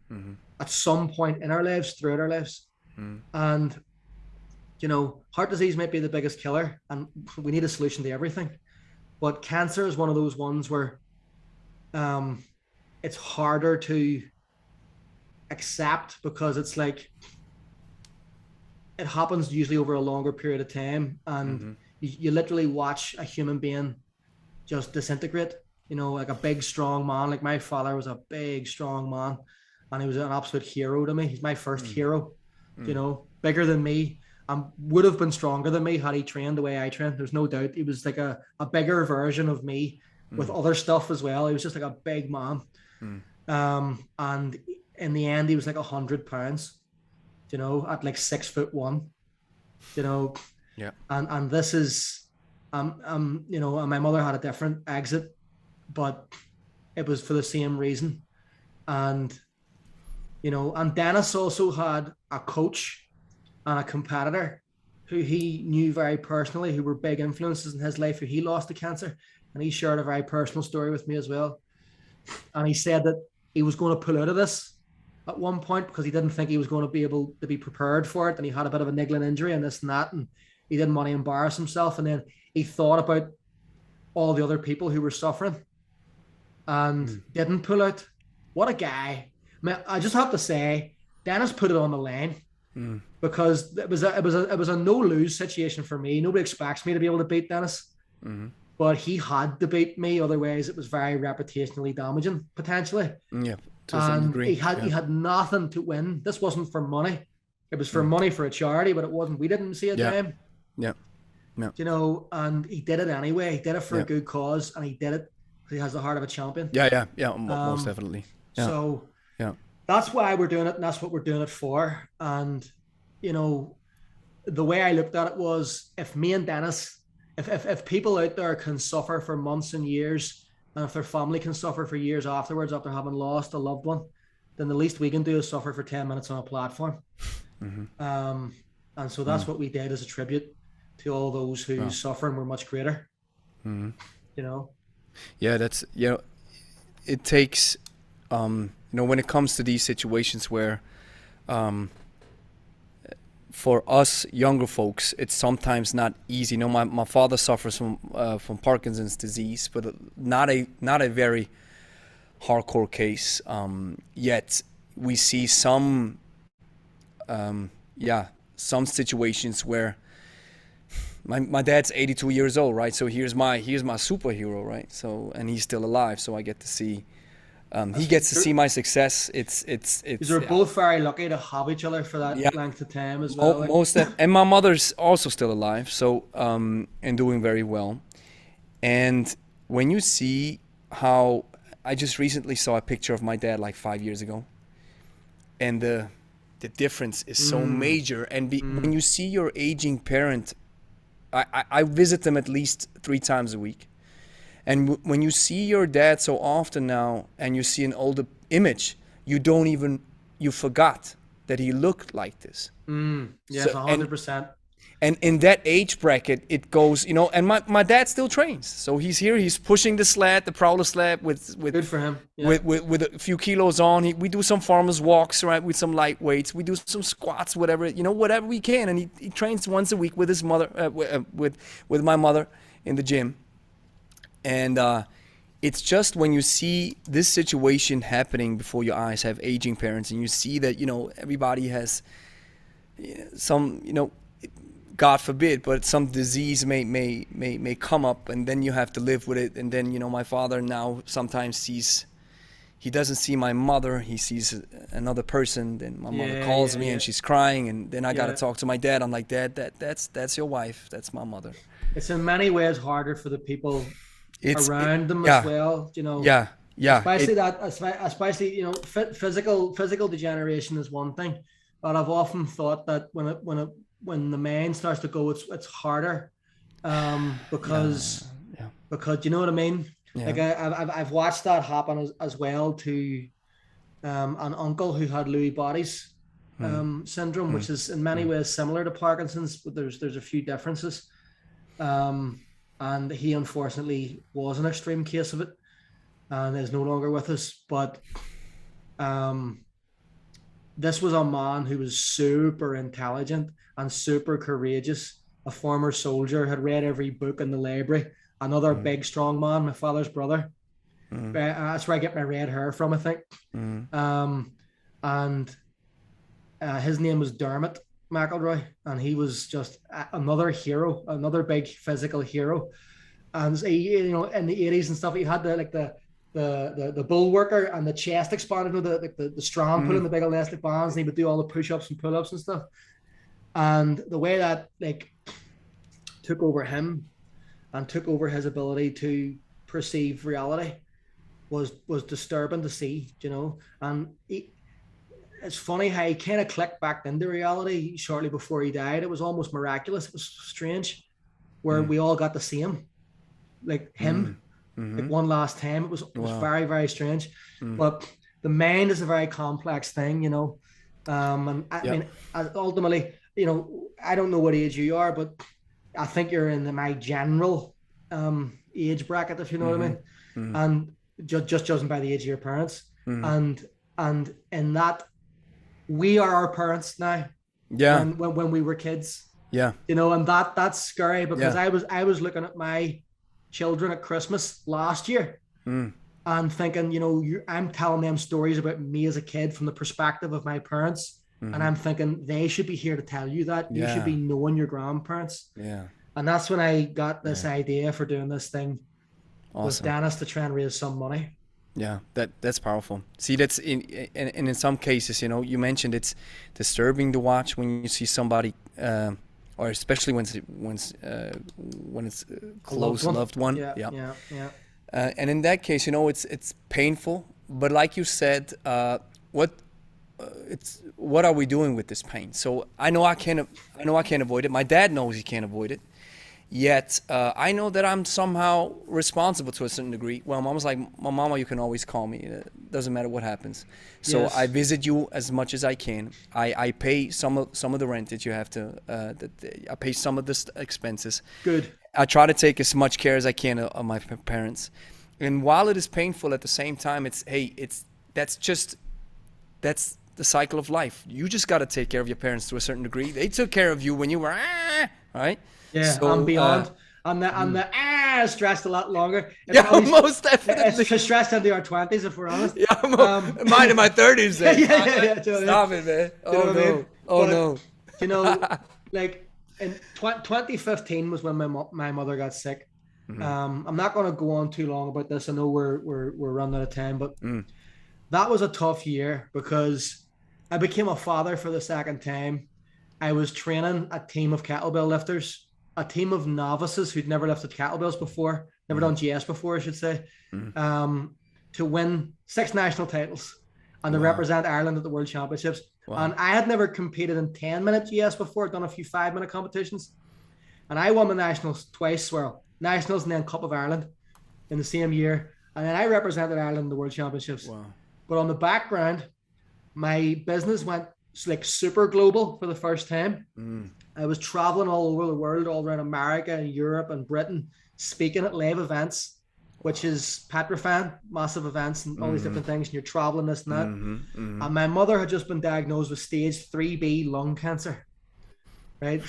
at some point in our lives, throughout our lives. And, heart disease might be the biggest killer, and we need a solution to everything. But cancer is one of those ones where it's harder to accept because it's like it happens usually over a longer period of time, and you literally watch a human being just disintegrate, like a big strong man. Like my father was a big strong man, and he was an absolute hero to me. He's my first hero, bigger than me, and would have been stronger than me had he trained the way I trained. There's no doubt. He was like a bigger version of me with other stuff as well. He was just like a big man. And in the end, he was like 100 pounds, at like 6'1", and this is, and my mother had a different exit, but it was for the same reason. And, and Denis also had a coach and a competitor who he knew very personally, who were big influences in his life, who he lost to cancer. And he shared a very personal story with me as well. And he said that he was going to pull out of this at one point because he didn't think he was going to be able to be prepared for it. And he had a bit of a niggling injury and this and that. And he didn't want to embarrass himself. And then he thought about all the other people who were suffering and didn't pull out. What a guy. I mean, I just have to say, Denis put it on the line because it was a no-lose situation for me. Nobody expects me to be able to beat Denis. But he had to beat me, otherwise it was very reputationally damaging, potentially. Yeah, to some degree. He had nothing to win. This wasn't for money. It was for money for a charity, but it wasn't. We didn't see a dime. Yeah. And he did it anyway. He did it for a good cause, and he did it because he has the heart of a champion. Yeah, most definitely. So that's why we're doing it, and that's what we're doing it for. And, the way I looked at it was, if me and Denis, if people out there can suffer for months and years, and if their family can suffer for years afterwards after having lost a loved one, then the least we can do is suffer for 10 minutes on a platform. And so that's what we did as a tribute to all those who suffer and were much greater. Yeah, that's, it takes, when it comes to these situations where, for us younger folks, it's sometimes not easy. My father suffers from Parkinson's disease, but not a very hardcore case. Yet we see some situations where my dad's 82 years old, right? So here's my superhero, right? So, and he's still alive, so I get to see. He gets to see my success. It's. We're both very lucky to have each other for that length of time as well. And my mother's also still alive, so and doing very well. And when you see how, I just recently saw a picture of my dad like 5 years ago, and the difference is so major. And when you see your aging parent, I visit them at least 3 times a week. And when you see your dad so often now, and you see an older image, you forgot that he looked like this. Yes, 100%. And in that age bracket, it goes, and my dad still trains. So he's here, he's pushing the sled, the prowler sled with good for him. Yeah. With a few kilos on. We do some farmer's walks, right, with some light weights. We do some squats, whatever we can. And he trains once a week with his mother, with my mother in the gym. And it's just when you see this situation happening before your eyes, have aging parents, and you see that, everybody has some, God forbid, but some disease may come up, and then you have to live with it. And then, my father now sometimes sees, he doesn't see my mother. He sees another person. Then my mother calls me and she's crying, and then I got to talk to my dad. I'm like, Dad, that's your wife. That's my mother. It's in many ways harder for the people around them as well, you know. Especially you know, physical degeneration is one thing, but I've often thought that when the mind starts to go, it's harder, because you know what I mean. Like I've watched that happen as well to an uncle who had Lewy bodies syndrome, which is in many ways similar to Parkinson's, but there's a few differences. And he unfortunately was an extreme case of it and is no longer with us. But this was a man who was super intelligent and super courageous, a former soldier, had read every book in the library, another big, strong man, my father's brother. That's where I get my red hair from, I think. And his name was Dermot McIlroy, and he was just another hero, another big physical hero. And he, you know, in the 80s and stuff, he had the bull worker and the chest expander, you know, the strong pulling the big elastic bands, and he would do all the push-ups and pull-ups and stuff. And the way that like took over him and took over his ability to perceive reality was disturbing to see, you know. And it's funny how he kind of clicked back into reality shortly before he died. It was almost miraculous. It was strange, where we all got to see him, like him, like one last time. It was very, very strange. But the mind is a very complex thing, you know. And I mean, ultimately, you know, I don't know what age you are, but I think you're in my general age bracket, if you know what I mean. And just judging by the age of your parents, and in that, we are our parents now. When we were kids. You know, and that's scary, because I was looking at my children at Christmas last year and thinking, you know, I'm telling them stories about me as a kid from the perspective of my parents. And I'm thinking they should be here to tell you that. You should be knowing your grandparents. And that's when I got this idea for doing this thing with Denis, to try and raise some money. That's powerful. See, that's in some cases, you know, you mentioned it's disturbing to watch when you see somebody, or especially when it's close loved one. And in that case, you know, it's painful. But like you said, what are we doing with this pain? So I know I can't avoid it. My dad knows he can't avoid it. Yet I know that I'm somehow responsible to a certain degree. Well, Mama's like, Mama, you can always call me. It doesn't matter what happens. So I visit you as much as I can. I pay some of the rent that you have to. I pay some of the expenses. Good. I try to take as much care as I can of my parents. And while it is painful, at the same time, that's the cycle of life. You just got to take care of your parents to a certain degree. They took care of you when you were right. So, I'm beyond. I'm stressed a lot longer. Most definitely. It's stressed into our 20s, if we're honest. Mine in my 30s. Then. Stop it, man. Oh no. You know, like in 2015 was when my mother got sick. I'm not going to go on too long about this. I know we're running out of time, but that was a tough year because I became a father for the second time. I was training a team of kettlebell lifters, a team of novices who'd never lifted kettlebells before, never done GS before, I should say, to win 6 national titles and to represent Ireland at the World Championships. And I had never competed in 10-minute GS before. I'd done a few 5-minute competitions. And I won the nationals twice, nationals and then Cup of Ireland in the same year. And then I represented Ireland in the World Championships. But on the background, my business went like super global for the first time. I was traveling all over the world, all around America and Europe and Britain, speaking at Lebe events, which is Petrofan, massive events and all these different things. And you're traveling this and that. And my mother had just been diagnosed with stage 3B lung cancer, right?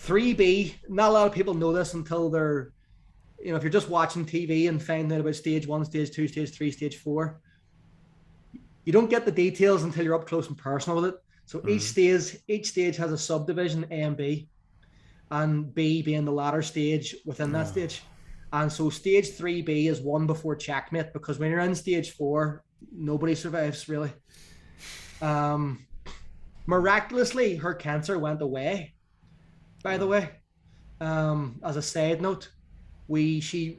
3B, not a lot of people know this until they're, you know, if you're just watching TV and finding out about stage 1, stage 2, stage 3, stage 4, you don't get the details until you're up close and personal with it. So each stage has a subdivision, A and B, and B being the latter stage within that stage. And so stage 3B is one before checkmate, because when you're in stage 4, nobody survives really. Miraculously, her cancer went away, by the way. As a side note, she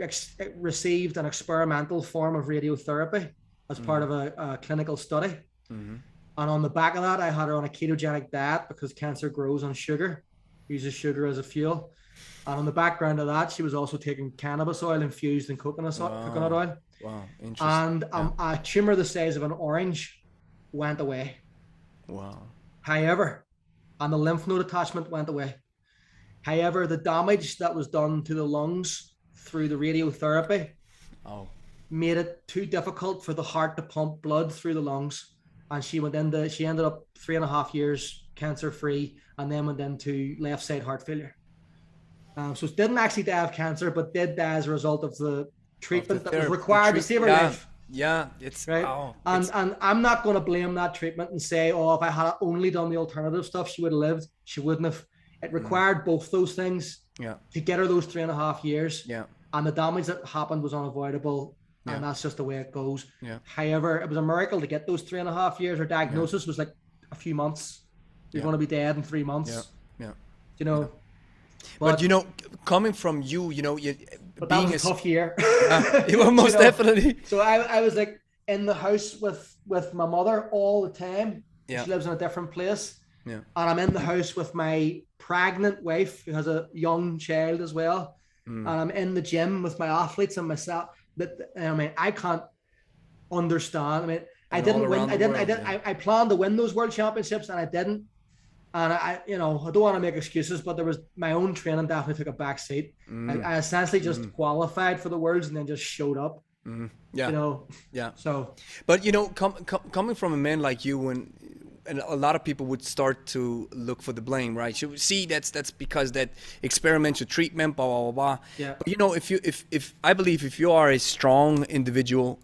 received an experimental form of radiotherapy as part of a clinical study. And on the back of that, I had her on a ketogenic diet because cancer grows on sugar, uses sugar as a fuel. And on the background of that, she was also taking cannabis oil infused in coconut oil. Wow, interesting. And a tumor the size of an orange went away. Wow. However, and the lymph node attachment went away. However, the damage that was done to the lungs through the radiotherapy made it too difficult for the heart to pump blood through the lungs. And she ended up 3.5 years cancer-free and then went into left side heart failure. So it didn't actually die of cancer, but did die as a result of the treatment that was required to save her life. Yeah, it's right. And I'm not going to blame that treatment and say, oh, if I had only done the alternative stuff, she would have lived. She wouldn't have. It required both those things to get her those 3.5 years. Yeah. And the damage that happened was unavoidable. And that's just the way it goes. Yeah. However, it was a miracle to get those 3.5 years. Her diagnosis was like a few months. You're going to be dead in 3 months. Yeah. You know. But you know, coming from you, you know, but that was a tough year. You were most definitely. So I was like in the house with my mother all the time. Yeah. She lives in a different place. Yeah. And I'm in the house with my pregnant wife who has a young child as well. And I'm in the gym with my athletes and myself. I mean, I can't understand. I mean, I didn't win. I planned to win those world championships and I didn't. And I don't want to make excuses, but there was my own training definitely took a back seat. I essentially just qualified for the worlds and then just showed up. Yeah. You know. Yeah. So. But you know, coming from a man like you, and a lot of people would start to look for the blame, right? You see, that's because that experimental treatment, blah blah blah blah. Yeah. But you know, if I believe if you are a strong individual,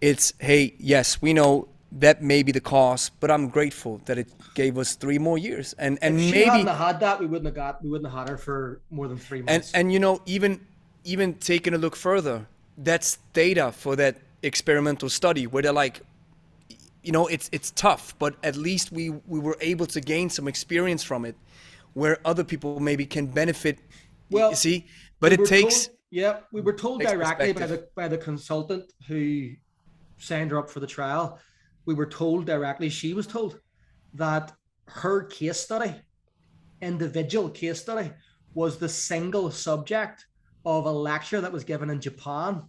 it's hey, yes, we know that may be the cause, but I'm grateful that it gave us 3 more years. And if she maybe hadn't had that, we wouldn't have had her for more than 3 months. And you know, even taking a look further, that's data for that experimental study where they're like, you know, it's tough, but at least we were able to gain some experience from it, where other people maybe can benefit. Well, you see, but it takes. We were told directly by the consultant who signed her up for the trial. We were told directly, she was told that her case study, individual case study, was the single subject of a lecture that was given in Japan.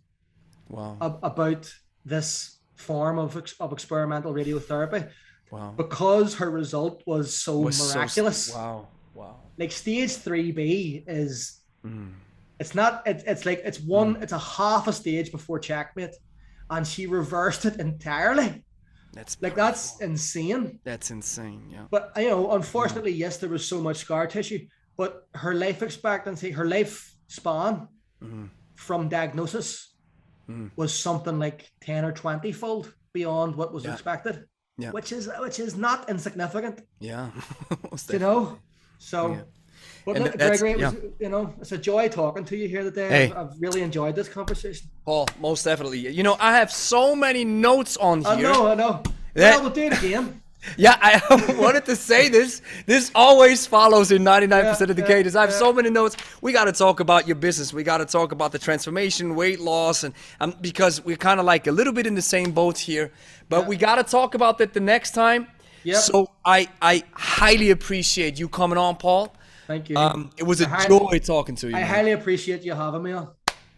Wow. About this form of experimental radiotherapy. Wow. Because her result was so miraculous. Wow. Like stage 3B is, it's not, it's like, it's a half a stage before checkmate. And she reversed it entirely. That's insane. That's insane, yeah. But you know, unfortunately, yes, there was so much scar tissue, but her life expectancy, her life span from diagnosis was something like 10 or 20 fold beyond what was expected. Yeah. Which is not insignificant. Yeah. You know? So but look, Gregory, it was, you know, it's a joy talking to you here today. Hey. I've really enjoyed this conversation. Paul, most definitely. You know, I have so many notes on here. I know. Well, we'll do it again. Yeah, I wanted to say this. This always follows in 99% of the cases. I have so many notes. We got to talk about your business. We got to talk about the transformation, weight loss, and because we're kind of like a little bit in the same boat here. But we got to talk about that the next time. Yep. So I highly appreciate you coming on, Paul. Thank you. It was a joy talking to you. I highly appreciate you having me on.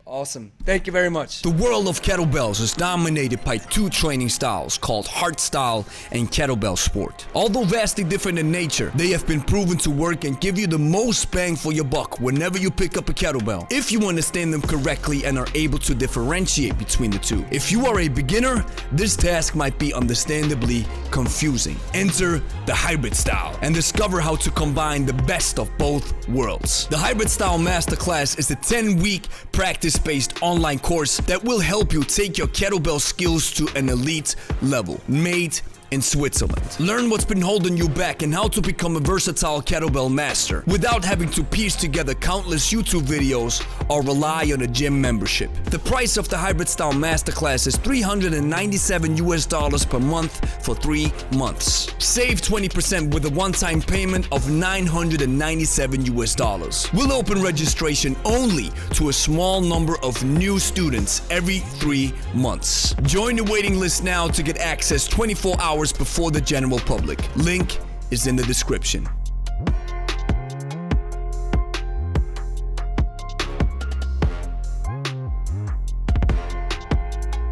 Awesome. Thank you very much. The world of kettlebells is dominated by 2 training styles called Hardstyle and Kettlebell Sport. Although vastly different in nature, they have been proven to work and give you the most bang for your buck whenever you pick up a kettlebell, if you understand them correctly and are able to differentiate between the two. If you are a beginner, this task might be understandably confusing. Enter the hybrid style and discover how to combine the best of both worlds. The hybrid style masterclass is a 10-week practice-based online course that will help you take your kettlebell skills to an elite level, made in Switzerland. Learn what's been holding you back and how to become a versatile kettlebell master without having to piece together countless YouTube videos or rely on a gym membership. The price of the hybrid style masterclass is $397 per month for 3 months. Save 20% with a one-time payment of $997. We'll open registration only to a small number of new students every 3 months. Join the waiting list now to get access 24 hours before the general public. Link is in the description.